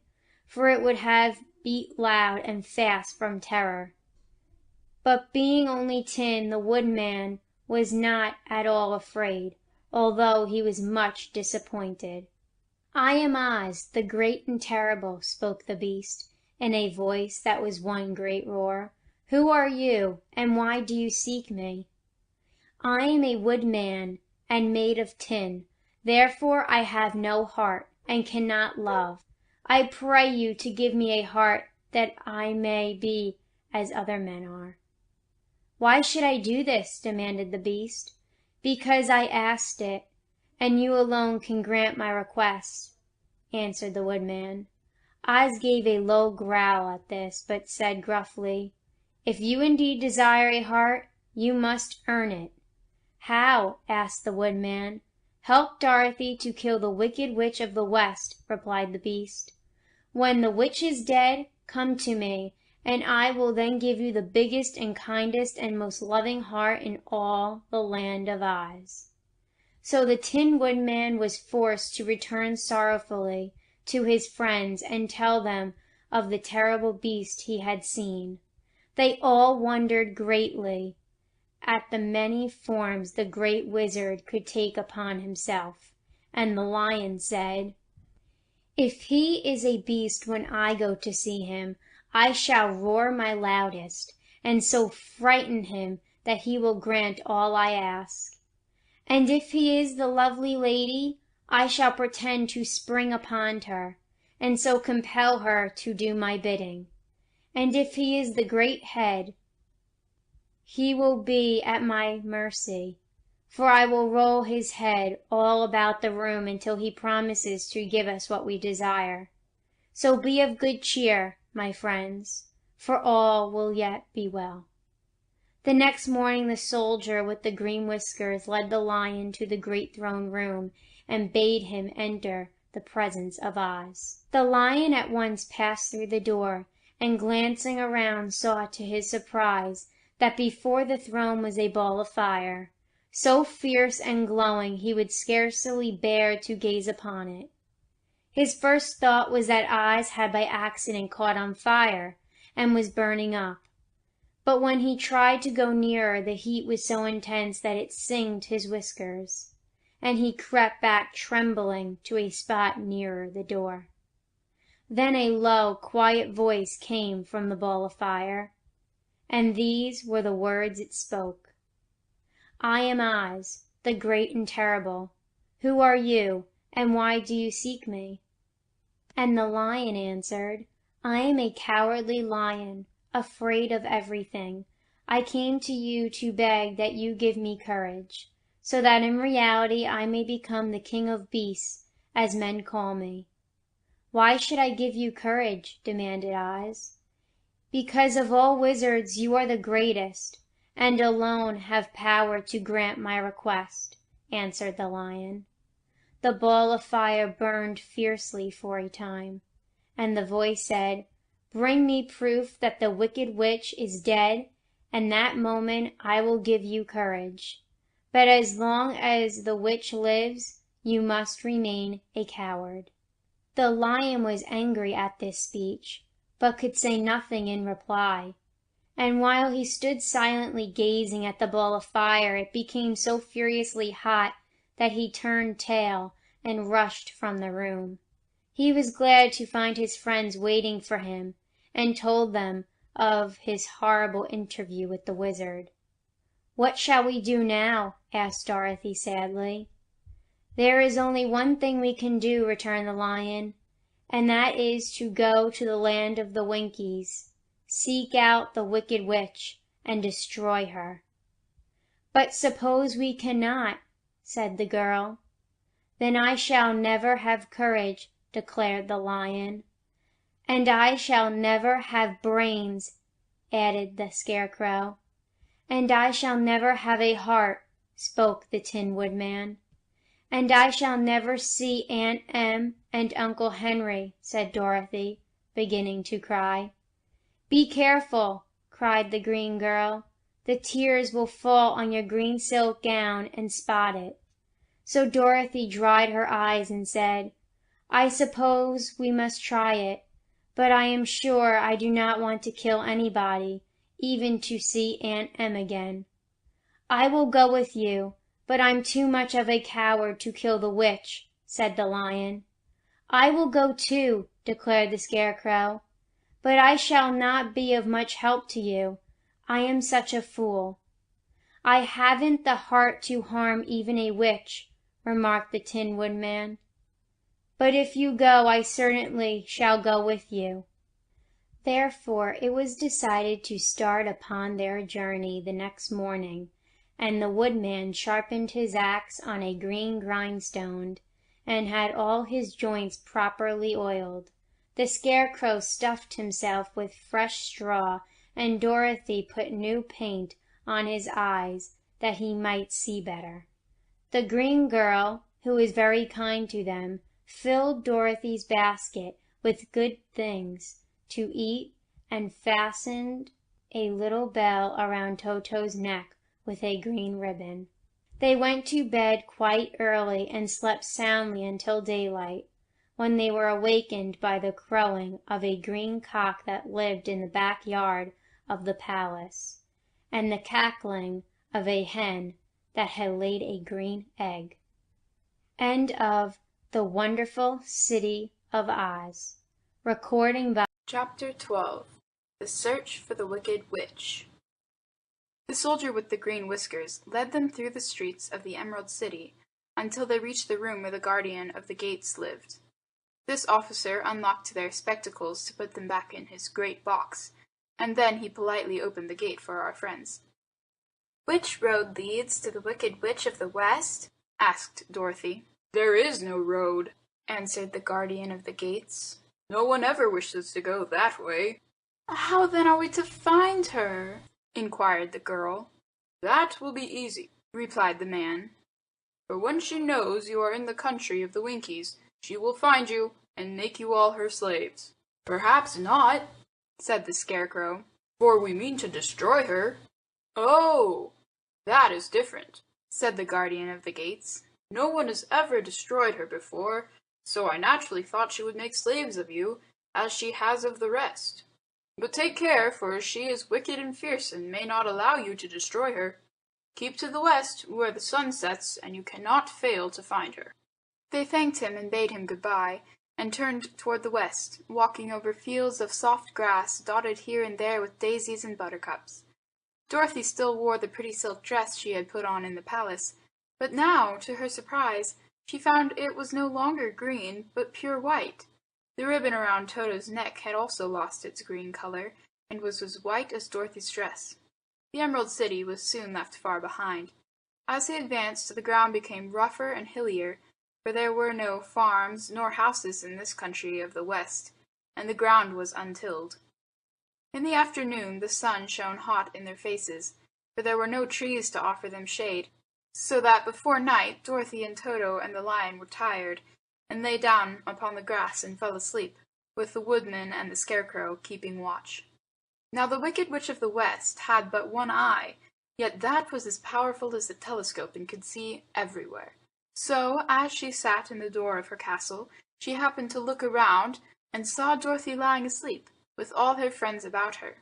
for it would have beat loud and fast from terror. But being only tin, the Woodman was not at all afraid, although he was much disappointed. "I am Oz, the great and terrible," spoke the beast, in a voice that was one great roar. "Who are you, and why do you seek me?" "I am a woodman, and made of tin. Therefore I have no heart, and cannot love. I pray you to give me a heart, that I may be as other men are." "Why should I do this?" demanded the beast. "Because I asked it, and you alone can grant my request," answered the Woodman. Oz gave a low growl at this, but said gruffly, "If you indeed desire a heart, you must earn it." "How?" asked the Woodman. "Help Dorothy to kill the Wicked Witch of the West," replied the beast. "When the witch is dead, come to me, and I will then give you the biggest and kindest and most loving heart in all the land of Oz." So the Tin Woodman was forced to return sorrowfully to his friends and tell them of the terrible beast he had seen. They all wondered greatly at the many forms the Great Wizard could take upon himself, and the Lion said, "If he is a beast when I go to see him, I shall roar my loudest, and so frighten him that he will grant all I ask. And if he is the lovely lady, I shall pretend to spring upon her, and so compel her to do my bidding. And if he is the great head, he will be at my mercy, for I will roll his head all about the room until he promises to give us what we desire. So be of good cheer, my friends, for all will yet be well." The next morning the soldier with the green whiskers led the lion to the great throne room and bade him enter the presence of Oz. The lion at once passed through the door, and glancing around saw to his surprise that before the throne was a ball of fire, so fierce and glowing he would scarcely bear to gaze upon it. His first thought was that Oz had by accident caught on fire and was burning up. But when he tried to go nearer, the heat was so intense that it singed his whiskers, and he crept back trembling to a spot nearer the door. Then a low, quiet voice came from the ball of fire, and these were the words it spoke. "I am Oz, the great and terrible. Who are you, and why do you seek me?" And the lion answered, "I am a cowardly lion, afraid of everything. I came to you to beg that you give me courage, so that in reality I may become the king of beasts, as men call me." "Why should I give you courage?" demanded Oz. "Because of all wizards you are the greatest, and alone have power to grant my request," answered the lion. The ball of fire burned fiercely for a time, and the voice said, "Bring me proof that the wicked witch is dead, and that moment I will give you courage. But as long as the witch lives, you must remain a coward." The lion was angry at this speech, but could say nothing in reply. And while he stood silently gazing at the ball of fire, it became so furiously hot that he turned tail and rushed from the room. He was glad to find his friends waiting for him, and told them of his horrible interview with the wizard. "What shall we do now?" asked Dorothy sadly. "There is only one thing we can do," returned the lion, "and that is to go to the land of the Winkies, seek out the wicked witch, and destroy her." "But suppose we cannot?" said the girl. "Then I shall never have courage," declared the lion. "And I shall never have brains," added the Scarecrow. "And I shall never have a heart," spoke the Tin Woodman. "And I shall never see Aunt Em and Uncle Henry," said Dorothy, beginning to cry. "Be careful," cried the green girl. "The tears will fall on your green silk gown and spot it." So Dorothy dried her eyes and said, "I suppose we must try it, but I am sure I do not want to kill anybody, even to see Aunt Em again." "I will go with you, but I'm too much of a coward to kill the witch," said the lion. "I will go too," declared the Scarecrow, "but I shall not be of much help to you. I am such a fool." "I haven't the heart to harm even a witch," remarked the Tin Woodman. "But if you go, I certainly shall go with you." Therefore it was decided to start upon their journey the next morning, and the Woodman sharpened his axe on a green grindstone, and had all his joints properly oiled. The Scarecrow stuffed himself with fresh straw, and Dorothy put new paint on his eyes that he might see better. The green girl, who was very kind to them, filled Dorothy's basket with good things to eat and fastened a little bell around Toto's neck with a green ribbon. They went to bed quite early and slept soundly until daylight, when they were awakened by the crowing of a green cock that lived in the back yard of the palace, and the cackling of a hen that had laid a green egg. End of The Wonderful City of Oz. Recording by Chapter 12. The Search for the Wicked Witch. The soldier with the green whiskers led them through the streets of the Emerald City until they reached the room where the guardian of the gates lived. This officer unlocked their spectacles to put them back in his great box, and then he politely opened the gate for our friends. "Which road leads to the Wicked Witch of the West?" asked Dorothy. "There is no road," answered the guardian of the gates. "No one ever wishes to go that way." "How then are we to find her?" inquired the girl. "That will be easy," replied the man. "For when she knows you are in the country of the Winkies, she will find you and make you all her slaves." "Perhaps not," said the Scarecrow, "for we mean to destroy her." "Oh, that is different," said the guardian of the gates. "No one has ever destroyed her before, so I naturally thought she would make slaves of you, as she has of the rest. But take care, for she is wicked and fierce and may not allow you to destroy her. Keep to the west, where the sun sets, and you cannot fail to find her." They thanked him and bade him good-bye, and turned toward the west, walking over fields of soft grass dotted here and there with daisies and buttercups. Dorothy still wore the pretty silk dress she had put on in the palace, but now, to her surprise, she found it was no longer green, but pure white. The ribbon around Toto's neck had also lost its green color, and was as white as Dorothy's dress. The Emerald City was soon left far behind. As they advanced, the ground became rougher and hillier, for there were no farms nor houses in this country of the West, and the ground was untilled. In the afternoon the sun shone hot in their faces, for there were no trees to offer them shade, so that before night Dorothy and Toto and the lion were tired, and lay down upon the grass and fell asleep, with the woodman and the Scarecrow keeping watch. Now the Wicked Witch of the West had but one eye, yet that was as powerful as a telescope and could see everywhere. So, as she sat in the door of her castle, she happened to look around, and saw Dorothy lying asleep, with all her friends about her.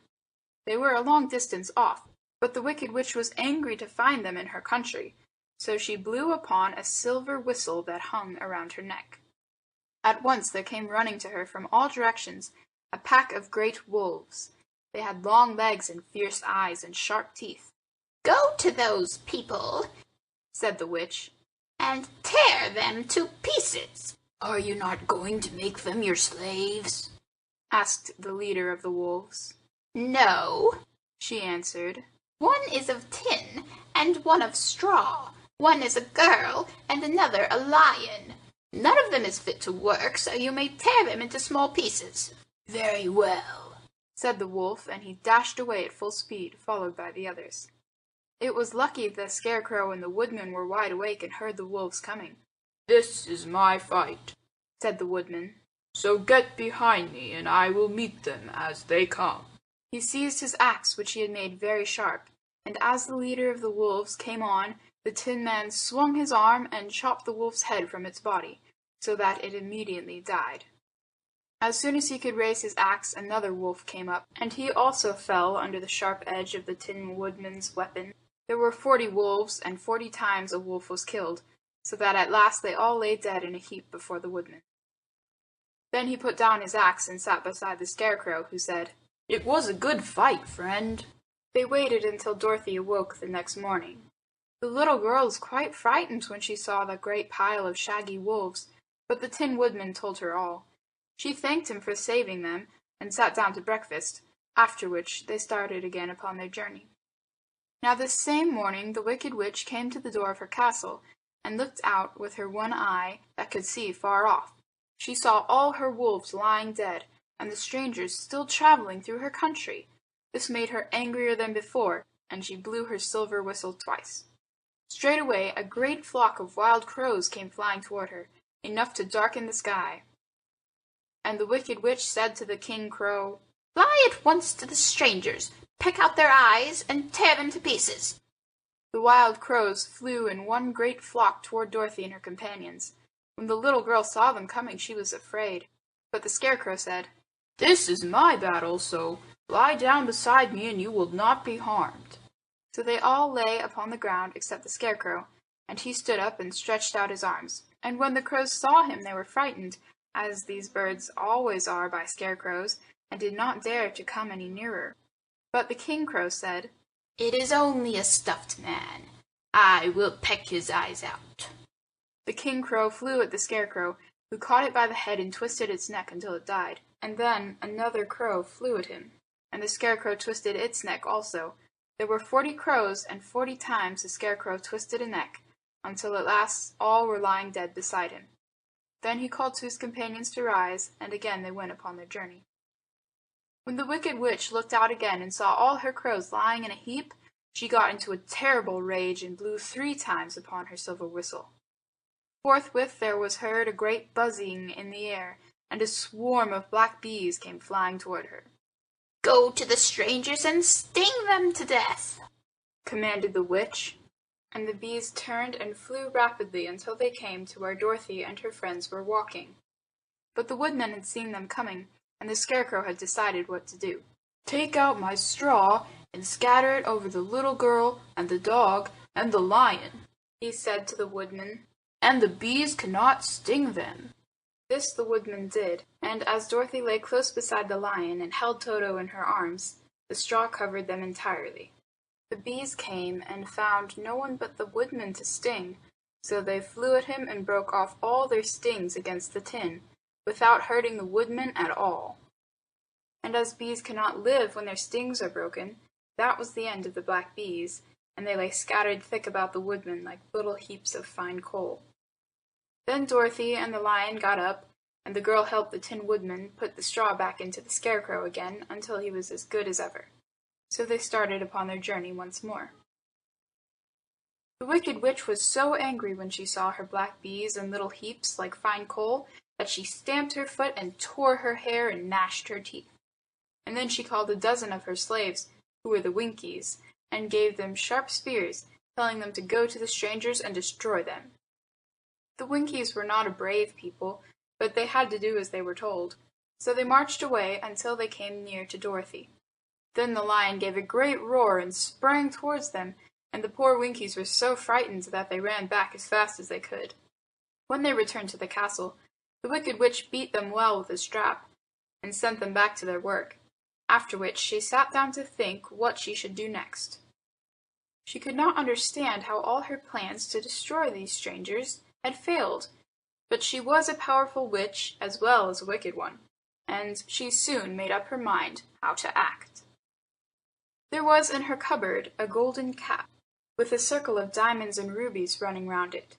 They were a long distance off, but the Wicked Witch was angry to find them in her country, so she blew upon a silver whistle that hung around her neck. At once there came running to her from all directions a pack of great wolves. They had long legs and fierce eyes and sharp teeth. "Go to those people," said the witch, "and tear them to pieces." "Are you not going to make them your slaves?" asked the leader of the wolves. "No," she answered. "One is of tin, and one of straw. One is a girl, and another a lion. None of them is fit to work, so you may tear them into small pieces." "Very well," said the wolf, and he dashed away at full speed, followed by the others. It was lucky the Scarecrow and the woodman were wide awake and heard the wolves coming. "This is my fight," said the woodman. "So get behind me, and I will meet them as they come." He seized his axe, which he had made very sharp, and as the leader of the wolves came on, the Tin Man swung his arm and chopped the wolf's head from its body, so that it immediately died. As soon as he could raise his axe, another wolf came up, and he also fell under the sharp edge of the Tin Woodman's weapon. There were 40 wolves, and 40 times a wolf was killed, so that at last they all lay dead in a heap before the woodman. Then he put down his axe and sat beside the Scarecrow, who said, "It was a good fight, friend." They waited until Dorothy awoke the next morning. The little girl was quite frightened when she saw the great pile of shaggy wolves, but the Tin Woodman told her all. She thanked him for saving them, and sat down to breakfast, after which they started again upon their journey. Now this same morning the Wicked Witch came to the door of her castle, and looked out with her one eye that could see far off. She saw all her wolves lying dead, and the strangers still travelling through her country. This made her angrier than before, and she blew her silver whistle twice. Straightway a great flock of wild crows came flying toward her, enough to darken the sky. And the Wicked Witch said to the King Crow, "Fly at once to the strangers, pick out their eyes, and tear them to pieces." The wild crows flew in one great flock toward Dorothy and her companions. When the little girl saw them coming, she was afraid. But the Scarecrow said, "This is my battle, so lie down beside me and you will not be harmed." So they all lay upon the ground except the Scarecrow, and he stood up and stretched out his arms. And when the crows saw him, they were frightened, as these birds always are by scarecrows, and did not dare to come any nearer. But the King Crow said, "It is only a stuffed man. I will peck his eyes out." The King Crow flew at the Scarecrow, who caught it by the head and twisted its neck until it died. And then another crow flew at him, and the Scarecrow twisted its neck also. There were 40 crows, and 40 times the Scarecrow twisted a neck, until at last all were lying dead beside him. Then he called to his companions to rise, and again they went upon their journey. When the wicked witch looked out again and saw all her crows lying in a heap, she got into a terrible rage and blew 3 times upon her silver whistle. Forthwith there was heard a great buzzing in the air, and a swarm of black bees came flying toward her. "Go to the strangers and sting them to death," commanded the witch, and the bees turned and flew rapidly until they came to where Dorothy and her friends were walking. But the woodman had seen them coming, and the Scarecrow had decided what to do. "Take out my straw and scatter it over the little girl and the dog and the lion," he said to the woodman, "and the bees cannot sting them." This the woodman did, and as Dorothy lay close beside the lion and held Toto in her arms, the straw covered them entirely. The bees came and found no one but the woodman to sting, so they flew at him and broke off all their stings against the tin, without hurting the woodman at all. And as bees cannot live when their stings are broken, that was the end of the black bees, and they lay scattered thick about the woodman like little heaps of fine coal. Then Dorothy and the lion got up, and the girl helped the Tin Woodman put the straw back into the Scarecrow again until he was as good as ever. So they started upon their journey once more. The Wicked Witch was so angry when she saw her black bees in little heaps like fine coal that she stamped her foot and tore her hair and gnashed her teeth. And then she called a dozen of her slaves, who were the Winkies, and gave them sharp spears, telling them to go to the strangers and destroy them. The Winkies were not a brave people, but they had to do as they were told, so they marched away until they came near to Dorothy. Then the lion gave a great roar and sprang towards them, and the poor Winkies were so frightened that they ran back as fast as they could. When they returned to the castle, the Wicked Witch beat them well with a strap, and sent them back to their work, after which she sat down to think what she should do next. She could not understand how all her plans to destroy these strangers had failed, but she was a powerful witch as well as a wicked one, and she soon made up her mind how to act. There was in her cupboard a golden cap, with a circle of diamonds and rubies running round it.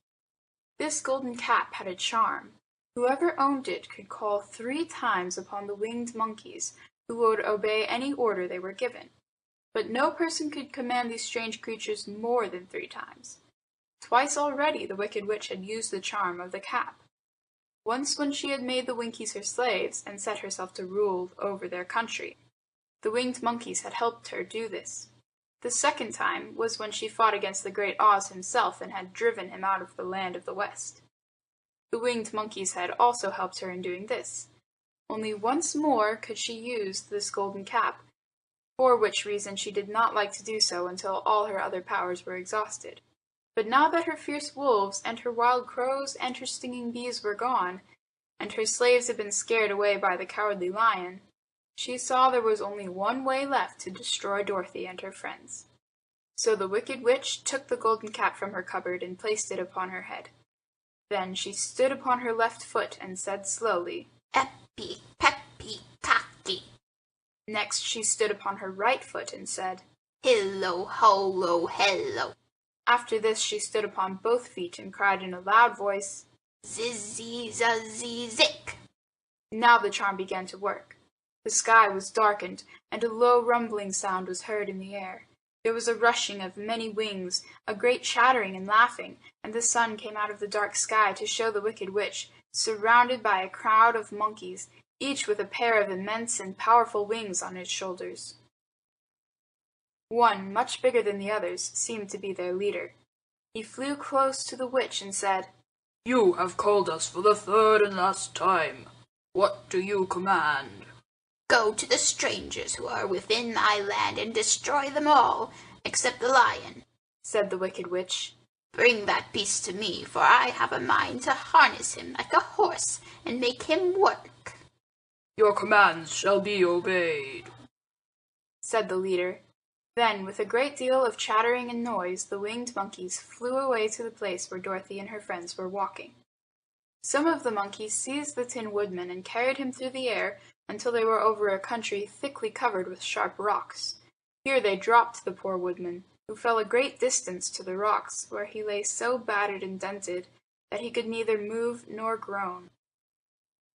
This golden cap had a charm. Whoever owned it could call 3 times upon the winged monkeys, who would obey any order they were given. But no person could command these strange creatures more than 3 times. Twice already the Wicked Witch had used the charm of the cap. Once when she had made the Winkies her slaves and set herself to rule over their country. The winged monkeys had helped her do this. The second time was when she fought against the great Oz himself and had driven him out of the land of the West. The winged monkeys had also helped her in doing this. Only once more could she use this golden cap, for which reason she did not like to do so until all her other powers were exhausted. But now that her fierce wolves and her wild crows and her stinging bees were gone, and her slaves had been scared away by the cowardly lion, she saw there was only one way left to destroy Dorothy and her friends. So the Wicked Witch took the golden cap from her cupboard and placed it upon her head. Then she stood upon her left foot and said slowly, "Epi, peppy, cocky." Next she stood upon her right foot and said, "Hillo, holo, hello." After this she stood upon both feet and cried in a loud voice, "Zizzy, zazzy, zick." Now the charm began to work. The sky was darkened, and a low rumbling sound was heard in the air. There was a rushing of many wings, a great chattering and laughing, and the sun came out of the dark sky to show the Wicked Witch, surrounded by a crowd of monkeys, each with a pair of immense and powerful wings on its shoulders. One, much bigger than the others, seemed to be their leader. He flew close to the witch and said, "You have called us for the 3rd and last time. What do you command?" "Go to the strangers who are within thy land and destroy them all, except the lion," said the Wicked Witch. "Bring that beast to me, for I have a mind to harness him like a horse and make him work." "Your commands shall be obeyed," said the leader. Then, with a great deal of chattering and noise, the winged monkeys flew away to the place where Dorothy and her friends were walking. Some of the monkeys seized the Tin Woodman and carried him through the air until they were over a country thickly covered with sharp rocks. Here they dropped the poor woodman, who fell a great distance to the rocks, where he lay so battered and dented that he could neither move nor groan.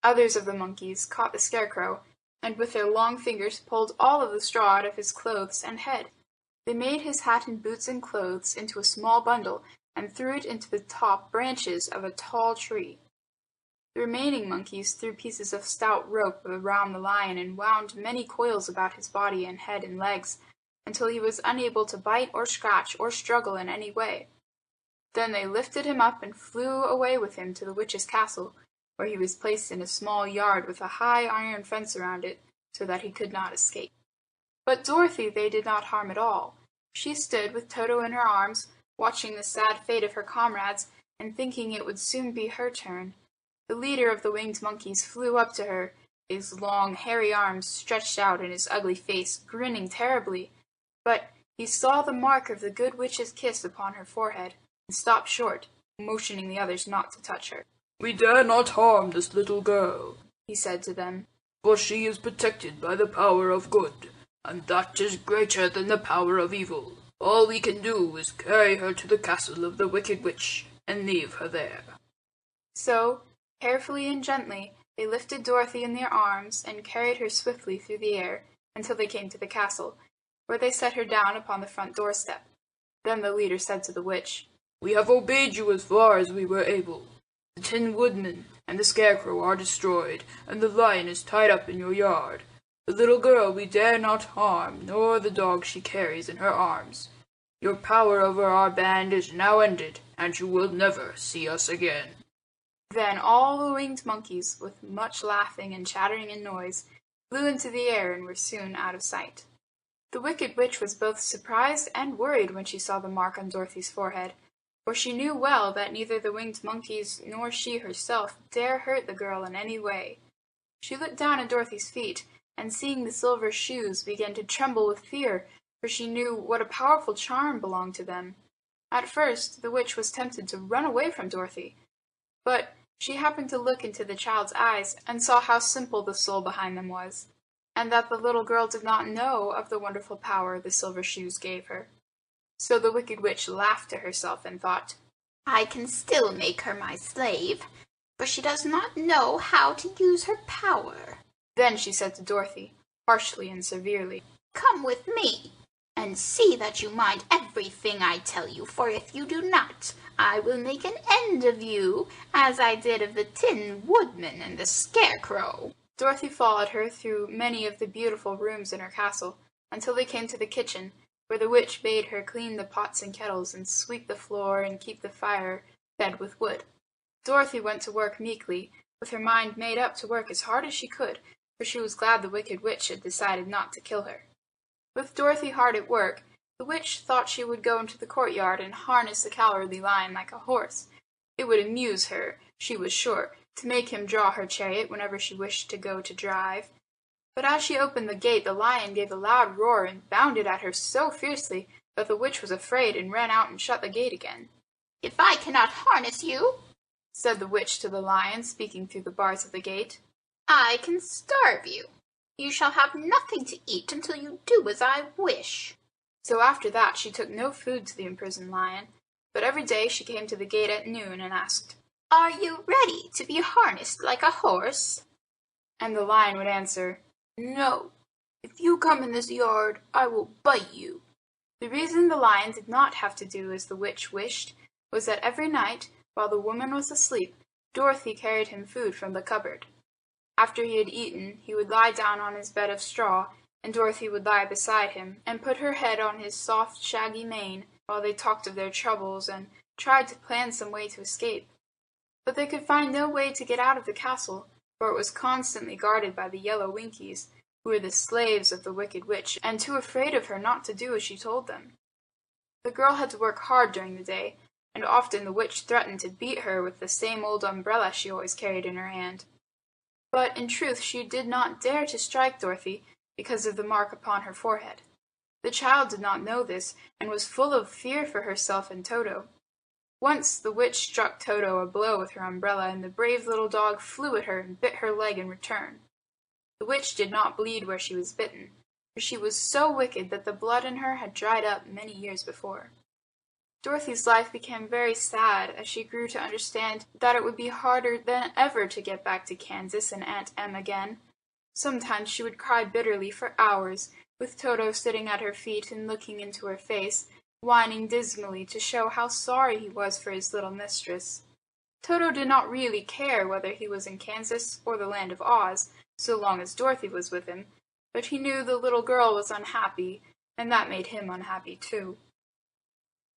Others of the monkeys caught the Scarecrow and with their long fingers pulled all of the straw out of his clothes and head. They made his hat and boots and clothes into a small bundle and threw it into the top branches of a tall tree. The remaining monkeys threw pieces of stout rope around the lion and wound many coils about his body and head and legs until he was unable to bite or scratch or struggle in any way. Then they lifted him up and flew away with him to the witch's castle, where he was placed in a small yard with a high iron fence around it, so that he could not escape. But Dorothy they did not harm at all. She stood with Toto in her arms, watching the sad fate of her comrades, and thinking it would soon be her turn. The leader of the winged monkeys flew up to her, his long, hairy arms stretched out and his ugly face grinning terribly. But he saw the mark of the good witch's kiss upon her forehead, and stopped short, motioning the others not to touch her. "We dare not harm this little girl," he said to them, "for she is protected by the power of good, and that is greater than the power of evil. All we can do is carry her to the castle of the wicked witch, and leave her there." So, carefully and gently, they lifted Dorothy in their arms and carried her swiftly through the air until they came to the castle, where they set her down upon the front doorstep. Then the leader said to the witch, "We have obeyed you as far as we were able. The Tin Woodman and the Scarecrow are destroyed, and the lion is tied up in your yard. The little girl we dare not harm, nor the dog she carries in her arms. Your power over our band is now ended, and you will never see us again." Then all the winged monkeys, with much laughing and chattering and noise, flew into the air and were soon out of sight. The wicked witch was both surprised and worried when she saw the mark on Dorothy's forehead, for she knew well that neither the winged monkeys nor she herself dare hurt the girl in any way. She looked down at Dorothy's feet, and seeing the silver shoes, began to tremble with fear, for she knew what a powerful charm belonged to them. At first the witch was tempted to run away from Dorothy, but she happened to look into the child's eyes and saw how simple the soul behind them was, and that the little girl did not know of the wonderful power the silver shoes gave her. So the wicked witch laughed to herself and thought, "I can still make her my slave, for she does not know how to use her power." Then she said to Dorothy, harshly and severely, "Come with me, and see that you mind everything I tell you, for if you do not, I will make an end of you, as I did of the Tin Woodman and the Scarecrow." Dorothy followed her through many of the beautiful rooms in her castle, until they came to the kitchen, where the witch bade her clean the pots and kettles and sweep the floor and keep the fire fed with wood. Dorothy went to work meekly, with her mind made up to work as hard as she could, for she was glad the wicked witch had decided not to kill her. With Dorothy hard at work, the witch thought she would go into the courtyard and harness the Cowardly Lion like a horse. It would amuse her, she was sure, to make him draw her chariot whenever she wished to go to drive. But as she opened the gate, the lion gave a loud roar and bounded at her so fiercely that the witch was afraid and ran out and shut the gate again. "If I cannot harness you," said the witch to the lion, speaking through the bars of the gate, "I can starve you. You shall have nothing to eat until you do as I wish." So after that she took no food to the imprisoned lion, but every day she came to the gate at noon and asked, "Are you ready to be harnessed like a horse?" And the lion would answer, "No. If you come in this yard, I will bite you." The reason the lion did not have to do as the witch wished was that every night, while the woman was asleep, Dorothy carried him food from the cupboard. After he had eaten, he would lie down on his bed of straw, and Dorothy would lie beside him, and put her head on his soft, shaggy mane, while they talked of their troubles and tried to plan some way to escape. But they could find no way to get out of the castle, for it was constantly guarded by the yellow Winkies, who were the slaves of the wicked witch, and too afraid of her not to do as she told them. The girl had to work hard during the day, and often the witch threatened to beat her with the same old umbrella she always carried in her hand. But in truth she did not dare to strike Dorothy because of the mark upon her forehead. The child did not know this, and was full of fear for herself and Toto. Once the witch struck Toto a blow with her umbrella, and the brave little dog flew at her and bit her leg in return. The witch did not bleed where she was bitten, for she was so wicked that the blood in her had dried up many years before. Dorothy's life became very sad as she grew to understand that it would be harder than ever to get back to Kansas and Aunt Em again. Sometimes she would cry bitterly for hours, with Toto sitting at her feet and looking into her face, whining dismally to show how sorry he was for his little mistress. Toto did not really care whether he was in Kansas or the land of Oz, so long as Dorothy was with him, but he knew the little girl was unhappy, and that made him unhappy too.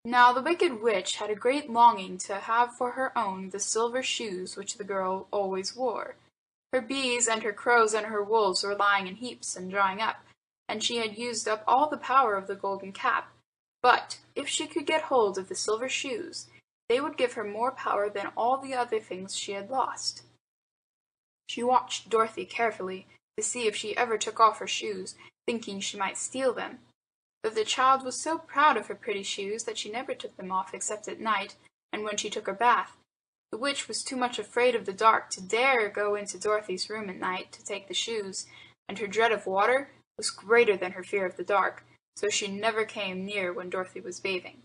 Now the wicked witch had a great longing to have for her own the silver shoes which the girl always wore. Her bees and her crows and her wolves were lying in heaps and drying up, and she had used up all the power of the golden cap. But if she could get hold of the silver shoes, they would give her more power than all the other things she had lost. She watched Dorothy carefully to see if she ever took off her shoes, thinking she might steal them. But the child was so proud of her pretty shoes that she never took them off except at night and when she took her bath. The witch was too much afraid of the dark to dare go into Dorothy's room at night to take the shoes, and her dread of water was greater than her fear of the dark, so she never came near when Dorothy was bathing.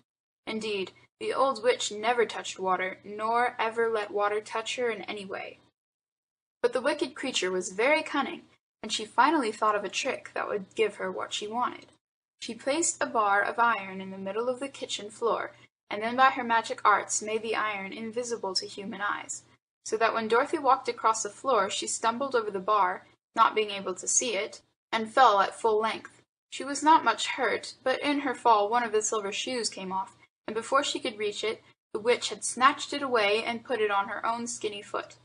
Indeed, the old witch never touched water, nor ever let water touch her in any way. But the wicked creature was very cunning, and she finally thought of a trick that would give her what she wanted. She placed a bar of iron in the middle of the kitchen floor, and then by her magic arts made the iron invisible to human eyes, so that when Dorothy walked across the floor she stumbled over the bar, not being able to see it, and fell at full length. She was not much hurt, but in her fall one of the silver shoes came off, and before she could reach it, the witch had snatched it away and put it on her own skinny foot.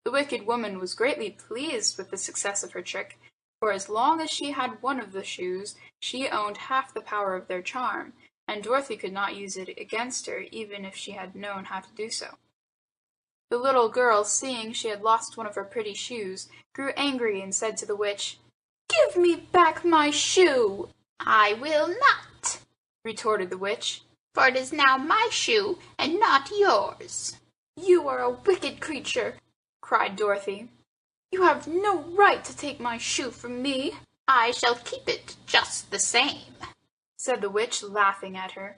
The wicked woman was greatly pleased with the success of her trick, for as long as she had one of the shoes, she owned half the power of their charm, and Dorothy could not use it against her even if she had known how to do so. The little girl, seeing she had lost one of her pretty shoes, grew angry and said to the witch, "Give me back my shoe!" "I will not," retorted the witch, "for it is now my shoe and not yours." "You are a wicked creature," cried Dorothy. "You have no right to take my shoe from me." "I shall keep it just the same," said the witch, laughing at her.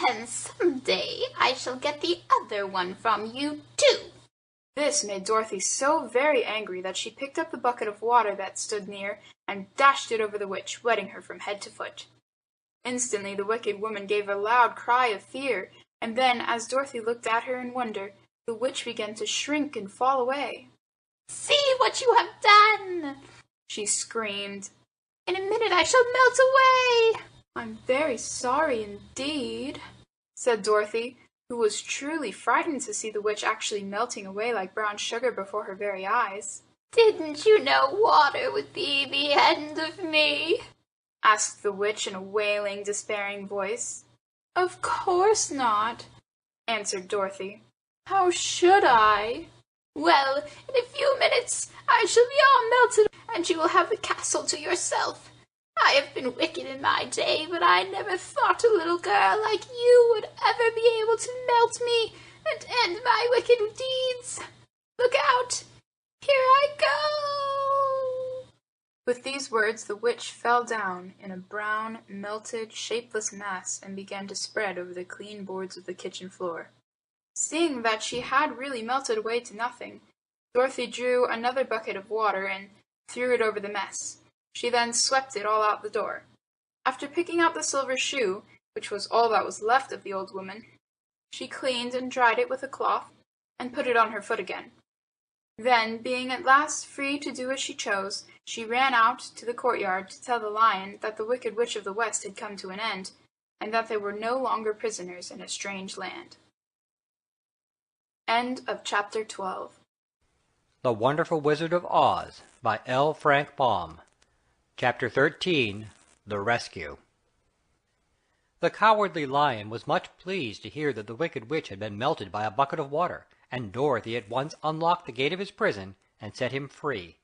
"And some day I shall get the other one from you too." This made Dorothy so very angry that she picked up the bucket of water that stood near and dashed it over the witch, wetting her from head to foot. Instantly the wicked woman gave a loud cry of fear, and then, as Dorothy looked at her in wonder, the witch began to shrink and fall away. "See what you have done!" she screamed. "In a minute I shall melt away." "I'm very sorry indeed," said Dorothy, who was truly frightened to see the witch actually melting away like brown sugar before her very eyes. "Didn't you know water would be the end of me?" asked the witch in a wailing, despairing voice. "Of course not," answered Dorothy. "How should I?" "Well, in a few minutes I shall be all melted, and you will have the castle to yourself. I have been wicked in my day, but I never thought a little girl like you would ever be able to melt me and end my wicked deeds. Look out! Here I go!" With these words the witch fell down in a brown, melted, shapeless mass and began to spread over the clean boards of the kitchen floor. Seeing that she had really melted away to nothing, Dorothy drew another bucket of water and threw it over the mess. She then swept it all out the door. After picking out the silver shoe, which was all that was left of the old woman, she cleaned and dried it with a cloth and put it on her foot again. Then, being at last free to do as she chose, she ran out to the courtyard to tell the lion that the Wicked Witch of the West had come to an end, and that they were no longer prisoners in a strange land. End of chapter 12. The Wonderful Wizard of Oz by L. Frank Baum. Chapter 13. The Rescue. The Cowardly Lion was much pleased to hear that the Wicked Witch had been melted by a bucket of water, and Dorothy at once unlocked the gate of his prison and set him free.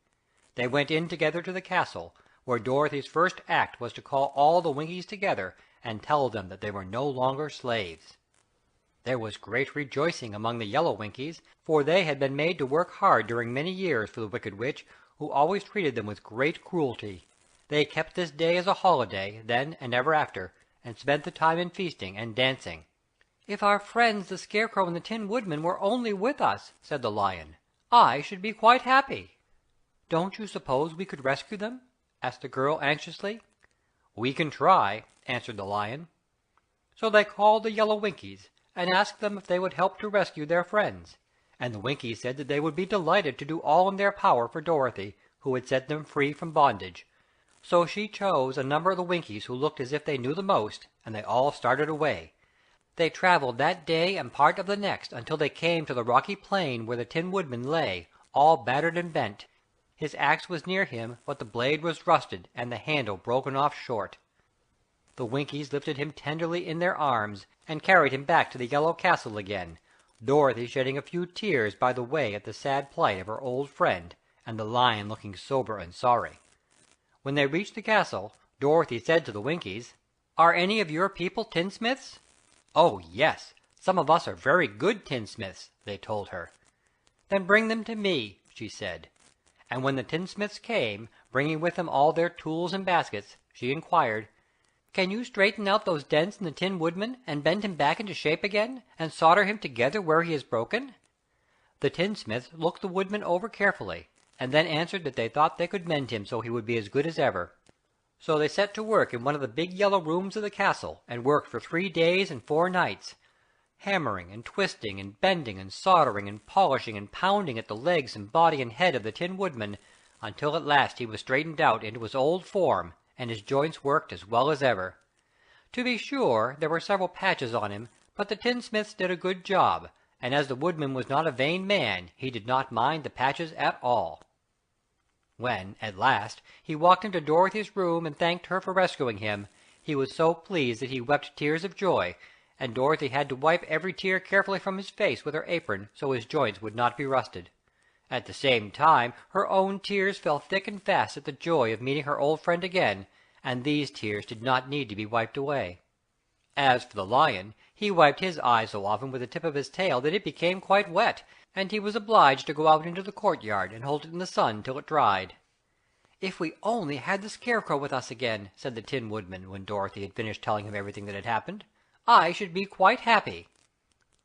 They went in together to the castle, where Dorothy's first act was to call all the Winkies together and tell them that they were no longer slaves. There was great rejoicing among the yellow Winkies, for they had been made to work hard during many years for the Wicked Witch, who always treated them with great cruelty. They kept this day as a holiday, then and ever after, and spent the time in feasting and dancing. "If our friends the Scarecrow and the Tin Woodman were only with us," said the Lion, "I should be quite happy." "Don't you suppose we could rescue them?" asked the girl anxiously. "We can try," answered the lion. So they called the yellow Winkies, and asked them if they would help to rescue their friends, and the Winkies said that they would be delighted to do all in their power for Dorothy, who had set them free from bondage. So she chose a number of the Winkies who looked as if they knew the most, and they all started away. They traveled that day and part of the next until they came to the rocky plain where the Tin Woodman lay, all battered and bent. His axe was near him, but the blade was rusted and the handle broken off short. The Winkies lifted him tenderly in their arms, and carried him back to the yellow castle again, Dorothy shedding a few tears by the way at the sad plight of her old friend, and the lion looking sober and sorry. When they reached the castle, Dorothy said to the Winkies, "Are any of your people tinsmiths?" "Oh, yes, some of us are very good tinsmiths," they told her. "Then bring them to me," she said. And when the tinsmiths came, bringing with them all their tools and baskets, she inquired, "Can you straighten out those dents in the Tin Woodman, and bend him back into shape again, and solder him together where he is broken?" The tinsmiths looked the Woodman over carefully, and then answered that they thought they could mend him so he would be as good as ever. So they set to work in one of the big yellow rooms of the castle, and worked for 3 days and 4 nights, hammering and twisting and bending and soldering and polishing and pounding at the legs and body and head of the Tin Woodman, until at last he was straightened out into his old form, and his joints worked as well as ever. To be sure, there were several patches on him, but the tinsmiths did a good job, and as the Woodman was not a vain man, he did not mind the patches at all. When, at last, he walked into Dorothy's room and thanked her for rescuing him, he was so pleased that he wept tears of joy, and Dorothy had to wipe every tear carefully from his face with her apron so his joints would not be rusted. At the same time her own tears fell thick and fast at the joy of meeting her old friend again, and these tears did not need to be wiped away. As for the lion, he wiped his eyes so often with the tip of his tail that it became quite wet, and he was obliged to go out into the courtyard and hold it in the sun till it dried. "If we only had the Scarecrow with us again," said the Tin Woodman, when Dorothy had finished telling him everything that had happened, "I should be quite happy."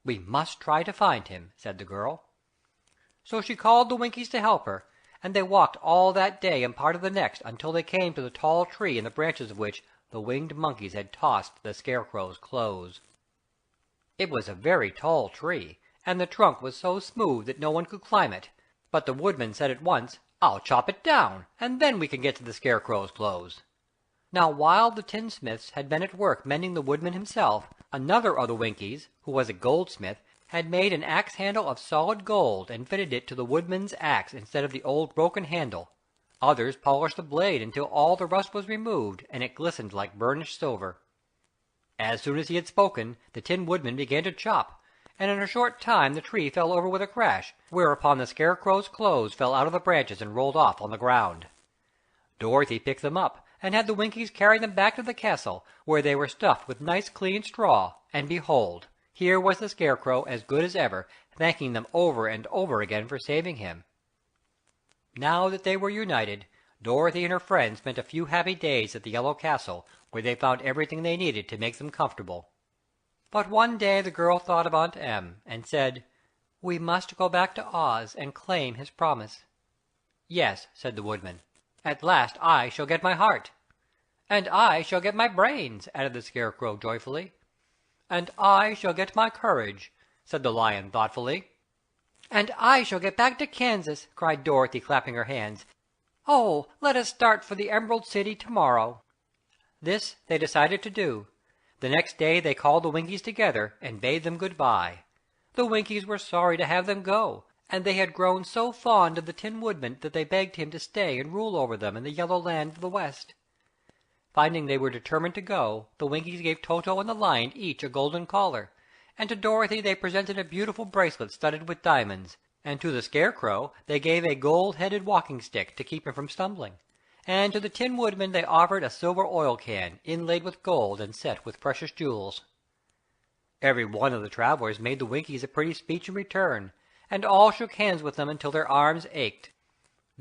"We must try to find him," said the girl. So she called the Winkies to help her, and they walked all that day and part of the next until they came to the tall tree in the branches of which the winged monkeys had tossed the Scarecrow's clothes. It was a very tall tree, and the trunk was so smooth that no one could climb it, but the Woodman said at once, "I'll chop it down, and then we can get to the Scarecrow's clothes." Now while the tinsmiths had been at work mending the Woodman himself, another of the Winkies, who was a goldsmith, had made an axe handle of solid gold and fitted it to the Woodman's axe instead of the old broken handle. Others polished the blade until all the rust was removed, and it glistened like burnished silver. As soon as he had spoken, the Tin Woodman began to chop, and in a short time the tree fell over with a crash, whereupon the Scarecrow's clothes fell out of the branches and rolled off on the ground. Dorothy picked them up, and had the Winkies carry them back to the castle, where they were stuffed with nice clean straw, and behold, here was the Scarecrow as good as ever, thanking them over and over again for saving him. Now that they were united, Dorothy and her friends spent a few happy days at the Yellow Castle, where they found everything they needed to make them comfortable. But one day the girl thought of Aunt Em, and said, "We must go back to Oz and claim his promise." "Yes," said the Woodman. "At last I shall get my heart." "And I shall get my brains," added the Scarecrow joyfully. "And I shall get my courage," said the Lion thoughtfully. "And I shall get back to Kansas," cried Dorothy, clapping her hands. "Oh, let us start for the Emerald City to-morrow." This they decided to do. The next day they called the Winkies together and bade them good-bye. The Winkies were sorry to have them go, and they had grown so fond of the Tin Woodman that they begged him to stay and rule over them in the Yellow Land of the West. Finding they were determined to go, the Winkies gave Toto and the Lion each a golden collar, and to Dorothy they presented a beautiful bracelet studded with diamonds, and to the Scarecrow they gave a gold-headed walking-stick to keep him from stumbling, and to the Tin Woodman they offered a silver oil-can inlaid with gold and set with precious jewels. Every one of the travelers made the Winkies a pretty speech in return, and all shook hands with them until their arms ached.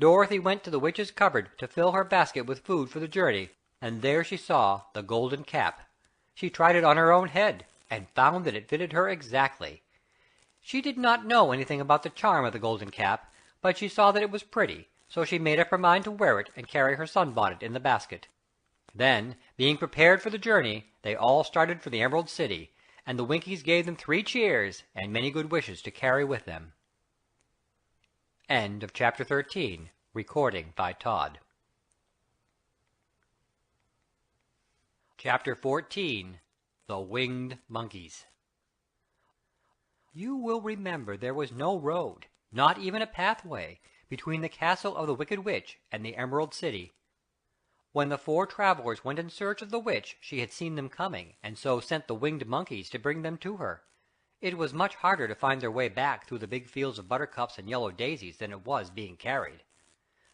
Dorothy went to the witch's cupboard to fill her basket with food for the journey, and there she saw the golden cap. She tried it on her own head, and found that it fitted her exactly. She did not know anything about the charm of the golden cap, but she saw that it was pretty, so she made up her mind to wear it and carry her sunbonnet in the basket. Then, being prepared for the journey, they all started for the Emerald City, and the Winkies gave them 3 cheers and many good wishes to carry with them. End of Chapter 13. Recording by Todd. Chapter 14. The Winged Monkeys. You will remember there was no road, not even a pathway, between the castle of the Wicked Witch and the Emerald City. When the 4 travelers went in search of the witch, she had seen them coming, and so sent the winged monkeys to bring them to her. It was much harder to find their way back through the big fields of buttercups and yellow daisies than it was being carried.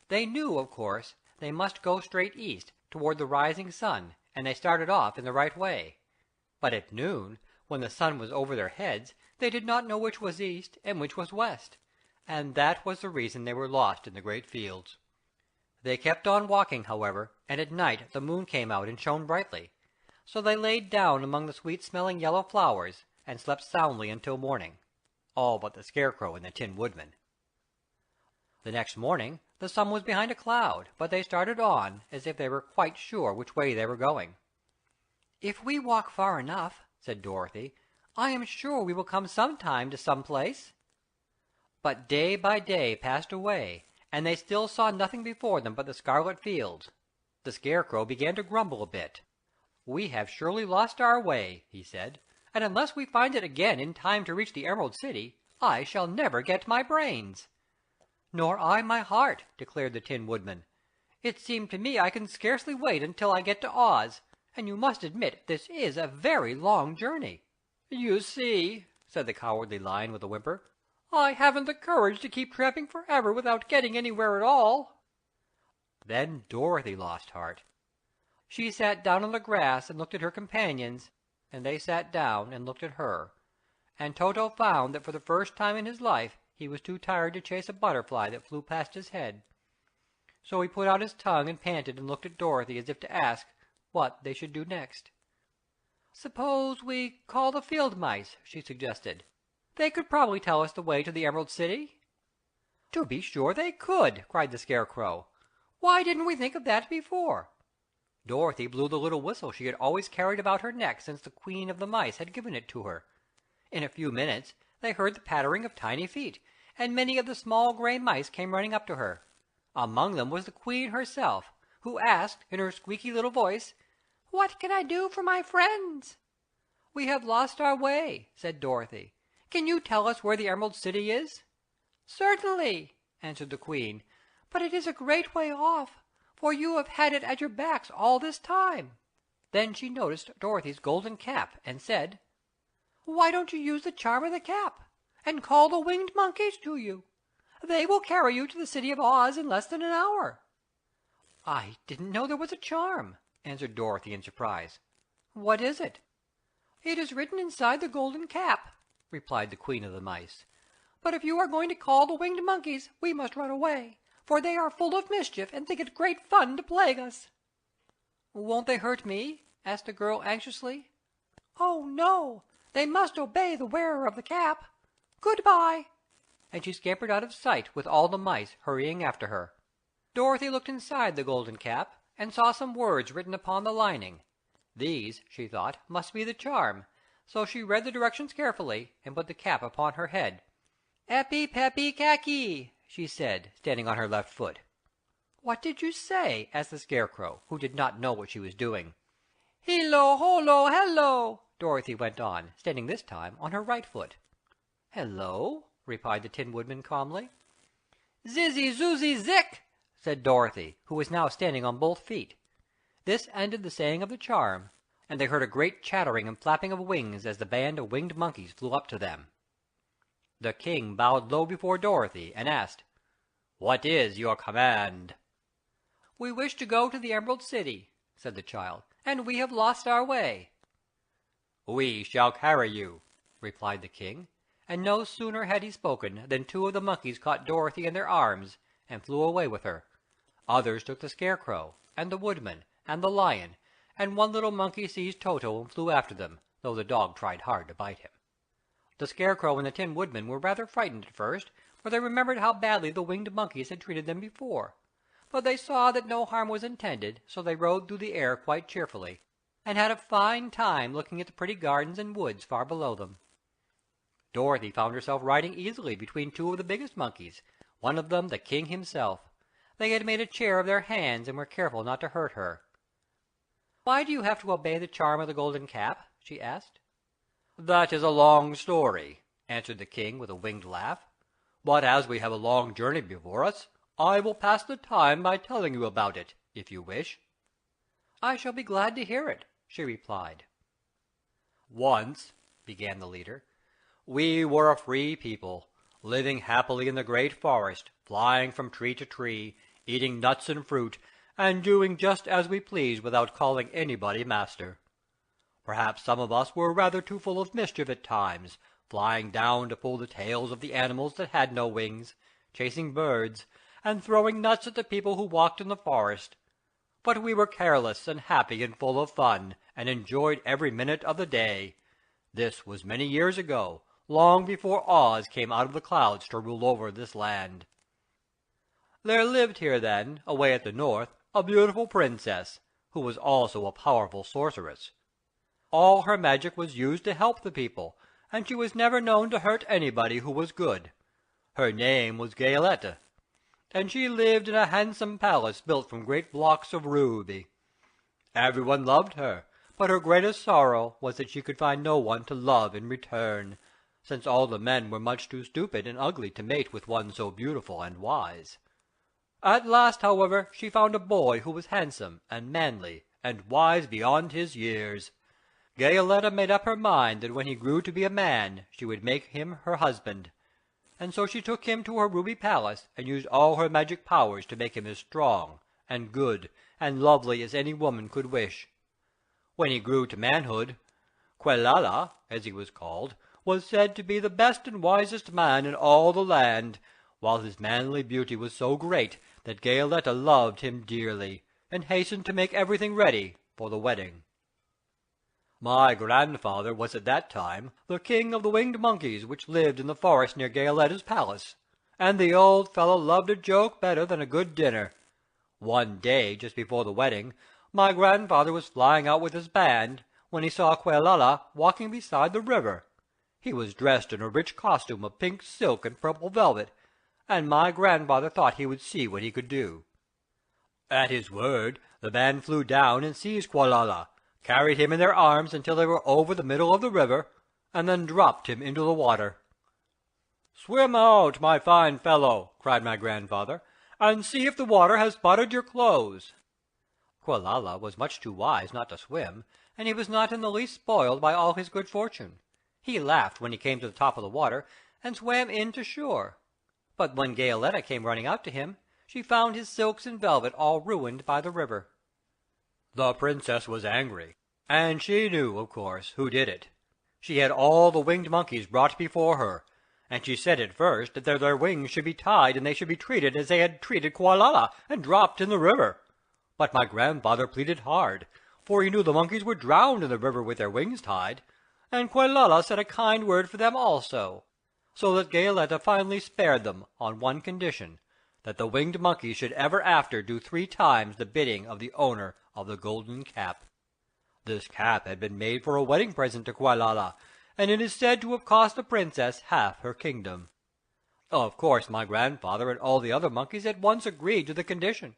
They knew, of course, they must go straight east, toward the rising sun, and they started off in the right way. But at noon, when the sun was over their heads, they did not know which was east and which was west, and that was the reason they were lost in the great fields. They kept on walking, however, and at night the moon came out and shone brightly. So they laid down among the sweet-smelling yellow flowers, and slept soundly until morning, all but the Scarecrow and the Tin Woodman. The next morning the sun was behind a cloud, but they started on as if they were quite sure which way they were going. "If we walk far enough," said Dorothy, "I am sure we will come sometime to some place." But day by day passed away, and they still saw nothing before them but the scarlet fields. The Scarecrow began to grumble a bit. "We have surely lost our way," he said, "and unless we find it again in time to reach the Emerald City, I shall never get my brains." "Nor I my heart," declared the Tin Woodman. "It seems to me I can scarcely wait until I get to Oz, and you must admit this is a very long journey." "You see," said the Cowardly Lion with a whimper, "I haven't the courage to keep tramping forever without getting anywhere at all." Then Dorothy lost heart. She sat down on the grass and looked at her companions, and they sat down and looked at her, and Toto found that for the first time in his life he was too tired to chase a butterfly that flew past his head. So he put out his tongue and panted and looked at Dorothy as if to ask what they should do next. "Suppose we call the field mice," she suggested. "They could probably tell us the way to the Emerald City." "To be sure they could!" cried the Scarecrow. "Why didn't we think of that before?" Dorothy blew the little whistle she had always carried about her neck since the Queen of the Mice had given it to her. In a few minutes they heard the pattering of tiny feet, and many of the small gray mice came running up to her. Among them was the Queen herself, who asked, in her squeaky little voice, "What can I do for my friends?" "We have lost our way," said Dorothy. "Can you tell us where the Emerald City is?" "Certainly," answered the Queen, "but it is a great way off, for you have had it at your backs all this time." Then she noticed Dorothy's golden cap, and said, "Why don't you use the charm of the cap, and call the winged monkeys to you? They will carry you to the City of Oz in less than an hour." "I didn't know there was a charm," answered Dorothy in surprise. "What is it?" "It is written inside the golden cap," replied the Queen of the Mice. "But if you are going to call the winged monkeys, we must run away, for they are full of mischief and think it great fun to plague us." "Won't they hurt me?" asked the girl anxiously. "Oh, no! They must obey the wearer of the cap. Good-bye!" And she scampered out of sight with all the mice hurrying after her. Dorothy looked inside the golden cap, and saw some words written upon the lining. These, she thought, must be the charm, so she read the directions carefully, and put the cap upon her head. "Eppy peppy khaki," she said, standing on her left foot. "What did you say?" asked the Scarecrow, who did not know what she was doing. "Hillo, holo, hello," Dorothy went on, standing this time on her right foot. "Hello," replied the Tin Woodman calmly. "Zizzy, zoozy, zick," said Dorothy, who was now standing on both feet. This ended the saying of the charm, and they heard a great chattering and flapping of wings as the band of winged monkeys flew up to them. The king bowed low before Dorothy, and asked, "What is your command?" "We wish to go to the Emerald City," said the child, "and we have lost our way." "We shall carry you," replied the king, and no sooner had he spoken than 2 of the monkeys caught Dorothy in their arms and flew away with her. Others took the Scarecrow, and the Woodman, and the Lion, and one little monkey seized Toto and flew after them, though the dog tried hard to bite him. The Scarecrow and the Tin Woodman were rather frightened at first, for they remembered how badly the winged monkeys had treated them before. But they saw that no harm was intended, so they rode through the air quite cheerfully, and had a fine time looking at the pretty gardens and woods far below them. Dorothy found herself riding easily between two of the biggest monkeys, one of them the king himself. They had made a chair of their hands and were careful not to hurt her. "Why do you have to obey the charm of the golden cap?" she asked. "That is a long story," answered the king with a winged laugh. "But as we have a long journey before us, I will pass the time by telling you about it, if you wish." "I shall be glad to hear it," she replied. "Once," began the leader, "we were a free people, living happily in the great forest, flying from tree to tree, eating nuts and fruit, and doing just as we pleased without calling anybody master. Perhaps some of us were rather too full of mischief at times, flying down to pull the tails of the animals that had no wings, chasing birds, and throwing nuts at the people who walked in the forest. But we were careless and happy and full of fun, and enjoyed every minute of the day. This was many years ago, long before Oz came out of the clouds to rule over this land. There lived here then, away at the north, a beautiful princess, who was also a powerful sorceress. All her magic was used to help the people, and she was never known to hurt anybody who was good. Her name was Gayeletta, and she lived in a handsome palace built from great blocks of ruby. Everyone loved her, but her greatest sorrow was that she could find no one to love in return, since all the men were much too stupid and ugly to mate with one so beautiful and wise. At last, however, she found a boy who was handsome and manly and wise beyond his years. Gayeletta made up her mind that when he grew to be a man she would make him her husband, and so she took him to her ruby palace and used all her magic powers to make him as strong and good and lovely as any woman could wish. When he grew to manhood, Quelala, as he was called, was said to be the best and wisest man in all the land, while his manly beauty was so great that Gayeletta loved him dearly, and hastened to make everything ready for the wedding. My grandfather was at that time the king of the winged monkeys which lived in the forest near Gayeletta's palace, and the old fellow loved a joke better than a good dinner. One day, just before the wedding, my grandfather was flying out with his band, when he saw Quelala walking beside the river. He was dressed in a rich costume of pink silk and purple velvet, and my grandfather thought he would see what he could do. At his word, the band flew down and seized Quelala, carried him in their arms until they were over the middle of the river, and then dropped him into the water. "Swim out, my fine fellow," cried my grandfather, "and see if the water has spotted your clothes." Quelala was much too wise not to swim, and he was not in the least spoiled by all his good fortune. He laughed when he came to the top of the water, and swam in to shore. But when Gayeletta came running out to him, she found his silks and velvet all ruined by the river. The princess was angry, and she knew, of course, who did it. She had all the winged monkeys brought before her, and she said at first that their wings should be tied and they should be treated as they had treated Quelala, and dropped in the river. But my grandfather pleaded hard, for he knew the monkeys were drowned in the river with their wings tied, and Quelala said a kind word for them also, so that Gayeletta finally spared them on one condition, that the winged monkeys should ever after do 3 times the bidding of the owner of the golden cap. This cap had been made for a wedding present to Quelala, and it is said to have cost the princess half her kingdom. Of course my grandfather and all the other monkeys at once agreed to the condition,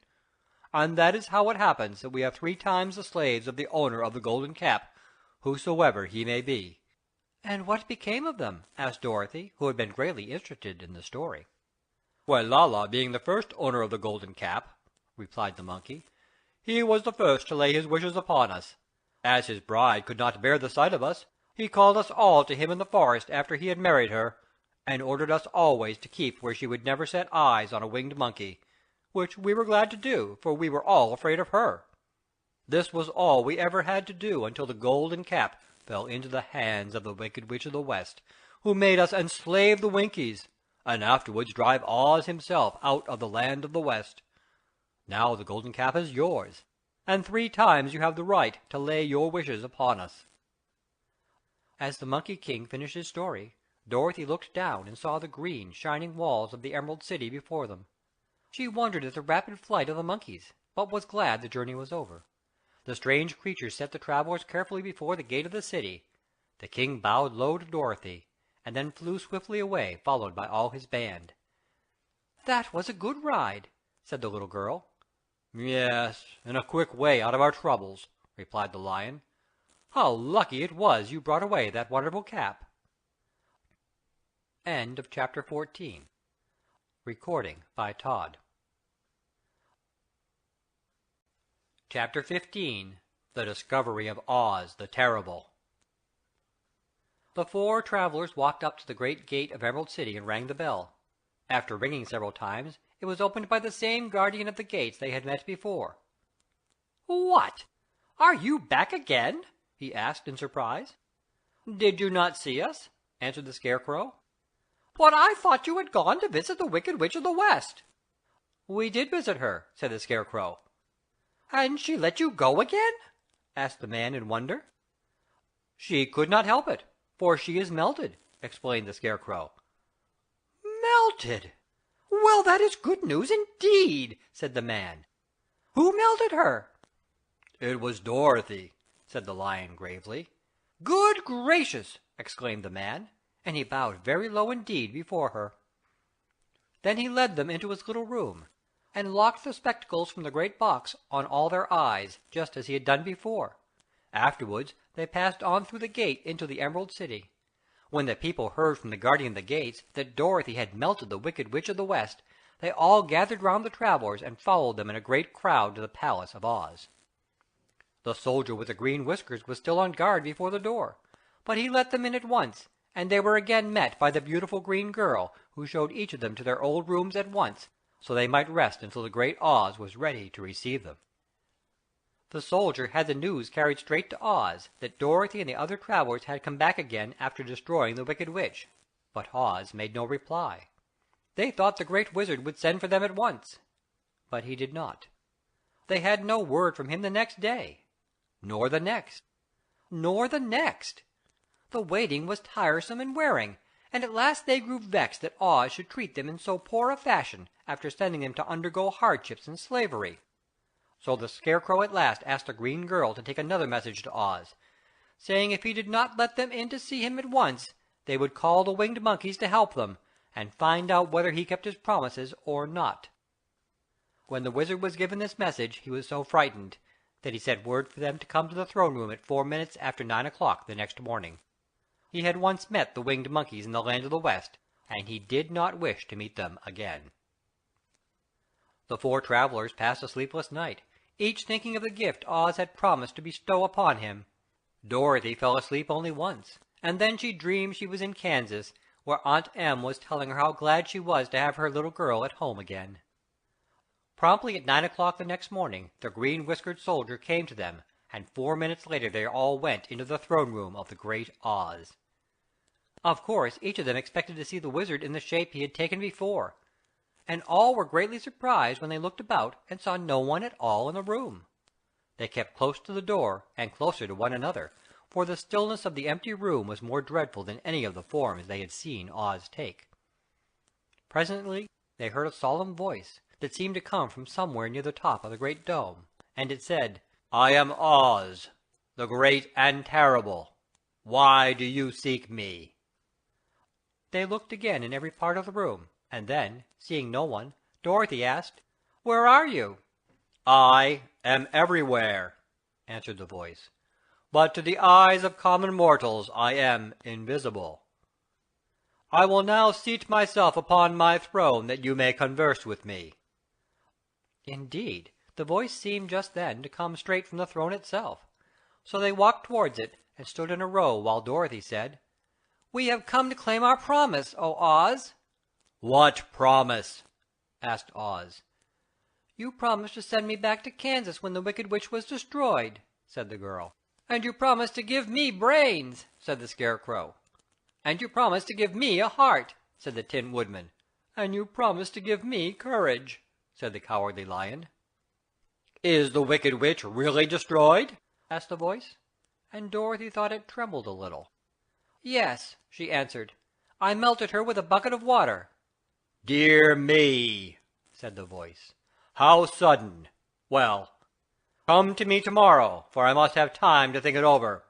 and that is how it happens that we have 3 times the slaves of the owner of the golden cap, whosoever he may be. "And what became of them?" asked Dorothy, who had been greatly interested in the story. "Quelala being the first owner of the golden cap," replied the monkey, "he was the first to lay his wishes upon us. As his bride could not bear the sight of us, he called us all to him in the forest after he had married her, and ordered us always to keep where she would never set eyes on a winged monkey, which we were glad to do, for we were all afraid of her. This was all we ever had to do until the golden cap fell into the hands of the wicked witch of the West, who made us enslave the Winkies, and afterwards drive Oz himself out of the land of the West. Now the golden cap is yours, and 3 times you have the right to lay your wishes upon us." As the Monkey King finished his story, Dorothy looked down and saw the green, shining walls of the Emerald City before them. She wondered at the rapid flight of the monkeys, but was glad the journey was over. The strange creatures set the travelers carefully before the gate of the city. The king bowed low to Dorothy, and then flew swiftly away, followed by all his band. "That was a good ride," said the little girl. "Yes, and a quick way out of our troubles," replied the lion. "How lucky it was you brought away that wonderful cap." End of chapter 14. Recording by Todd. Chapter 15. The Discovery of Oz the Terrible. The four travelers walked up to the great gate of Emerald City and rang the bell. After ringing several times, it was opened by the same guardian of the gates they had met before. "What! Are you back again?" he asked in surprise. "Did you not see us?" answered the Scarecrow. "But I thought you had gone to visit the Wicked Witch of the West." "We did visit her," said the Scarecrow. "And she let you go again?" asked the man in wonder. "She could not help it, for she is melted," explained the Scarecrow. "Melted? Well, that is good news indeed," said the man. "Who melted her?" "It was Dorothy," said the lion gravely. "Good gracious!" exclaimed the man, and he bowed very low indeed before her. Then he led them into his little room, and locked the spectacles from the great box on all their eyes, just as he had done before. Afterwards they passed on through the gate into the Emerald City. When the people heard from the guardian of the gates that Dorothy had melted the Wicked Witch of the West, they all gathered round the travelers and followed them in a great crowd to the palace of Oz. The soldier with the green whiskers was still on guard before the door, but he let them in at once, and they were again met by the beautiful green girl, who showed each of them to their old rooms at once, so they might rest until the great Oz was ready to receive them. The soldier had the news carried straight to Oz that Dorothy and the other travelers had come back again after destroying the Wicked Witch, but Oz made no reply. They thought the great wizard would send for them at once, but he did not. They had no word from him the next day, nor the next, nor the next. The waiting was tiresome and wearing, and at last they grew vexed that Oz should treat them in so poor a fashion after sending them to undergo hardships and slavery. So the Scarecrow at last asked the green girl to take another message to Oz, saying if he did not let them in to see him at once, they would call the winged monkeys to help them, and find out whether he kept his promises or not. When the wizard was given this message, he was so frightened that he sent word for them to come to the throne room at 4 minutes after 9 o'clock the next morning. He had once met the winged monkeys in the land of the West, and he did not wish to meet them again. The four travelers passed a sleepless night, each thinking of the gift Oz had promised to bestow upon him. Dorothy fell asleep only once, and then she dreamed she was in Kansas, where Aunt Em was telling her how glad she was to have her little girl at home again. Promptly at 9 o'clock the next morning, the green-whiskered soldier came to them, and 4 minutes later they all went into the throne room of the great Oz. Of course, each of them expected to see the wizard in the shape he had taken before, and all were greatly surprised when they looked about and saw no one at all in the room. They kept close to the door and closer to one another, for the stillness of the empty room was more dreadful than any of the forms they had seen Oz take. Presently they heard a solemn voice that seemed to come from somewhere near the top of the great dome, and it said, "I am Oz, the great and terrible. Why do you seek me?" They looked again in every part of the room, and then, seeing no one, Dorothy asked, "Where are you?" "I am everywhere," answered the voice, "but to the eyes of common mortals I am invisible. I will now seat myself upon my throne that you may converse with me." Indeed, the voice seemed just then to come straight from the throne itself, so they walked towards it and stood in a row while Dorothy said, "We have come to claim our promise, O Oz." "What promise?" asked Oz. "You promised to send me back to Kansas when the Wicked Witch was destroyed," said the girl. "And you promised to give me brains," said the Scarecrow. "And you promised to give me a heart," said the Tin Woodman. "And you promised to give me courage," said the Cowardly Lion. "Is the Wicked Witch really destroyed?" asked the voice, and Dorothy thought it trembled a little. "Yes," she answered. I melted her with a bucket of water." "Dear me," said the voice. "How sudden! Well, come to me tomorrow, for I must have time to think it over."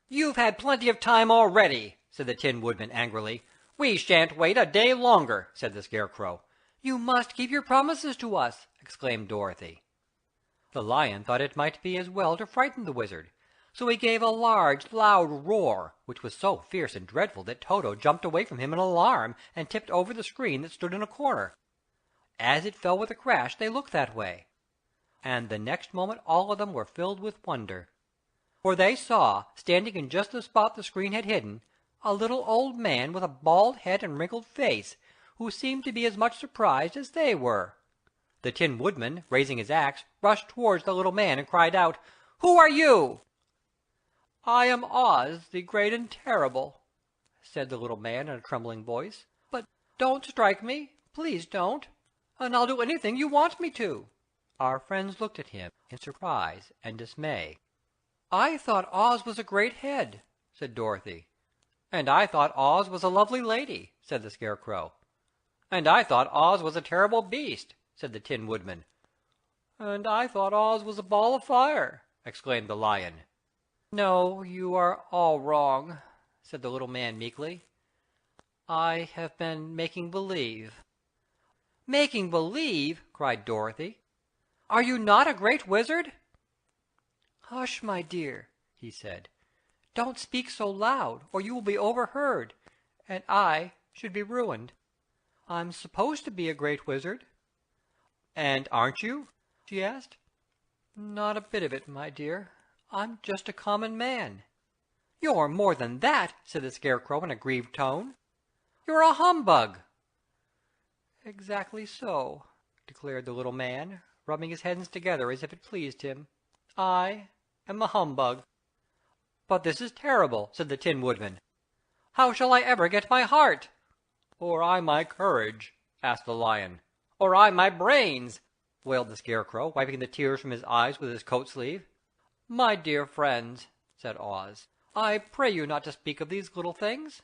"You've had plenty of time already," said the Tin Woodman angrily. "We shan't wait a day longer," said the Scarecrow. "You must keep your promises to us," exclaimed Dorothy. The Lion thought it might be as well to frighten the Wizard, so he gave a large, loud roar, which was so fierce and dreadful that Toto jumped away from him in alarm and tipped over the screen that stood in a corner. As it fell with a crash they looked that way, and the next moment all of them were filled with wonder. For they saw, standing in just the spot the screen had hidden, a little old man with a bald head and wrinkled face, who seemed to be as much surprised as they were. The Tin Woodman, raising his axe, rushed towards the little man and cried out, "Who are you?" "I am Oz, the Great and Terrible," said the little man in a trembling voice. "But don't strike me, please don't, and I'll do anything you want me to." Our friends looked at him in surprise and dismay. "I thought Oz was a great head," said Dorothy. "And I thought Oz was a lovely lady," said the Scarecrow. "And I thought Oz was a terrible beast," said the Tin Woodman. "And I thought Oz was a ball of fire," exclaimed the Lion. "No, you are all wrong," said the little man meekly. "I have been making believe." "Making believe!" cried Dorothy. "Are you not a great wizard?" "Hush, my dear," he said. "Don't speak so loud, or you will be overheard, and I should be ruined. I'm supposed to be a great wizard." "And aren't you?" she asked. "Not a bit of it, my dear. I'm just a common man." "You're more than that," said the Scarecrow in a grieved tone. "You're a humbug." "Exactly so," declared the little man, rubbing his hands together as if it pleased him. "I am a humbug." "But this is terrible," said the Tin Woodman. "How shall I ever get my heart?" "Or I my courage?" asked the Lion. "Or I my brains?" wailed the Scarecrow, wiping the tears from his eyes with his coat sleeve. "My dear friends," said Oz, "I pray you not to speak of these little things.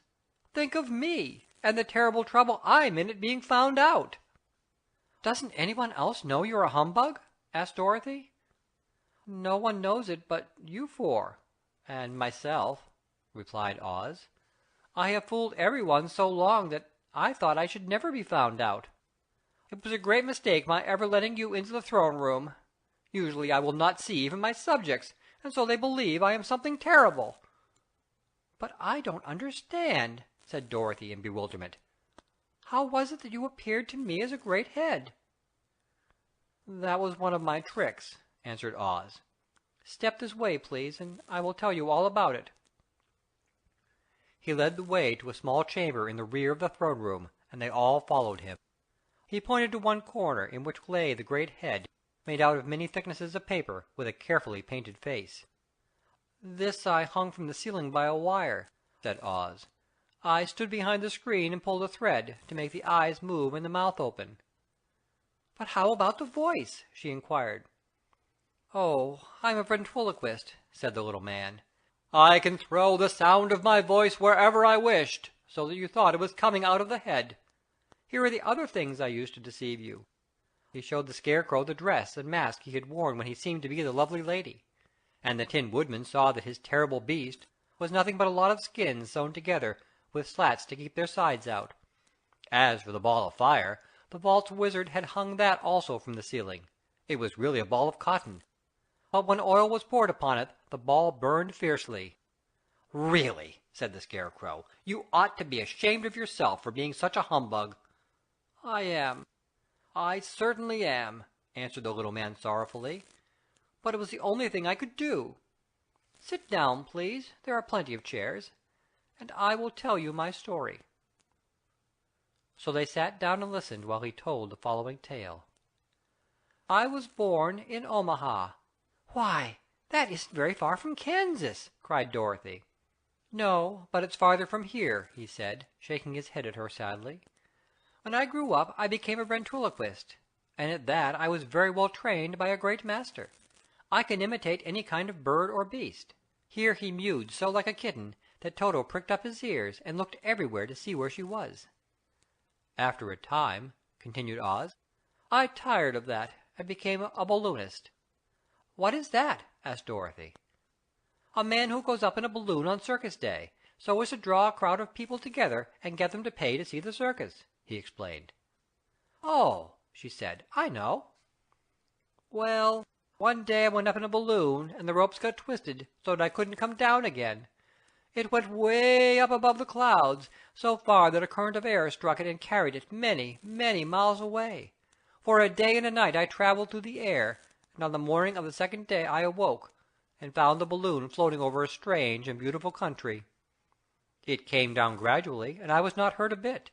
Think of me, and the terrible trouble I'm in at being found out." "Doesn't anyone else know you're a humbug?" asked Dorothy. "No one knows it but you four, and myself," replied Oz. "I have fooled everyone so long that I thought I should never be found out. It was a great mistake my ever letting you into the throne room. Usually I will not see even my subjects, and so they believe I am something terrible." "But I don't understand," said Dorothy in bewilderment. "How was it that you appeared to me as a great head?" "That was one of my tricks," answered Oz. "Step this way, please, and I will tell you all about it." He led the way to a small chamber in the rear of the throne room, and they all followed him. He pointed to one corner in which lay the great head, made out of many thicknesses of paper, with a carefully painted face. "This I hung from the ceiling by a wire," said Oz. "I stood behind the screen and pulled a thread to make the eyes move and the mouth open." "But how about the voice?" she inquired. "Oh, I'm a ventriloquist," said the little man. "I can throw the sound of my voice wherever I wished, so that you thought it was coming out of the head. Here are the other things I used to deceive you." He showed the Scarecrow the dress and mask he had worn when he seemed to be the lovely lady, and the Tin Woodman saw that his terrible beast was nothing but a lot of skins sewn together with slats to keep their sides out. As for the ball of fire, the false wizard had hung that also from the ceiling. It was really a ball of cotton, but when oil was poured upon it the ball burned fiercely. "Really," said the Scarecrow, "you ought to be ashamed of yourself for being such a humbug." "I am. I certainly am," answered the little man sorrowfully. "But it was the only thing I could do. Sit down, please, there are plenty of chairs, and I will tell you my story." So they sat down and listened while he told the following tale. "I was born in Omaha." "Why, that isn't very far from Kansas!" cried Dorothy. "No, but it's farther from here," he said, shaking his head at her sadly. "When I grew up I became a ventriloquist, and at that I was very well trained by a great master. I can imitate any kind of bird or beast." Here he mewed so like a kitten that Toto pricked up his ears and looked everywhere to see where she was. After a time, continued Oz, I tired of that and became a balloonist. What is that? Asked Dorothy. A man who goes up in a balloon on circus day, so as to draw a crowd of people together and get them to pay to see the circus, he explained. Oh, she said, I know. Well, one day I went up in a balloon, and the ropes got twisted so that I couldn't come down again. It went way up above the clouds, so far that a current of air struck it and carried it many, many miles away. For a day and a night I traveled through the air, and on the morning of the second day I awoke, and found the balloon floating over a strange and beautiful country. It came down gradually, and I was not hurt a bit.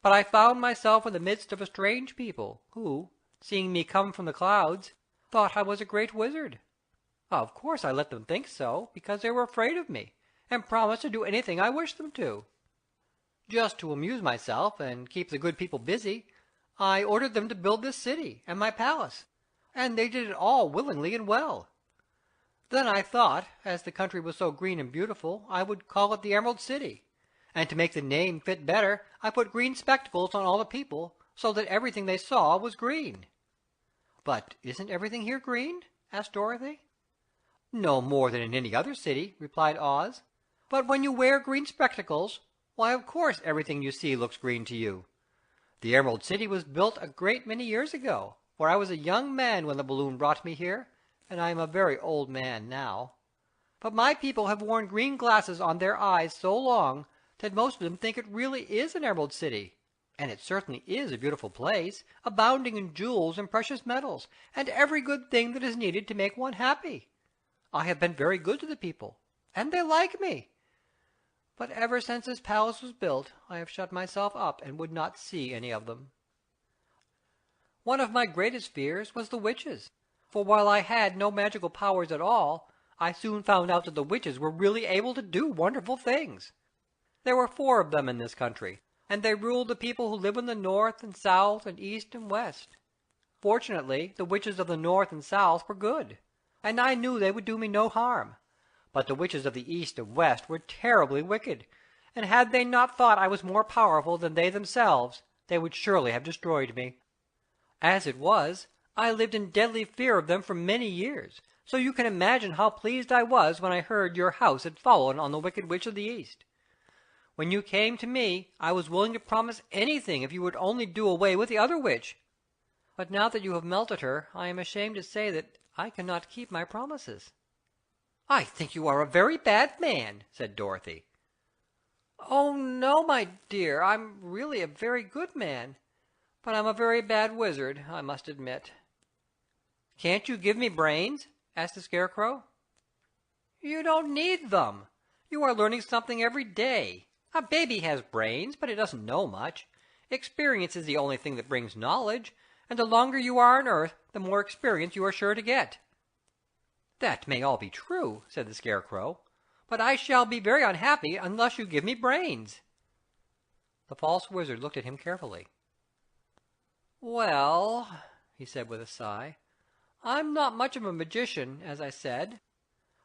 But I found myself in the midst of a strange people, who, seeing me come from the clouds, thought I was a great wizard. Of course I let them think so, because they were afraid of me, and promised to do anything I wished them to. Just to amuse myself and keep the good people busy, I ordered them to build this city and my palace, and they did it all willingly and well. Then I thought, as the country was so green and beautiful, I would call it the Emerald City, and to make the name fit better, I put green spectacles on all the people, so that everything they saw was green. But isn't everything here green? Asked Dorothy. No more than in any other city, replied Oz. But when you wear green spectacles, why, of course everything you see looks green to you. The Emerald City was built a great many years ago, for I was a young man when the balloon brought me here, and I am a very old man now. But my people have worn green glasses on their eyes so long that most of them think it really is an Emerald City. And it certainly is a beautiful place, abounding in jewels and precious metals, and every good thing that is needed to make one happy. I have been very good to the people, and they like me. But ever since this palace was built, I have shut myself up and would not see any of them. One of my greatest fears was the witches, for while I had no magical powers at all, I soon found out that the witches were really able to do wonderful things. There were 4 of them in this country, and they ruled the people who live in the north and south and east and west. Fortunately, the witches of the north and south were good, and I knew they would do me no harm. But the witches of the east and west were terribly wicked, and had they not thought I was more powerful than they themselves, they would surely have destroyed me. As it was, I lived in deadly fear of them for many years, so you can imagine how pleased I was when I heard your house had fallen on the wicked witch of the east. When you came to me, I was willing to promise anything if you would only do away with the other witch. But now that you have melted her, I am ashamed to say that I cannot keep my promises. I think you are a very bad man, said Dorothy. Oh, no, my dear, I'm really a very good man, but I'm a very bad wizard, I must admit. Can't you give me brains? Asked the Scarecrow. You don't need them. You are learning something every day. A baby has brains, but it doesn't know much. Experience is the only thing that brings knowledge, and the longer you are on Earth, the more experience you are sure to get. That may all be true, said the Scarecrow, but I shall be very unhappy unless you give me brains. The false wizard looked at him carefully. Well, he said with a sigh, I'm not much of a magician, as I said,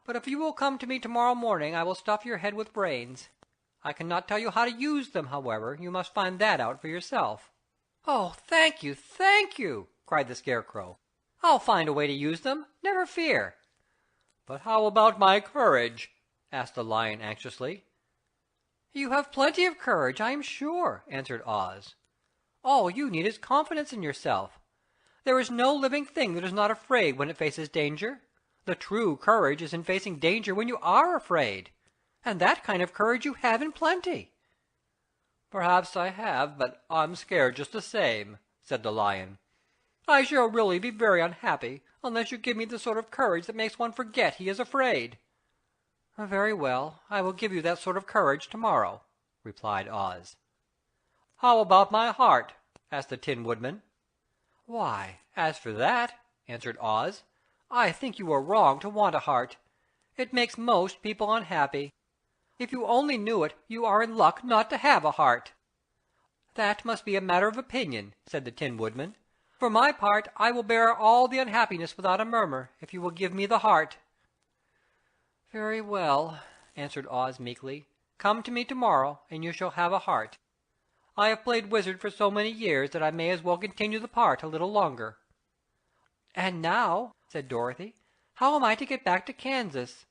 but if you will come to me tomorrow morning, I will stuff your head with brains. I cannot tell you how to use them, however. You must find that out for yourself. Oh, thank you, cried the Scarecrow. I'll find a way to use them, never fear. But how about my courage? Asked the Lion anxiously. You have plenty of courage, I am sure, answered Oz. All you need is confidence in yourself. There is no living thing that is not afraid when it faces danger. The true courage is in facing danger when you are afraid. And that kind of courage you have in plenty. Perhaps I have, but I'm scared just the same, said the Lion. I shall really be very unhappy unless you give me the sort of courage that makes one forget he is afraid. Very well, I will give you that sort of courage tomorrow, replied Oz. How about my heart? Asked the Tin Woodman. Why, as for that, answered Oz, I think you are wrong to want a heart. It makes most people unhappy. If you only knew it, you are in luck not to have a heart. That must be a matter of opinion, said the Tin Woodman. For my part, I will bear all the unhappiness without a murmur, if you will give me the heart. Very well, answered Oz meekly. "Come to me tomorrow, and you shall have a heart. I have played wizard for so many years that I may as well continue the part a little longer." "And now," said Dorothy, "how am I to get back to Kansas?"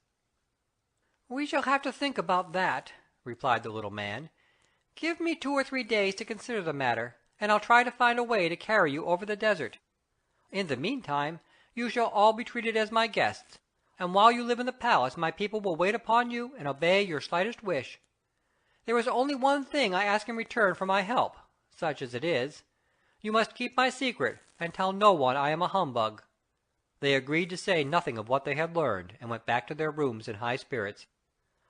"We shall have to think about that," replied the little man. "Give me 2 or 3 days to consider the matter, and I'll try to find a way to carry you over the desert. In the meantime, you shall all be treated as my guests, and while you live in the palace my people will wait upon you and obey your slightest wish. There is only one thing I ask in return for my help, such as it is. You must keep my secret, and tell no one I am a humbug." They agreed to say nothing of what they had learned, and went back to their rooms in high spirits.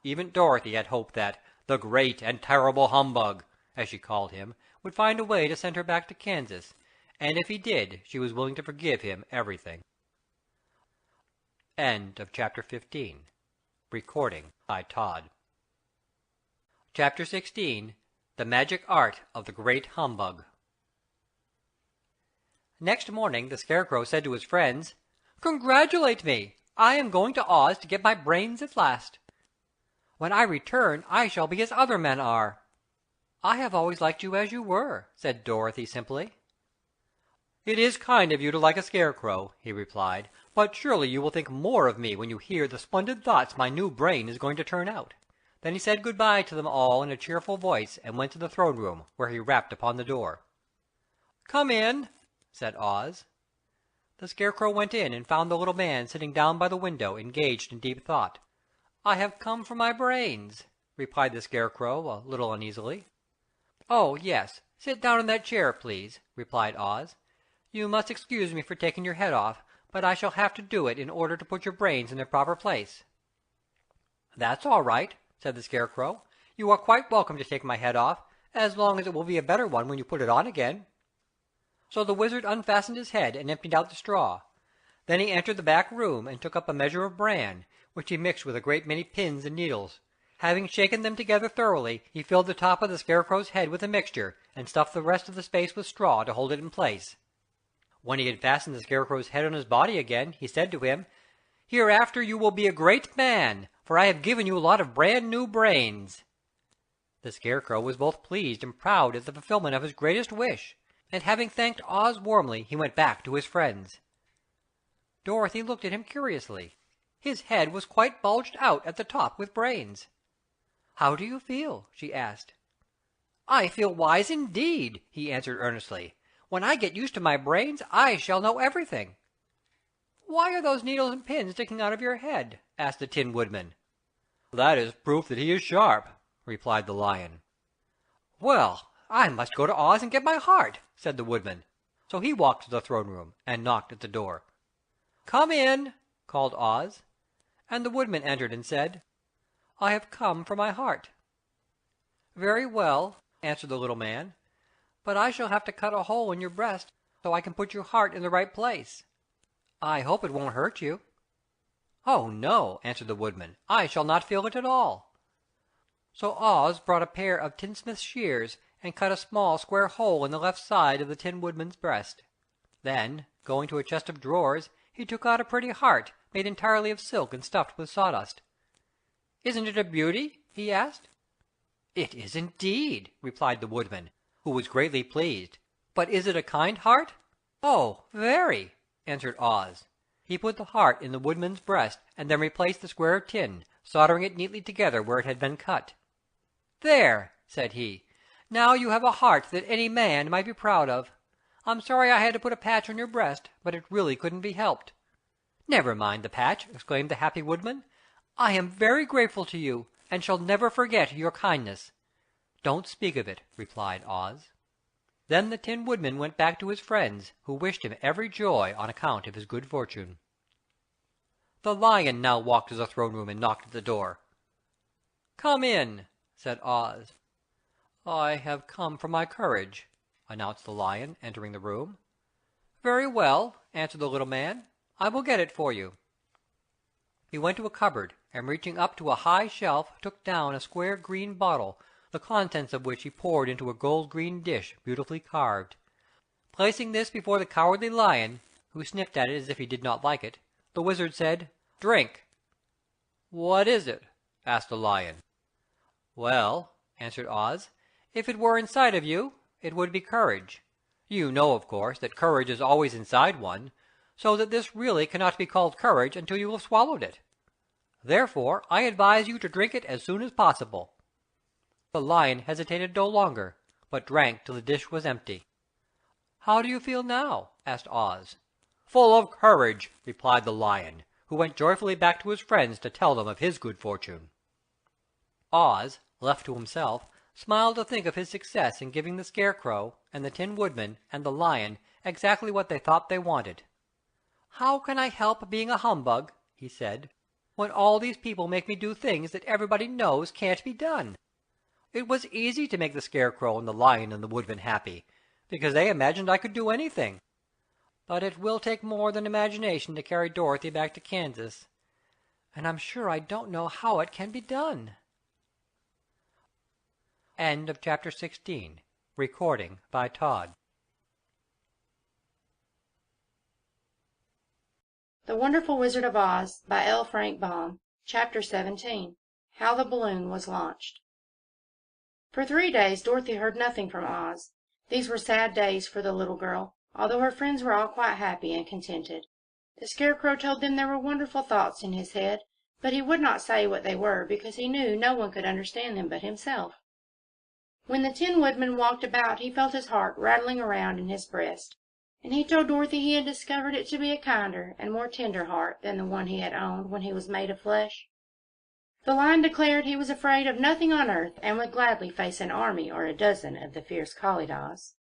Even Dorothy had hoped that the great and terrible humbug, as she called him, would find a way to send her back to Kansas, and if he did, she was willing to forgive him everything. End of Chapter 15. Recording by Todd. Chapter 16. The Magic Art of the Great Humbug. Next morning the Scarecrow said to his friends, "Congratulate me! I am going to Oz to get my brains at last. When I return I shall be as other men are." "I have always liked you as you were," said Dorothy simply. "It is kind of you to like a Scarecrow," he replied, "but surely you will think more of me when you hear the splendid thoughts my new brain is going to turn out." Then he said good-bye to them all in a cheerful voice, and went to the throne-room, where he rapped upon the door. "Come in," said Oz. The Scarecrow went in and found the little man sitting down by the window, engaged in deep thought. "I have come for my brains," replied the Scarecrow, a little uneasily. "Oh, yes, sit down in that chair, please," replied Oz. "You must excuse me for taking your head off, but I shall have to do it in order to put your brains in their proper place." "That's all right," said the Scarecrow. "You are quite welcome to take my head off, as long as it will be a better one when you put it on again." So the wizard unfastened his head and emptied out the straw. Then he entered the back room and took up a measure of bran, which he mixed with a great many pins and needles. Having shaken them together thoroughly, he filled the top of the Scarecrow's head with the mixture, and stuffed the rest of the space with straw to hold it in place. When he had fastened the Scarecrow's head on his body again, he said to him, "Hereafter you will be a great man, for I have given you a lot of brand-new brains." The Scarecrow was both pleased and proud at the fulfillment of his greatest wish, and having thanked Oz warmly, he went back to his friends. Dorothy looked at him curiously. His head was quite bulged out at the top with brains. "How do you feel?" she asked. "I feel wise indeed," he answered earnestly. "When I get used to my brains, I shall know everything." "Why are those needles and pins sticking out of your head?" asked the Tin Woodman. "That is proof that he is sharp," replied the Lion. "Well, I must go to Oz and get my heart," said the Woodman. So he walked to the throne-room and knocked at the door. "Come in," called Oz, and the Woodman entered and said, "I have come for my heart." "Very well," answered the little man, "but I shall have to cut a hole in your breast so I can put your heart in the right place. I hope it won't hurt you." "Oh, no," answered the Woodman, "I shall not feel it at all." So Oz brought a pair of tinsmith's shears and cut a small square hole in the left side of the Tin Woodman's breast. Then, going to a chest of drawers, he took out a pretty heart made entirely of silk and stuffed with sawdust. "Isn't it a beauty?" he asked. "It is indeed," replied the Woodman, who was greatly pleased. "But is it a kind heart?" "Oh, very," answered Oz. He put the heart in the Woodman's breast, and then replaced the square of tin, soldering it neatly together where it had been cut. "There," said he. "Now you have a heart that any man might be proud of. I'm sorry I had to put a patch on your breast, but it really couldn't be helped." "Never mind the patch," exclaimed the happy Woodman. "I am very grateful to you, and shall never forget your kindness." "Don't speak of it," replied Oz. Then the Tin Woodman went back to his friends, who wished him every joy on account of his good fortune. The Lion now walked to the throne-room and knocked at the door. "Come in," said Oz. "I have come for my courage," announced the Lion, entering the room. "Very well," answered the little man. "I will get it for you." He went to a cupboard, and reaching up to a high shelf, took down a square green bottle, the contents of which he poured into a gold-green dish beautifully carved. Placing this before the Cowardly Lion, who sniffed at it as if he did not like it, the wizard said, "Drink." "What is it?" asked the Lion. "Well," answered Oz, "if it were inside of you, it would be courage. You know, of course, that courage is always inside one, so that this really cannot be called courage until you have swallowed it. Therefore I advise you to drink it as soon as possible." The Lion hesitated no longer, but drank till the dish was empty. "How do you feel now?" asked Oz. "Full of courage," replied the Lion, who went joyfully back to his friends to tell them of his good fortune. Oz, left to himself, smiled to think of his success in giving the Scarecrow and the Tin Woodman and the Lion exactly what they thought they wanted. "How can I help being a humbug," he said, "when all these people make me do things that everybody knows can't be done? It was easy to make the Scarecrow and the Lion and the Woodman happy, because they imagined I could do anything. But it will take more than imagination to carry Dorothy back to Kansas, and I'm sure I don't know how it can be done." End of chapter 16. Recording by Todd. The Wonderful Wizard of Oz by L. Frank Baum. Chapter 17. How the Balloon Was Launched. For 3 days Dorothy heard nothing from Oz. These were sad days for the little girl, although her friends were all quite happy and contented. The Scarecrow told them there were wonderful thoughts in his head, but he would not say what they were because he knew no one could understand them but himself. When the Tin Woodman walked about he felt his heart rattling around in his breast, and he told Dorothy he had discovered it to be a kinder and more tender heart than the one he had owned when he was made of flesh. The Lion declared he was afraid of nothing on earth and would gladly face an army or a dozen of the fierce Kalydahs.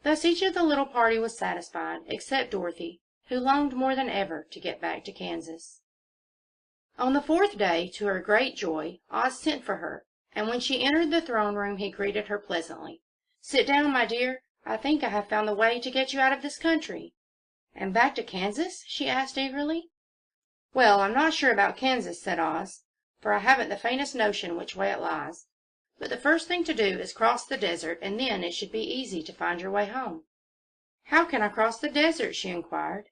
Thus each of the little party was satisfied, except Dorothy, who longed more than ever to get back to Kansas. On the 4th day, to her great joy, Oz sent for her, and when she entered the throne room he greeted her pleasantly. "Sit down, my dear. I think I have found the way to get you out of this country." "And back to Kansas?" she asked eagerly. "Well, I'm not sure about Kansas," said Oz, "for I haven't the faintest notion which way it lies. But the first thing to do is cross the desert, and then it should be easy to find your way home." "How can I cross the desert?" she inquired.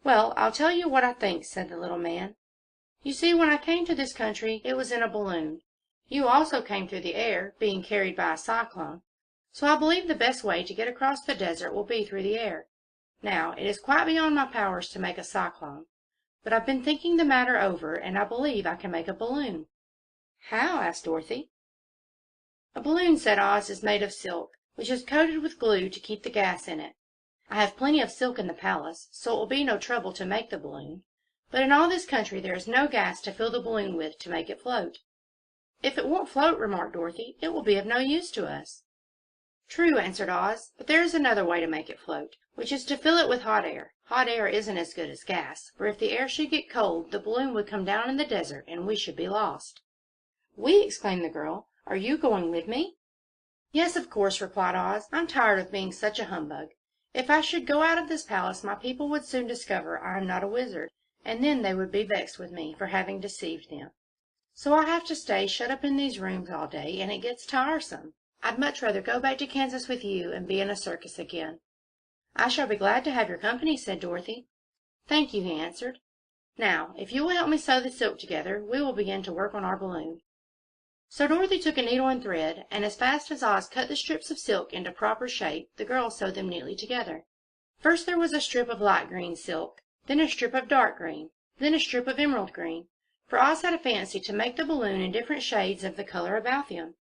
"Well, I'll tell you what I think," said the little man. "You see, when I came to this country it was in a balloon. You also came through the air, being carried by a cyclone, so I believe the best way to get across the desert will be through the air. Now, it is quite beyond my powers to make a cyclone, but I've been thinking the matter over, and I believe I can make a balloon." "How?" asked Dorothy. "A balloon," said Oz, "is made of silk, which is coated with glue to keep the gas in it. I have plenty of silk in the palace, so it will be no trouble to make the balloon, but in all this country there is no gas to fill the balloon with to make it float." "If it won't float," remarked Dorothy, "it will be of no use to us." "True," answered Oz, "but there is another way to make it float, which is to fill it with hot air. Hot air isn't as good as gas, for if the air should get cold, the balloon would come down in the desert, and we should be lost." "We!" exclaimed the girl. "Are you going with me?" "Yes, of course," replied Oz. "I'm tired of being such a humbug. If I should go out of this palace, my people would soon discover I am not a wizard, and then they would be vexed with me for having deceived them. So I have to stay shut up in these rooms all day, and it gets tiresome. I'd much rather go back to Kansas with you and be in a circus again." "I shall be glad to have your company," said Dorothy. "Thank you," he answered. "Now, if you will help me sew the silk together, we will begin to work on our balloon." So Dorothy took a needle and thread, and as fast as Oz cut the strips of silk into proper shape, the girls sewed them neatly together. First there was a strip of light green silk, then a strip of dark green, then a strip of emerald green, for Oz had a fancy to make the balloon in different shades of the color about them.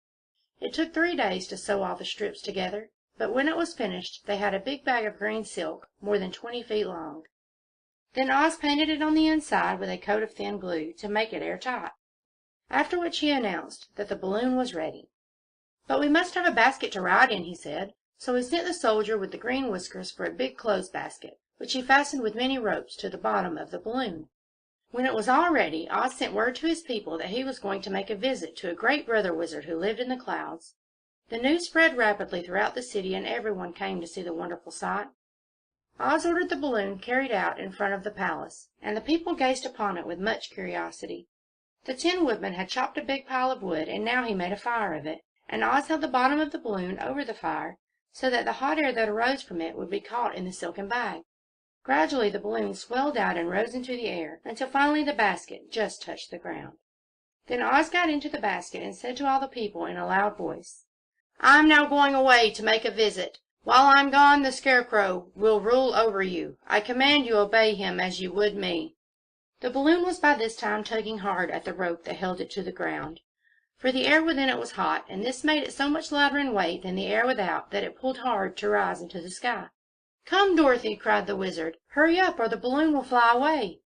It took 3 days to sew all the strips together, but when it was finished they had a big bag of green silk, more than 20 feet long. Then Oz painted it on the inside with a coat of thin glue to make it airtight, after which he announced that the balloon was ready. "But we must have a basket to ride in," he said, so he sent the soldier with the green whiskers for a big clothes basket, which he fastened with many ropes to the bottom of the balloon. When it was all ready, Oz sent word to his people that he was going to make a visit to a great brother wizard who lived in the clouds. The news spread rapidly throughout the city, and everyone came to see the wonderful sight. Oz ordered the balloon carried out in front of the palace, and the people gazed upon it with much curiosity. The Tin Woodman had chopped a big pile of wood, and now he made a fire of it, and Oz held the bottom of the balloon over the fire, so that the hot air that arose from it would be caught in the silken bag. Gradually the balloon swelled out and rose into the air, until finally the basket just touched the ground. Then Oz got into the basket and said to all the people in a loud voice, "I'm now going away to make a visit. While I'm gone, the Scarecrow will rule over you. I command you obey him as you would me." The balloon was by this time tugging hard at the rope that held it to the ground, for the air within it was hot, and this made it so much lighter in weight than the air without that it pulled hard to rise into the sky. "Come, Dorothy," cried the Wizard. "Hurry up, or the balloon will fly away."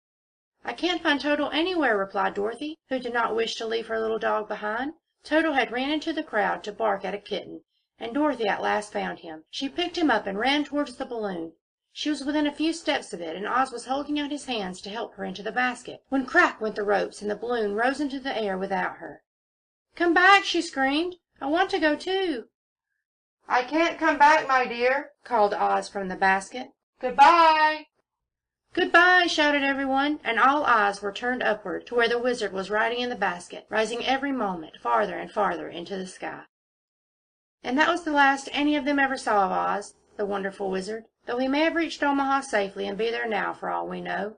"I can't find Toto anywhere," replied Dorothy, who did not wish to leave her little dog behind. Toto had ran into the crowd to bark at a kitten, and Dorothy at last found him. She picked him up and ran towards the balloon. She was within a few steps of it, and Oz was holding out his hands to help her into the basket, when crack went the ropes, and the balloon rose into the air without her. "Come back!" she screamed. "I want to go too." "I can't come back, my dear," called Oz from the basket. "Goodbye!" "Goodbye!" shouted everyone, and all eyes were turned upward to where the Wizard was riding in the basket, rising every moment farther and farther into the sky. And that was the last any of them ever saw of Oz, the wonderful Wizard, though he may have reached Omaha safely and be there now for all we know.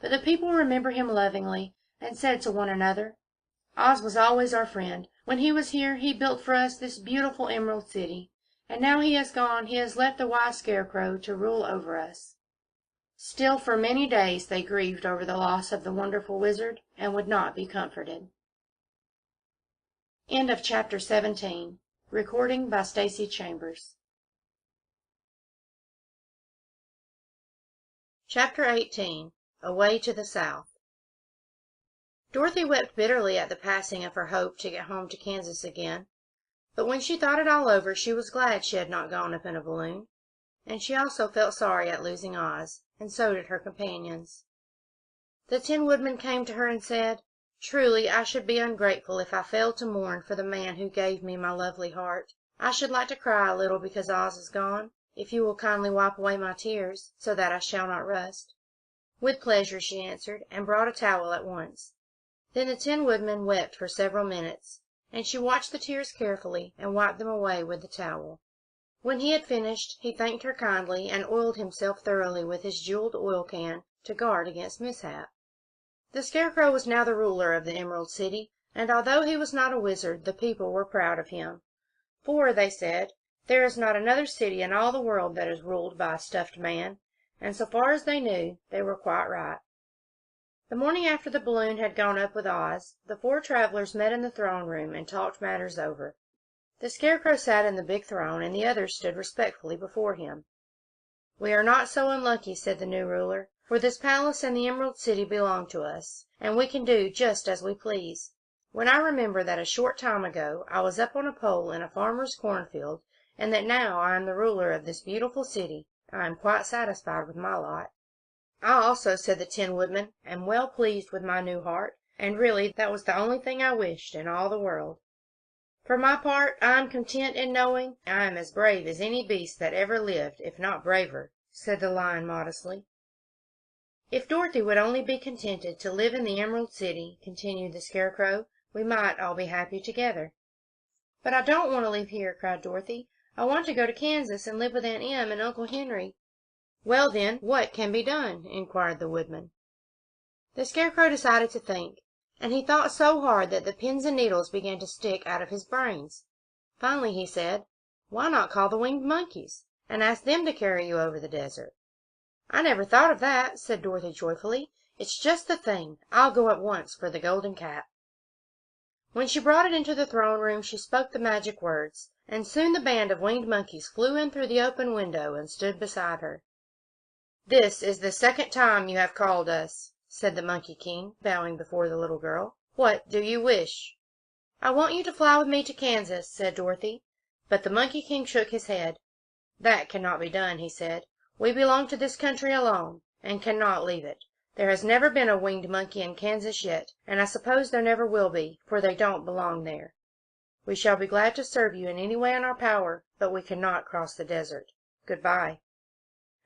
But the people remember him lovingly, and said to one another, "Oz was always our friend. When he was here, he built for us this beautiful Emerald City, and now he has gone, he has left the wise Scarecrow to rule over us." Still for many days they grieved over the loss of the wonderful Wizard, and would not be comforted. End of Chapter 17. Recording by Stacey Chambers. Chapter 18. Away to the South. Dorothy wept bitterly at the passing of her hope to get home to Kansas again, but when she thought it all over she was glad she had not gone up in a balloon, and she also felt sorry at losing Oz, and so did her companions. The Tin Woodman came to her and said, "Truly, I should be ungrateful if I failed to mourn for the man who gave me my lovely heart. I should like to cry a little because Oz is gone, if you will kindly wipe away my tears, so that I shall not rust." "With pleasure," she answered, and brought a towel at once. Then the Tin Woodman wept for several minutes, and she watched the tears carefully and wiped them away with the towel. When he had finished, he thanked her kindly and oiled himself thoroughly with his jeweled oil can to guard against mishap. The Scarecrow was now the ruler of the Emerald City, and although he was not a wizard, the people were proud of him. For, they said, there is not another city in all the world that is ruled by a stuffed man, and so far as they knew, they were quite right. The morning after the balloon had gone up with Oz, the four travelers met in the throne room and talked matters over. The Scarecrow sat in the big throne, and the others stood respectfully before him. "We are not so unlucky," said the new ruler, "for this palace and the Emerald City belong to us, and we can do just as we please. When I remember that a short time ago I was up on a pole in a farmer's cornfield, and that now I am the ruler of this beautiful city, I am quite satisfied with my lot." "I also," said the Tin Woodman, "am well pleased with my new heart, and really that was the only thing I wished in all the world. For my part, I am content in knowing I am as brave as any beast that ever lived, if not braver," said the Lion modestly. "If Dorothy would only be contented to live in the Emerald City," continued the Scarecrow, "we might all be happy together." "But I don't want to live here," cried Dorothy. "I want to go to Kansas and live with Aunt Em and Uncle Henry." "Well, then, what can be done?" inquired the Woodman. The Scarecrow decided to think, and he thought so hard that the pins and needles began to stick out of his brains. Finally he said, "Why not call the Winged Monkeys, and ask them to carry you over the desert?" "I never thought of that," said Dorothy joyfully. "It's just the thing. I'll go at once for the golden cap." When she brought it into the throne room she spoke the magic words, and soon the band of winged monkeys flew in through the open window and stood beside her. "This is the second time you have called us," said the Monkey King, bowing before the little girl. "What do you wish?" "I want you to fly with me to Kansas," said Dorothy. But the Monkey King shook his head. "That cannot be done," he said. "We belong to this country alone, and cannot leave it. There has never been a winged monkey in Kansas yet, and I suppose there never will be, for they don't belong there. We shall be glad to serve you in any way in our power, but we cannot cross the desert. Goodbye."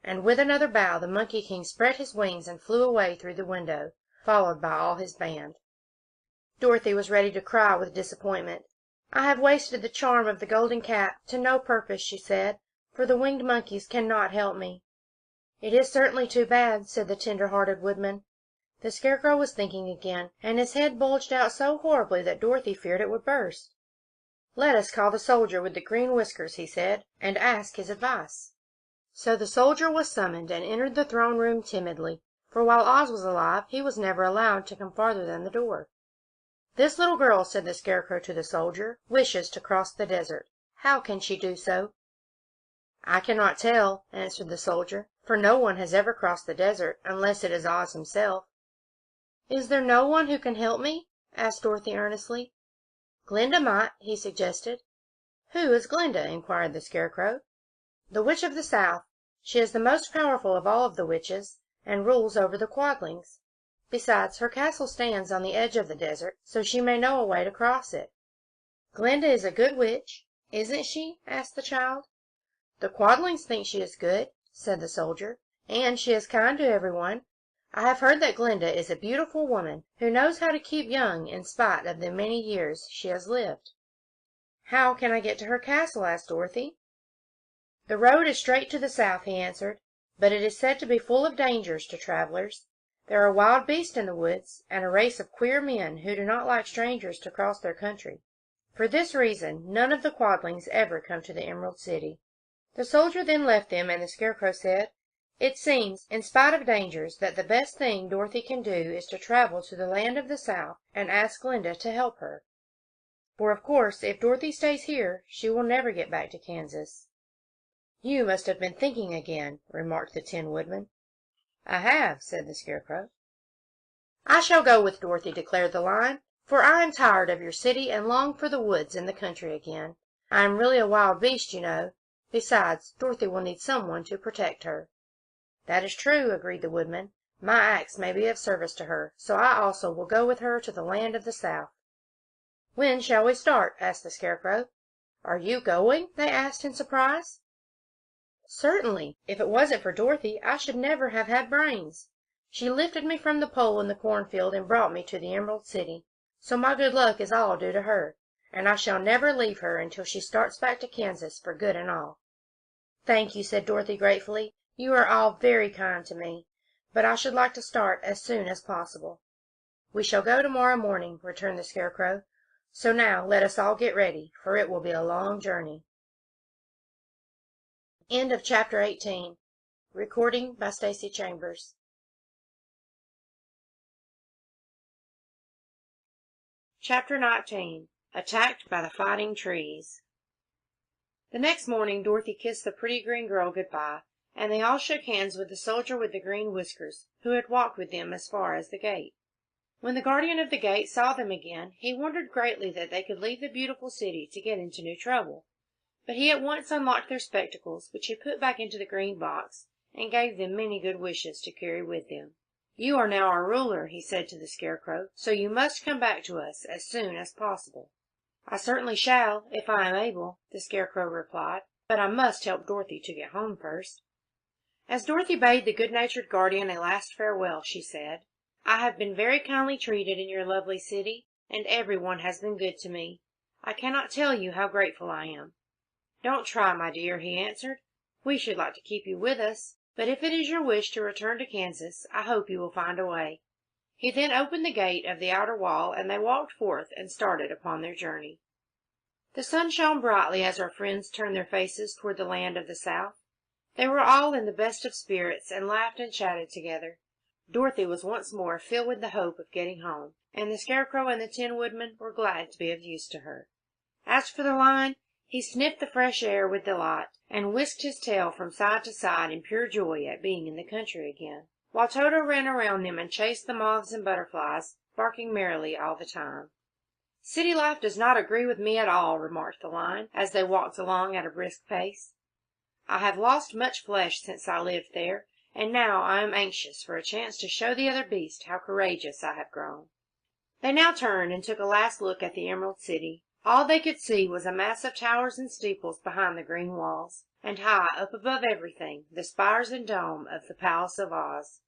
And with another bow the Monkey King spread his wings and flew away through the window, followed by all his band. Dorothy was ready to cry with disappointment. "I have wasted the charm of the golden cap to no purpose," she said, "for the winged monkeys cannot help me." "It is certainly too bad," said the tender-hearted Woodman. The Scarecrow was thinking again, and his head bulged out so horribly that Dorothy feared it would burst. "Let us call the soldier with the green whiskers," he said, "and ask his advice." So the soldier was summoned and entered the throne room timidly, for while Oz was alive he was never allowed to come farther than the door. "This little girl," said the Scarecrow to the soldier, "wishes to cross the desert. How can she do so?" "I cannot tell," answered the soldier, "for no one has ever crossed the desert, unless it is Oz himself." "Is there no one who can help me?" asked Dorothy earnestly. "Glinda might," he suggested. "Who is Glinda?" inquired the Scarecrow. "The Witch of the South. She is the most powerful of all of the witches, and rules over the Quadlings. Besides, her castle stands on the edge of the desert, so she may know a way to cross it." "Glinda is a good witch, isn't she?" asked the child. "The Quadlings think she is good," said the soldier, "and she is kind to everyone. I have heard that Glinda is a beautiful woman, who knows how to keep young in spite of the many years she has lived." "How can I get to her castle?" asked Dorothy. "The road is straight to the south," he answered, "but it is said to be full of dangers to travelers. There are wild beasts in the woods, and a race of queer men who do not like strangers to cross their country. For this reason, none of the Quadlings ever come to the Emerald City." The soldier then left them, and the Scarecrow said, "It seems, in spite of dangers, that the best thing Dorothy can do is to travel to the land of the South and ask Glinda to help her. For, of course, if Dorothy stays here, she will never get back to Kansas." "You must have been thinking again," remarked the Tin Woodman. "I have," said the Scarecrow. "I shall go with Dorothy," declared the Lion, "for I am tired of your city and long for the woods and the country again. I am really a wild beast, you know. Besides, Dorothy will need someone to protect her." "That is true," agreed the Woodman. "My axe may be of service to her, so I also will go with her to the land of the South." "When shall we start?" asked the Scarecrow. "Are you going?" they asked in surprise. "Certainly. If it wasn't for Dorothy, I should never have had brains. She lifted me from the pole in the cornfield and brought me to the Emerald City, so my good luck is all due to her, and I shall never leave her until she starts back to Kansas for good and all." "Thank you," said Dorothy gratefully. "You are all very kind to me, but I should like to start as soon as possible." "We shall go tomorrow morning," returned the Scarecrow. "So now let us all get ready, for it will be a long journey." End of chapter 18. Recording by Stacey Chambers. Chapter 19. Attacked by the Fighting Trees. The next morning Dorothy kissed the pretty green girl good-bye, and they all shook hands with the soldier with the green whiskers, who had walked with them as far as the gate. When the guardian of the gate saw them again, he wondered greatly that they could leave the beautiful city to get into new trouble. But he at once unlocked their spectacles, which he put back into the green box, and gave them many good wishes to carry with them. "You are now our ruler," he said to the Scarecrow, "so you must come back to us as soon as possible." "I certainly shall, if I am able," the Scarecrow replied, "but I must help Dorothy to get home first." As Dorothy bade the good-natured guardian a last farewell, she said, "I have been very kindly treated in your lovely city, and everyone has been good to me. I cannot tell you how grateful I am." "Don't try, my dear," he answered. "We should like to keep you with us, but if it is your wish to return to Kansas, I hope you will find a way." He then opened the gate of the outer wall, and they walked forth and started upon their journey. The sun shone brightly as our friends turned their faces toward the land of the South. They were all in the best of spirits, and laughed and chatted together. Dorothy was once more filled with the hope of getting home, and the Scarecrow and the Tin Woodman were glad to be of use to her. As for the Lion, he sniffed the fresh air with delight, and whisked his tail from side to side in pure joy at being in the country again, while Toto ran around them and chased the moths and butterflies, barking merrily all the time. "City life does not agree with me at all," remarked the Lion, as they walked along at a brisk pace. "I have lost much flesh since I lived there, and now I am anxious for a chance to show the other beasts how courageous I have grown." They now turned and took a last look at the Emerald City. All they could see was a mass of towers and steeples behind the green walls, and high up above everything the spires and dome of the Palace of Oz.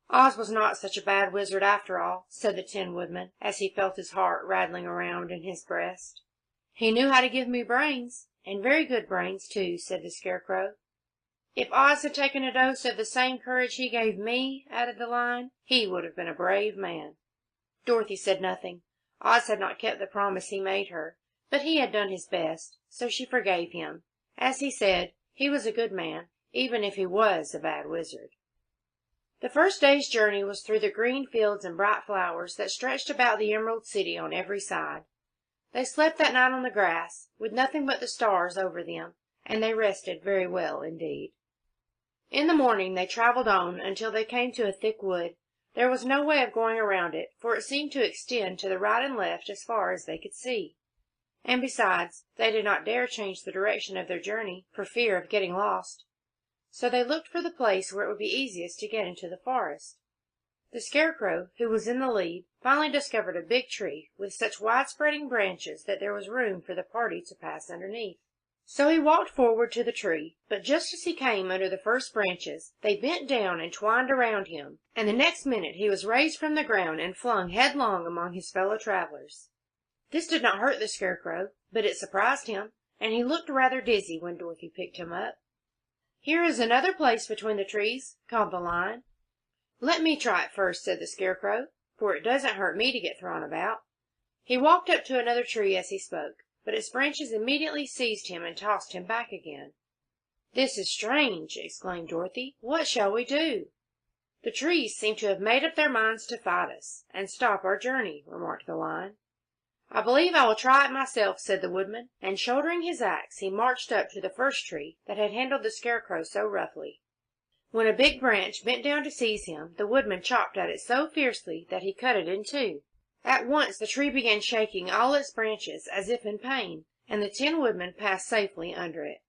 "Oz was not such a bad wizard after all," said the Tin Woodman, as he felt his heart rattling around in his breast. "He knew how to give me brains, and very good brains, too," said the Scarecrow. If Oz had taken a dose of the same courage he gave me, added the Lion, he would have been a brave man. Dorothy said nothing. Oz had not kept the promise he made her, but he had done his best, so she forgave him. As he said, he was a good man, even if he was a bad wizard. The first day's journey was through the green fields and bright flowers that stretched about the Emerald City on every side. They slept that night on the grass, with nothing but the stars over them, and they rested very well indeed. In the morning they traveled on until they came to a thick wood. There was no way of going around it, for it seemed to extend to the right and left as far as they could see. And besides, they did not dare change the direction of their journey for fear of getting lost. So they looked for the place where it would be easiest to get into the forest. The Scarecrow, who was in the lead, finally discovered a big tree with such wide-spreading branches that there was room for the party to pass underneath. So he walked forward to the tree, but just as he came under the first branches, they bent down and twined around him, and the next minute he was raised from the ground and flung headlong among his fellow travelers. This did not hurt the Scarecrow, but it surprised him, and he looked rather dizzy when Dorothy picked him up. "Here is another place between the trees," called the Lion. "Let me try it first," said the Scarecrow, "for it doesn't hurt me to get thrown about." He walked up to another tree as he spoke, but its branches immediately seized him and tossed him back again. "This is strange!" exclaimed Dorothy. "What shall we do?" "The trees seem to have made up their minds to fight us, and stop our journey," remarked the Lion. "I believe I will try it myself," said the Woodman, and shouldering his axe, he marched up to the first tree that had handled the Scarecrow so roughly. When a big branch bent down to seize him, the Woodman chopped at it so fiercely that he cut it in two. At once the tree began shaking all its branches as if in pain, and the Tin Woodman passed safely under it.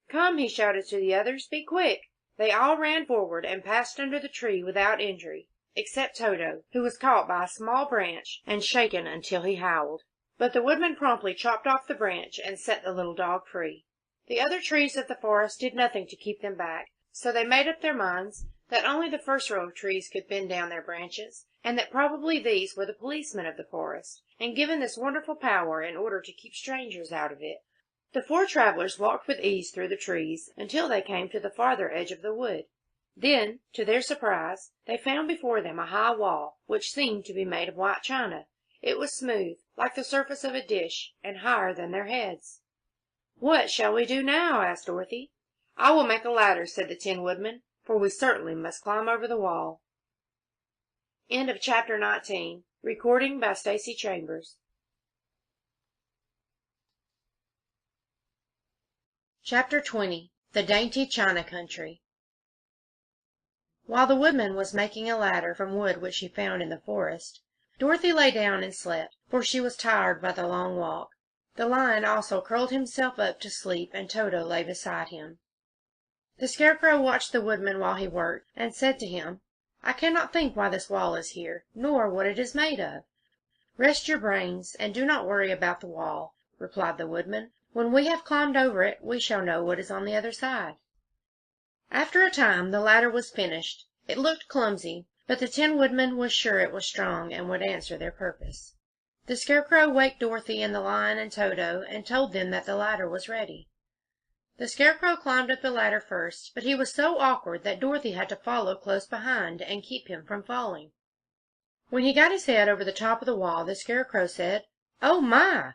"Come," he shouted to the others, "be quick!" They all ran forward and passed under the tree without injury, except Toto, who was caught by a small branch and shaken until he howled. But the Woodman promptly chopped off the branch and set the little dog free. The other trees of the forest did nothing to keep them back, so they made up their minds that only the first row of trees could bend down their branches, and that probably these were the policemen of the forest, and given this wonderful power in order to keep strangers out of it. The four travelers walked with ease through the trees until they came to the farther edge of the wood. Then, to their surprise, they found before them a high wall, which seemed to be made of white china. It was smooth, like the surface of a dish, and higher than their heads. "What shall we do now?" asked Dorothy. "I will make a ladder," said the Tin Woodman, "for we certainly must climb over the wall." End of Chapter 19. Recording by Stacey Chambers. Chapter 20. The Dainty China Country. While the Woodman was making a ladder from wood which he found in the forest, Dorothy lay down and slept, for she was tired by the long walk. The Lion also curled himself up to sleep, and Toto lay beside him. The Scarecrow watched the Woodman while he worked, and said to him, "I cannot think why this wall is here, nor what it is made of." "Rest your brains, and do not worry about the wall," replied the Woodman. "When we have climbed over it, we shall know what is on the other side." After a time the ladder was finished. It looked clumsy, but the Tin Woodman was sure it was strong and would answer their purpose. The Scarecrow waked Dorothy and the Lion and Toto, and told them that the ladder was ready. The Scarecrow climbed up the ladder first, but he was so awkward that Dorothy had to follow close behind and keep him from falling. When he got his head over the top of the wall, the Scarecrow said, "Oh, my!"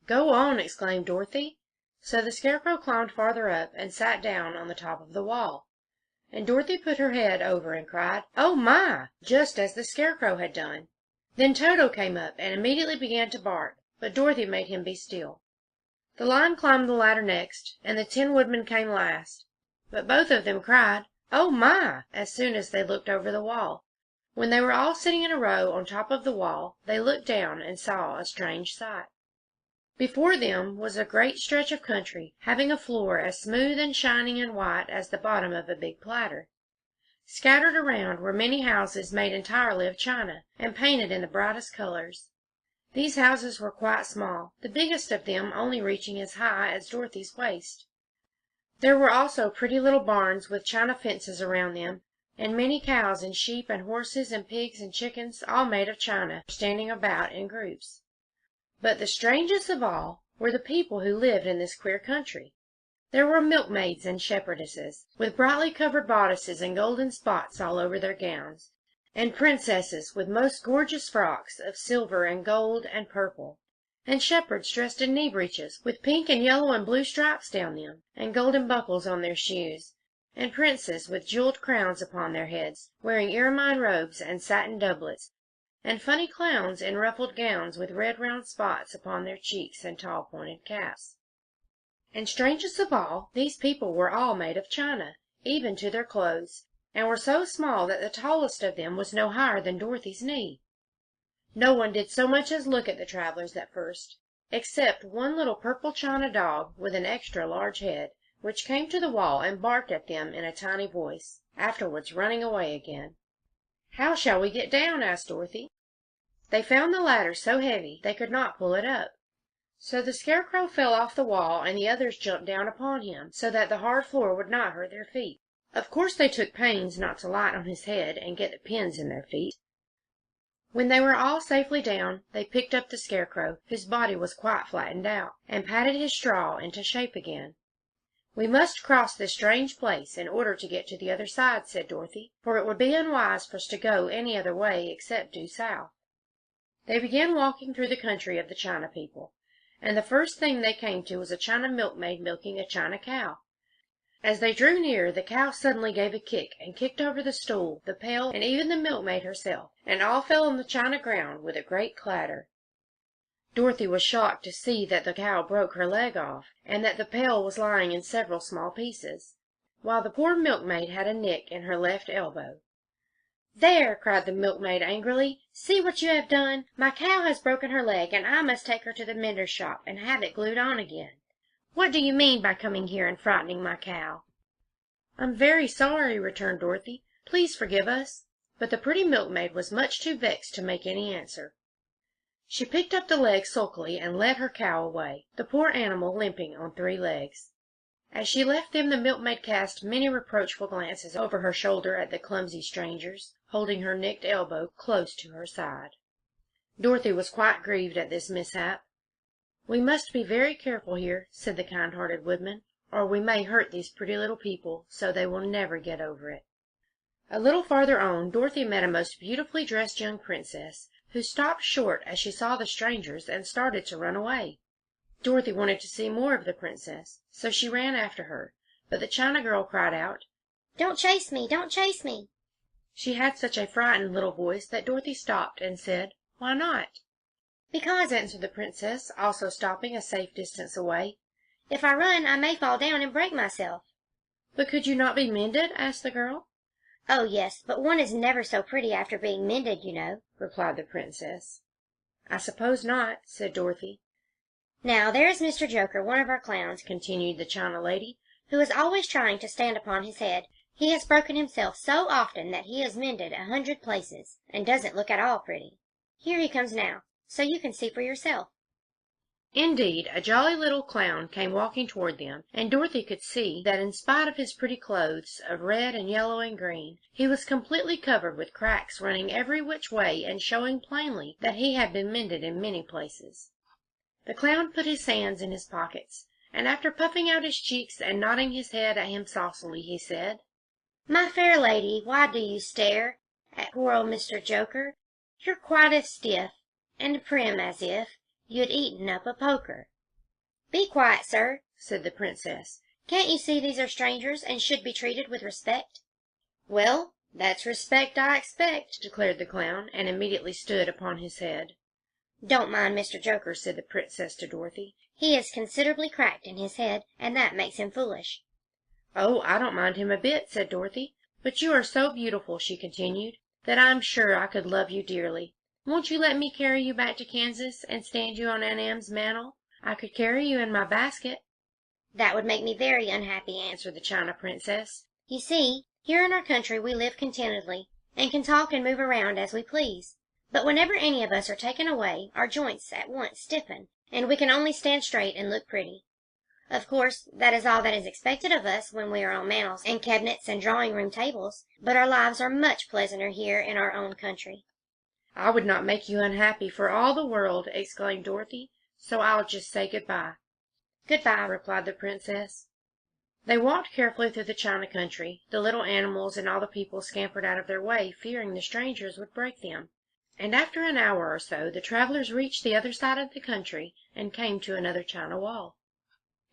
"Go on!" exclaimed Dorothy. So the Scarecrow climbed farther up and sat down on the top of the wall. And Dorothy put her head over and cried, "Oh, my!" just as the Scarecrow had done. Then Toto came up and immediately began to bark, but Dorothy made him be still. The Lion climbed the ladder next, and the Tin Woodman came last, but both of them cried, "Oh, my!" as soon as they looked over the wall. When they were all sitting in a row on top of the wall, they looked down and saw a strange sight. Before them was a great stretch of country, having a floor as smooth and shining and white as the bottom of a big platter. Scattered around were many houses made entirely of china, and painted in the brightest colors. These houses were quite small, the biggest of them only reaching as high as Dorothy's waist. There were also pretty little barns with china fences around them, and many cows and sheep and horses and pigs and chickens, all made of china, standing about in groups. But the strangest of all were the people who lived in this queer country. There were milkmaids and shepherdesses, with brightly covered bodices and golden spots all over their gowns, and princesses with most gorgeous frocks of silver and gold and purple, and shepherds dressed in knee breeches, with pink and yellow and blue stripes down them, and golden buckles on their shoes, and princes with jeweled crowns upon their heads, wearing ermine robes and satin doublets, and funny clowns in ruffled gowns with red round spots upon their cheeks and tall pointed caps. And strangest of all, these people were all made of china, even to their clothes, and were so small that the tallest of them was no higher than Dorothy's knee. No one did so much as look at the travelers at first, except one little purple china dog with an extra large head, which came to the wall and barked at them in a tiny voice, afterwards running away again. "How shall we get down?" asked Dorothy. They found the ladder so heavy they could not pull it up. So the Scarecrow fell off the wall, and the others jumped down upon him, so that the hard floor would not hurt their feet. Of course they took pains not to light on his head and get the pins in their feet. When they were all safely down, they picked up the Scarecrow, whose body was quite flattened out, and patted his straw into shape again. "We must cross this strange place in order to get to the other side," said Dorothy, "for it would be unwise for us to go any other way except due south." They began walking through the country of the China people, and the first thing they came to was a China milkmaid milking a China cow. As they drew near, the cow suddenly gave a kick, and kicked over the stool, the pail, and even the milkmaid herself, and all fell on the china ground with a great clatter. Dorothy was shocked to see that the cow broke her leg off, and that the pail was lying in several small pieces, while the poor milkmaid had a nick in her left elbow. "There!" cried the milkmaid angrily. "See what you have done! My cow has broken her leg, and I must take her to the mender's shop and have it glued on again. What do you mean by coming here and frightening my cow?" "I'm very sorry," returned Dorothy. "Please forgive us." But the pretty milkmaid was much too vexed to make any answer. She picked up the leg sulkily and led her cow away, the poor animal limping on 3 legs. As she left them, the milkmaid cast many reproachful glances over her shoulder at the clumsy strangers, holding her nicked elbow close to her side. Dorothy was quite grieved at this mishap. "We must be very careful here," said the kind-hearted woodman, "or we may hurt these pretty little people so they will never get over it." A little farther on, Dorothy met a most beautifully dressed young princess, who stopped short as she saw the strangers and started to run away. Dorothy wanted to see more of the princess, so she ran after her, but the China girl cried out, "Don't chase me! Don't chase me!" She had such a frightened little voice that Dorothy stopped and said, "Why not?" "Because," answered the princess, also stopping a safe distance away, "if I run I may fall down and break myself." "But could you not be mended?" asked the girl. "Oh, yes, but one is never so pretty after being mended, you know," replied the princess. "I suppose not," said Dorothy. "Now, there is Mr. Joker, one of our clowns," continued the China lady, "who is always trying to stand upon his head. He has broken himself so often that he is mended 100 places, and doesn't look at all pretty. Here he comes now, so you can see for yourself." Indeed, a jolly little clown came walking toward them, and Dorothy could see that in spite of his pretty clothes of red and yellow and green, he was completely covered with cracks running every which way and showing plainly that he had been mended in many places. The clown put his hands in his pockets, and after puffing out his cheeks and nodding his head at him saucily, he said, "My fair lady, why do you stare at poor old Mr. Joker? You're quite as stiff and prim as if you'd eaten up a poker." "Be quiet, sir," said the princess. "Can't you see these are strangers and should be treated with respect?" "Well, that's respect I expect," declared the clown, and immediately stood upon his head. "Don't mind Mr. Joker," said the princess to Dorothy. "He is considerably cracked in his head, and that makes him foolish." "Oh, I don't mind him a bit," said Dorothy. "But you are so beautiful," she continued, "that I'm sure I could love you dearly. Won't you let me carry you back to Kansas and stand you on Aunt Em's mantle? I could carry you in my basket." "That would make me very unhappy," answered the China princess. "You see, here in our country we live contentedly, and can talk and move around as we please. But whenever any of us are taken away, our joints at once stiffen, and we can only stand straight and look pretty. Of course, that is all that is expected of us when we are on mantels and cabinets and drawing-room tables, but our lives are much pleasanter here in our own country." "I would not make you unhappy for all the world," exclaimed Dorothy, "so I'll just say good-bye." "Good-bye," replied the princess. They walked carefully through the China country. The little animals and all the people scampered out of their way, fearing the strangers would break them. And after an hour or so, the travelers reached the other side of the country and came to another China wall.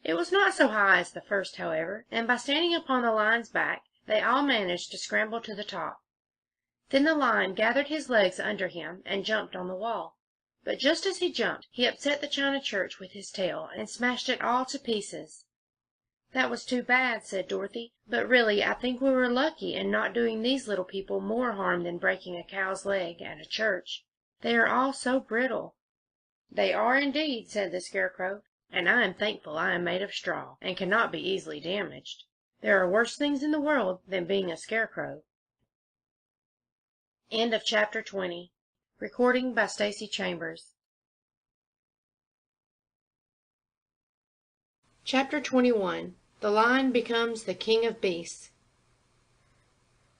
It was not so high as the first, however, and by standing upon the lion's back, they all managed to scramble to the top. Then the lion gathered his legs under him and jumped on the wall. But just as he jumped, he upset the China church with his tail and smashed it all to pieces. "That was too bad," said Dorothy, "but really I think we were lucky in not doing these little people more harm than breaking a cow's leg at a church. They are all so brittle." "They are indeed," said the Scarecrow, "and I am thankful I am made of straw, and cannot be easily damaged. There are worse things in the world than being a scarecrow." End of chapter 20. Recording by Stacey Chambers. Chapter 21. The Lion Becomes the King of Beasts.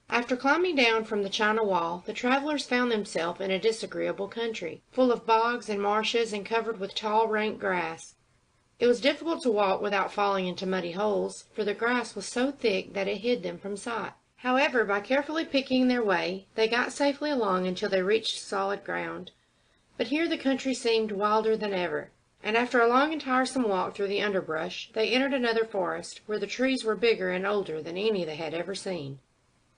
After climbing down from the China wall, the travelers found themselves in a disagreeable country, full of bogs and marshes and covered with tall rank grass. It was difficult to walk without falling into muddy holes, for the grass was so thick that it hid them from sight. However, by carefully picking their way, they got safely along until they reached solid ground. But here the country seemed wilder than ever, and after a long and tiresome walk through the underbrush, they entered another forest, where the trees were bigger and older than any they had ever seen.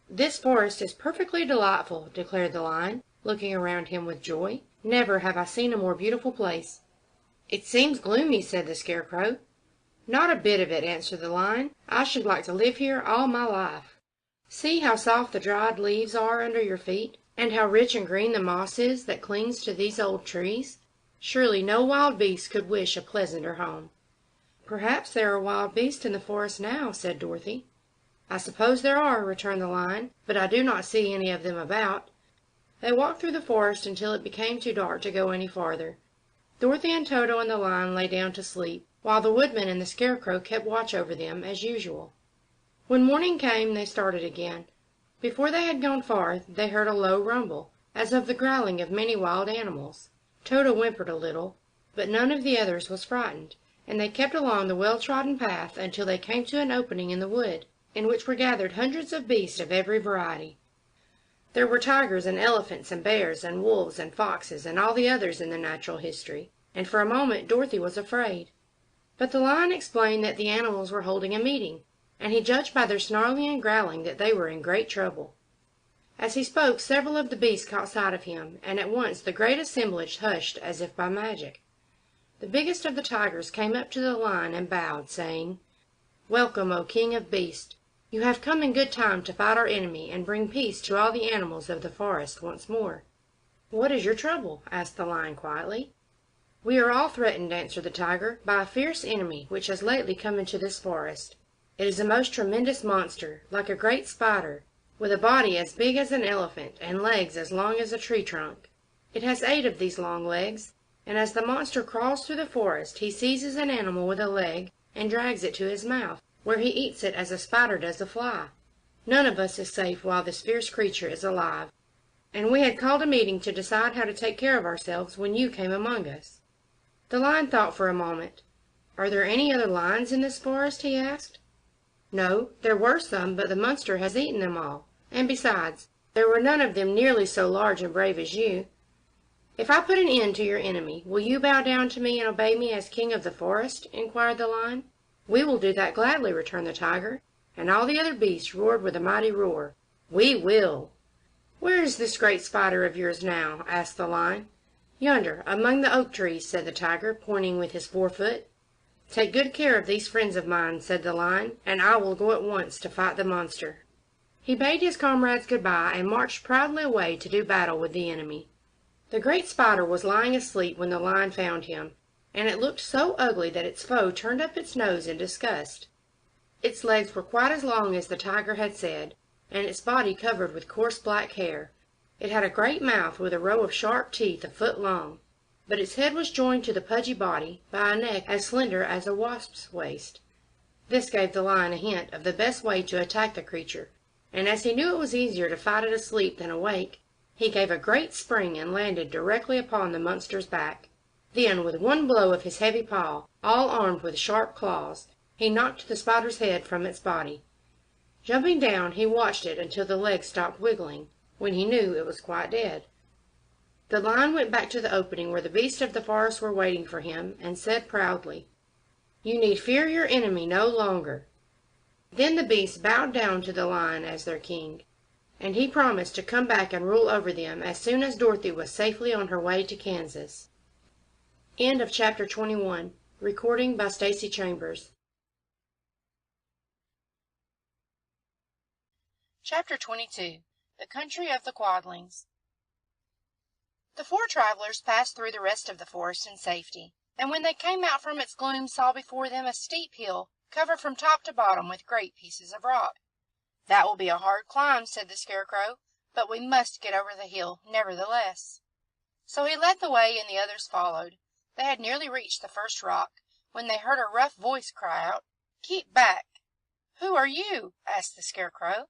"This forest is perfectly delightful," declared the lion, looking around him with joy. "Never have I seen a more beautiful place." "It seems gloomy," said the Scarecrow. "Not a bit of it," answered the lion. "I should like to live here all my life. See how soft the dried leaves are under your feet, and how rich and green the moss is that clings to these old trees. Surely no wild beast could wish a pleasanter home." "Perhaps there are wild beasts in the forest now," said Dorothy. "I suppose there are," returned the lion, "but I do not see any of them about." They walked through the forest until it became too dark to go any farther. Dorothy and Toto and the lion lay down to sleep, while the woodman and the Scarecrow kept watch over them as usual. When morning came, they started again. Before they had gone far, they heard a low rumble, as of the growling of many wild animals. Toto whimpered a little, but none of the others was frightened, and they kept along the well-trodden path until they came to an opening in the wood, in which were gathered hundreds of beasts of every variety. There were tigers and elephants and bears and wolves and foxes and all the others in the natural history, and for a moment Dorothy was afraid. But the lion explained that the animals were holding a meeting, and he judged by their snarling and growling that they were in great trouble. As he spoke, several of the beasts caught sight of him, and at once the great assemblage hushed as if by magic. The biggest of the tigers came up to the lion and bowed, saying, "Welcome, O King of Beasts. You have come in good time to fight our enemy and bring peace to all the animals of the forest once more." "What is your trouble?" asked the lion quietly. "We are all threatened," answered the tiger, "by a fierce enemy which has lately come into this forest. It is a most tremendous monster, like a great spider, with a body as big as an elephant and legs as long as a tree trunk. It has 8 of these long legs, and as the monster crawls through the forest, he seizes an animal with a leg and drags it to his mouth, where he eats it as a spider does a fly. None of us is safe while this fierce creature is alive, and we had called a meeting to decide how to take care of ourselves when you came among us." The lion thought for a moment. "Are there any other lions in this forest?" he asked. "No, there were some, but the monster has eaten them all, and besides, there were none of them nearly so large and brave as you. If I put an end to your enemy, will you bow down to me and obey me as king of the forest?" inquired the lion. "We will do that gladly," returned the tiger, and all the other beasts roared with a mighty roar. "We will." "Where is this great spider of yours now?" asked the lion. "Yonder, among the oak trees," said the tiger, pointing with his forefoot. "Take good care of these friends of mine," said the lion, "and I will go at once to fight the monster." He bade his comrades good-bye and marched proudly away to do battle with the enemy. The great spider was lying asleep when the lion found him, and it looked so ugly that its foe turned up its nose in disgust. Its legs were quite as long as the tiger had said, and its body covered with coarse black hair. It had a great mouth with a row of sharp teeth a foot long, but its head was joined to the pudgy body by a neck as slender as a wasp's waist. This gave the lion a hint of the best way to attack the creature, and as he knew it was easier to fight it asleep than awake, he gave a great spring and landed directly upon the monster's back. Then, with one blow of his heavy paw, all armed with sharp claws, He knocked the spider's head from its body. Jumping down, he watched it until the legs stopped wiggling, when he knew it was quite dead. The lion went back to the opening where the beasts of the forest were waiting for him, and said proudly, "You need fear your enemy no longer." Then the beasts bowed down to the lion as their king, and he promised to come back and rule over them as soon as Dorothy was safely on her way to Kansas. End of chapter 21. Recording by Stacey Chambers. Chapter 22. The Country of the Quadlings. The four travelers passed through the rest of the forest in safety, and when they came out from its gloom saw before them a steep hill covered from top to bottom with great pieces of rock. "That will be a hard climb," said the Scarecrow, "but we must get over the hill nevertheless." So he led the way and the others followed. They had nearly reached the first rock when they heard a rough voice cry out, "Keep back!" "Who are you?" asked the Scarecrow.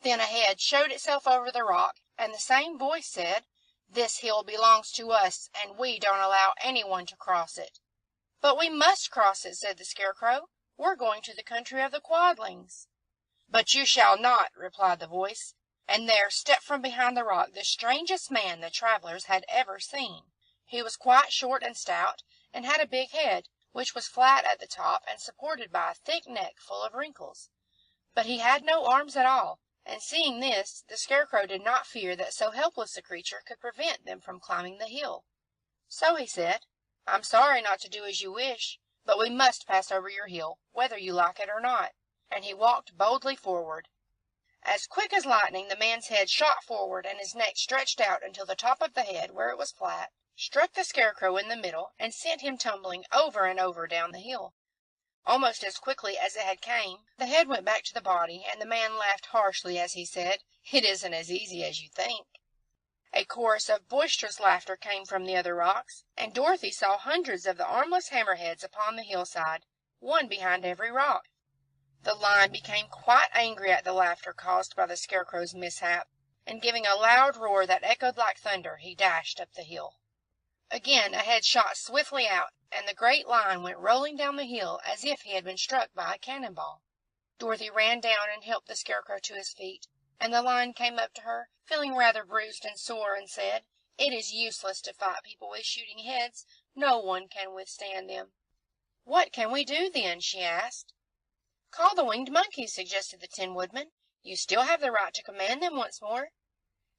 Then a head showed itself over the rock, and the same voice said, "This hill belongs to us, and we don't allow anyone to cross it." "But we must cross it," said the Scarecrow. "We're going to the country of the Quadlings." "But you shall not," replied the voice, and there stepped from behind the rock the strangest man the travelers had ever seen. He was quite short and stout, and had a big head, which was flat at the top and supported by a thick neck full of wrinkles. But he had no arms at all, and seeing this, the Scarecrow did not fear that so helpless a creature could prevent them from climbing the hill. So he said, "I'm sorry not to do as you wish, but we must pass over your hill, whether you like it or not," and he walked boldly forward. As quick as lightning the man's head shot forward, and his neck stretched out until the top of the head, where it was flat, struck the Scarecrow in the middle, and sent him tumbling over and over down the hill. Almost as quickly as it had came, the head went back to the body, and the man laughed harshly as he said, "It isn't as easy as you think." A chorus of boisterous laughter came from the other rocks, and Dorothy saw hundreds of the armless hammerheads upon the hillside, one behind every rock. The lion became quite angry at the laughter caused by the Scarecrow's mishap, and giving a loud roar that echoed like thunder, he dashed up the hill. Again a head shot swiftly out, and the great lion went rolling down the hill as if he had been struck by a cannonball. Dorothy ran down and helped the Scarecrow to his feet, and the lion came up to her, feeling rather bruised and sore, and said, "It is useless to fight people with shooting heads. No one can withstand them." "What can we do, then?" she asked. "Call the winged monkeys," suggested the Tin Woodman. "You still have the right to command them once more."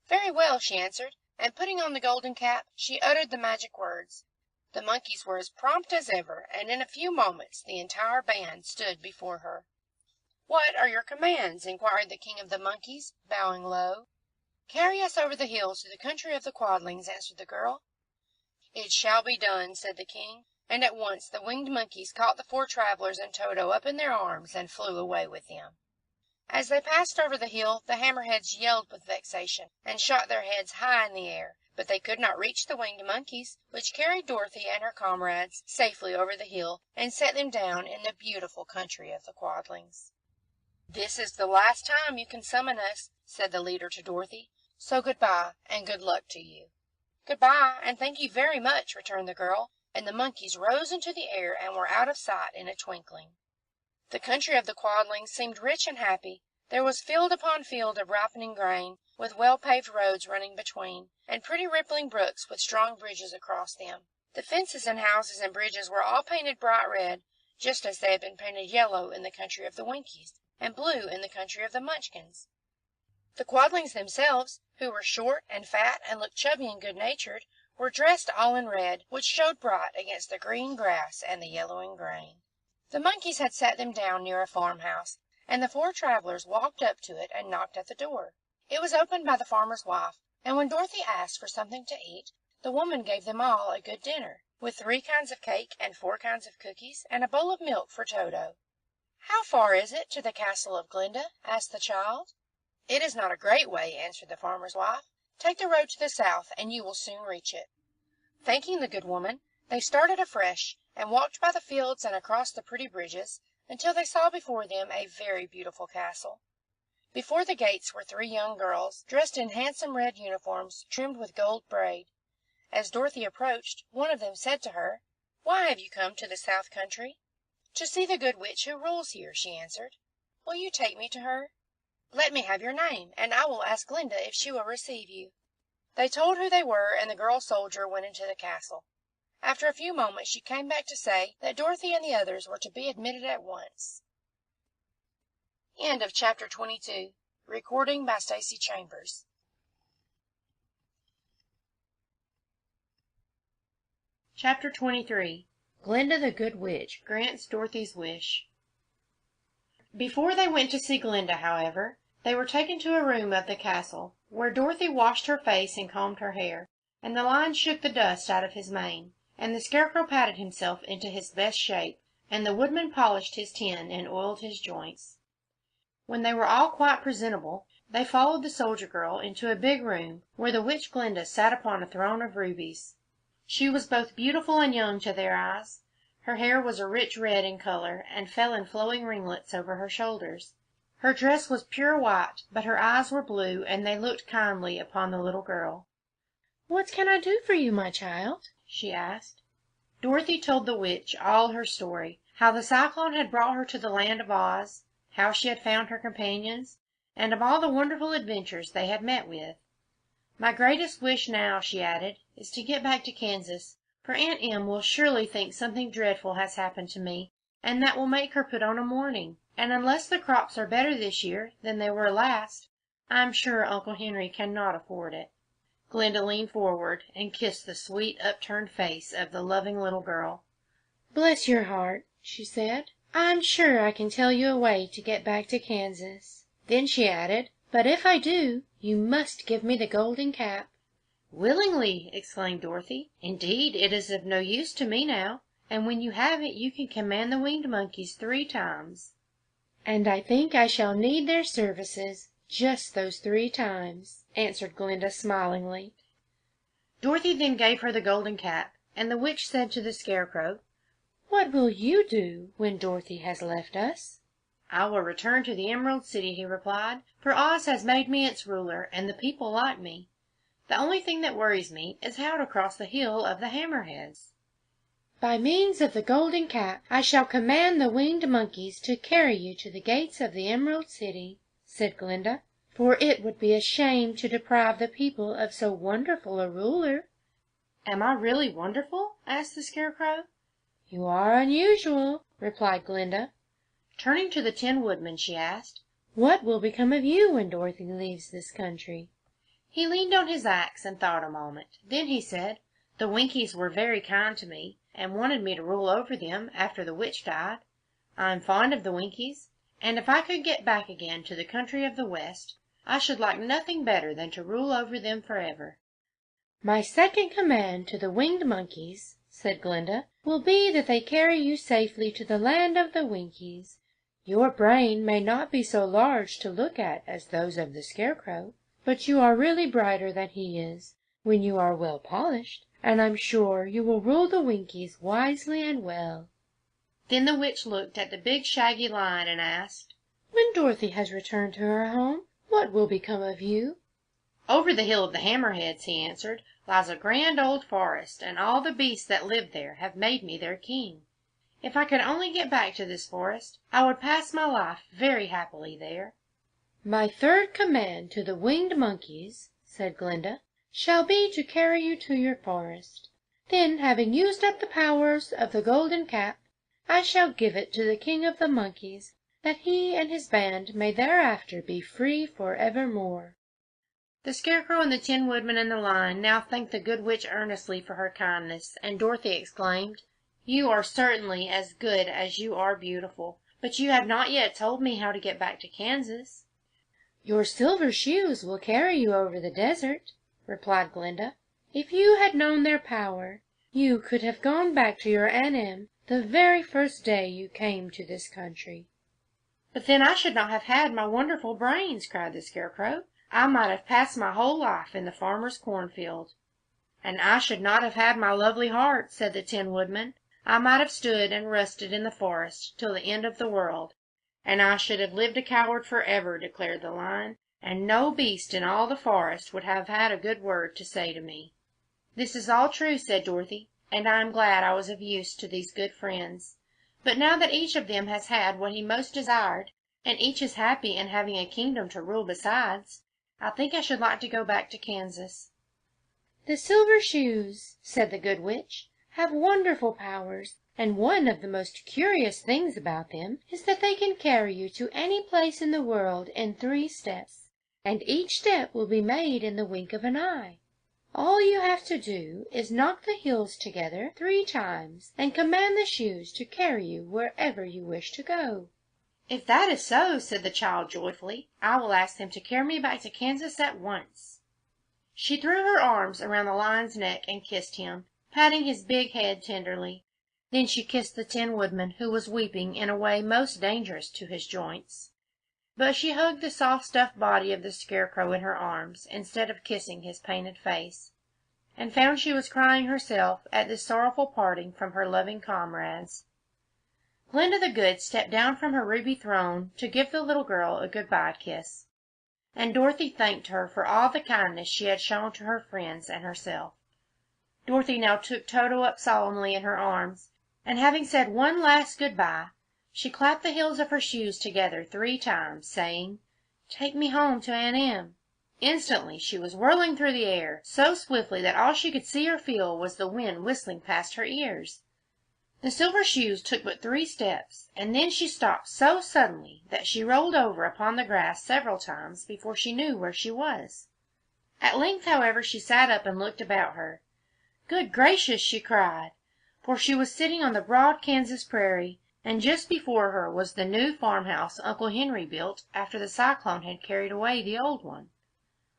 "Very well," she answered, and putting on the golden cap, she uttered the magic words. The monkeys were as prompt as ever, and in a few moments the entire band stood before her. "What are your commands?" inquired the King of the Monkeys, bowing low. "Carry us over the hills to the country of the Quadlings," answered the girl. "It shall be done," said the king, and at once the winged monkeys caught the four travelers and Toto up in their arms and flew away with them. As they passed over the hill, the hammerheads yelled with vexation and shot their heads high in the air, but they could not reach the winged monkeys, which carried Dorothy and her comrades safely over the hill and set them down in the beautiful country of the Quadlings. "This is the last time you can summon us," said the leader to Dorothy, "so goodbye, and good luck to you." "Goodbye, and thank you very much," returned the girl, and the monkeys rose into the air and were out of sight in a twinkling. The country of the Quadlings seemed rich and happy. There was field upon field of ripening grain, with well-paved roads running between, and pretty rippling brooks with strong bridges across them. The fences and houses and bridges were all painted bright red, just as they had been painted yellow in the country of the Winkies, and blue in the country of the Munchkins. The Quadlings themselves, who were short and fat and looked chubby and good-natured, were dressed all in red, which showed bright against the green grass and the yellowing grain. The monkeys had sat them down near a farmhouse, and the four travelers walked up to it and knocked at the door. It was opened by the farmer's wife, and when Dorothy asked for something to eat, the woman gave them all a good dinner, with 3 kinds of cake and 4 kinds of cookies, and a bowl of milk for Toto. "How far is it to the castle of Glinda?" asked the child. "It is not a great way," answered the farmer's wife. "Take the road to the south, and you will soon reach it." Thanking the good woman, they started afresh, and walked by the fields and across the pretty bridges, until they saw before them a very beautiful castle. Before the gates were 3 young girls, dressed in handsome red uniforms trimmed with gold braid. As Dorothy approached, one of them said to her, "Why have you come to the south country?" To see the good witch who rules here, she answered. Will you take me to her? Let me have your name, and I will ask Glinda if she will receive you. They told who they were, and the girl soldier went into the castle. After a few moments she came back to say that Dorothy and the others were to be admitted at once. End of Chapter 22. Recording by Stacey Chambers. Chapter 23. Glinda the Good Witch grants Dorothy's wish. Before they went to see Glinda, however, they were taken to a room of the castle, where Dorothy washed her face and combed her hair, and the Lion shook the dust out of his mane, and the Scarecrow patted himself into his best shape, and the Woodman polished his tin and oiled his joints. When they were all quite presentable, they followed the soldier girl into a big room, where the witch Glinda sat upon a throne of rubies. She was both beautiful and young to their eyes. Her hair was a rich red in color, and fell in flowing ringlets over her shoulders. Her dress was pure white, but her eyes were blue, and they looked kindly upon the little girl. "What can I do for you, my child?" she asked. Dorothy told the witch all her story, how the cyclone had brought her to the land of Oz, how she had found her companions, and of all the wonderful adventures they had met with. "My greatest wish now," she added, "is to get back to Kansas, for Aunt Em will surely think something dreadful has happened to me, and that will make her put on a mourning. And unless the crops are better this year than they were last, I'm sure Uncle Henry cannot afford it." Glinda leaned forward and kissed the sweet upturned face of the loving little girl. "Bless your heart," she said. "I'm sure I can tell you a way to get back to Kansas." Then she added, "But if I do, you must give me the golden cap." "Willingly!" exclaimed Dorothy. "Indeed, it is of no use to me now, and when you have it you can command the winged monkeys 3 times." "And I think I shall need their services just those 3 times," answered Glinda smilingly. Dorothy then gave her the golden cap, and the witch said to the Scarecrow, "What will you do when Dorothy has left us?" "I will return to the Emerald City," he replied, "for Oz has made me its ruler, and the people like me. The only thing that worries me is how to cross the Hill of the Hammerheads." "By means of the golden cap I shall command the winged monkeys to carry you to the gates of the Emerald City," said Glinda, "for it would be a shame to deprive the people of so wonderful a ruler." "Am I really wonderful?" asked the Scarecrow. "You are unusual," replied Glinda. Turning to the Tin Woodman, she asked, "What will become of you when Dorothy leaves this country?" He leaned on his axe and thought a moment. Then he said, "The Winkies were very kind to me, and wanted me to rule over them after the witch died. I am fond of the Winkies, and if I could get back again to the country of the West, I should like nothing better than to rule over them forever." "My second command to the winged monkeys," said Glinda, "will be that they carry you safely to the land of the Winkies. Your brain may not be so large to look at as those of the Scarecrow, but you are really brighter than he is, when you are well polished, and I'm sure you will rule the Winkies wisely and well." Then the witch looked at the big shaggy Lion and asked, "When Dorothy has returned to her home, what will become of you?" "Over the Hill of the Hammerheads," he answered, "lies a grand old forest, and all the beasts that live there have made me their king. If I could only get back to this forest, I would pass my life very happily there." "My third command to the winged monkeys," said Glinda, "shall be to carry you to your forest. Then, having used up the powers of the golden cap, I shall give it to the King of the Monkeys, that he and his band may thereafter be free for evermore." The Scarecrow and the Tin Woodman and the Lion now thanked the good witch earnestly for her kindness, and Dorothy exclaimed, "You are certainly as good as you are beautiful, but you have not yet told me how to get back to Kansas." "Your silver shoes will carry you over the desert," replied Glinda. "If you had known their power, you could have gone back to your Aunt Em the very first day you came to this country." "But then I should not have had my wonderful brains," cried the Scarecrow. "I might have passed my whole life in the farmer's cornfield." "And I should not have had my lovely heart," said the Tin Woodman. "I might have stood and rusted in the forest till the end of the world." "And I should have lived a coward forever," declared the Lion, "and no beast in all the forest would have had a good word to say to me." "This is all true," said Dorothy, "and I am glad I was of use to these good friends. But now that each of them has had what he most desired, and each is happy in having a kingdom to rule besides, I think I should like to go back to Kansas." "The silver shoes," said the good witch, "have wonderful powers, and one of the most curious things about them is that they can carry you to any place in the world in 3 steps, and each step will be made in the wink of an eye. All you have to do is knock the heels together 3 times, and command the shoes to carry you wherever you wish to go." "If that is so," said the child joyfully, "I will ask them to carry me back to Kansas at once." She threw her arms around the lion's neck and kissed him, patting his big head tenderly. Then she kissed the Tin Woodman, who was weeping in a way most dangerous to his joints. But she hugged the soft stuffed body of the Scarecrow in her arms, instead of kissing his painted face, and found she was crying herself at this sorrowful parting from her loving comrades. Glinda the Good stepped down from her ruby throne to give the little girl a good-bye kiss, and Dorothy thanked her for all the kindness she had shown to her friends and herself. Dorothy now took Toto up solemnly in her arms, and having said one last good-bye, she clapped the heels of her shoes together 3 times, saying, "Take me home to Aunt Em." Instantly she was whirling through the air, so swiftly that all she could see or feel was the wind whistling past her ears. The silver shoes took but 3 steps, and then she stopped so suddenly that she rolled over upon the grass several times before she knew where she was. At length, however, she sat up and looked about her. "Good gracious!" she cried, for she was sitting on the broad Kansas prairie, and just before her was the new farmhouse Uncle Henry built after the cyclone had carried away the old one.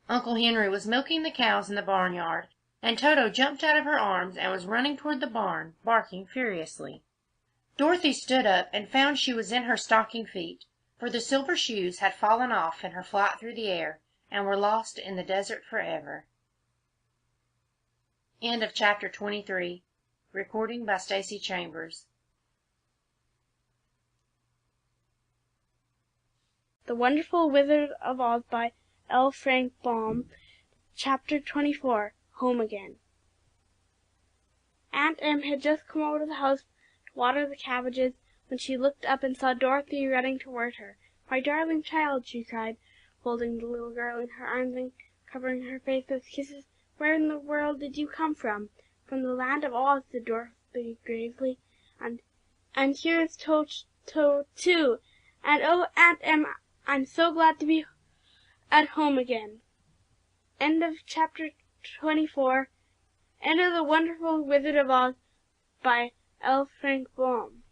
Uncle Henry was milking the cows in the barnyard, and Toto jumped out of her arms and was running toward the barn, barking furiously. Dorothy stood up and found she was in her stocking feet, for the silver shoes had fallen off in her flight through the air and were lost in the desert forever. End of chapter 23. Recording by Stacey Chambers. The Wonderful Wizard of Oz by L. Frank Baum. Chapter 24. Home Again. Aunt Em had just come over to the house to water the cabbages when she looked up and saw Dorothy running toward her. "My darling child," she cried, folding the little girl in her arms and covering her face with kisses. "Where in the world did you come from?" "From the land of Oz," said Dorothy gravely. And here is Toto too. And oh, Aunt Em, I'm so glad to be at home again." End of chapter 24. End of The Wonderful Wizard of Oz by L. Frank Baum.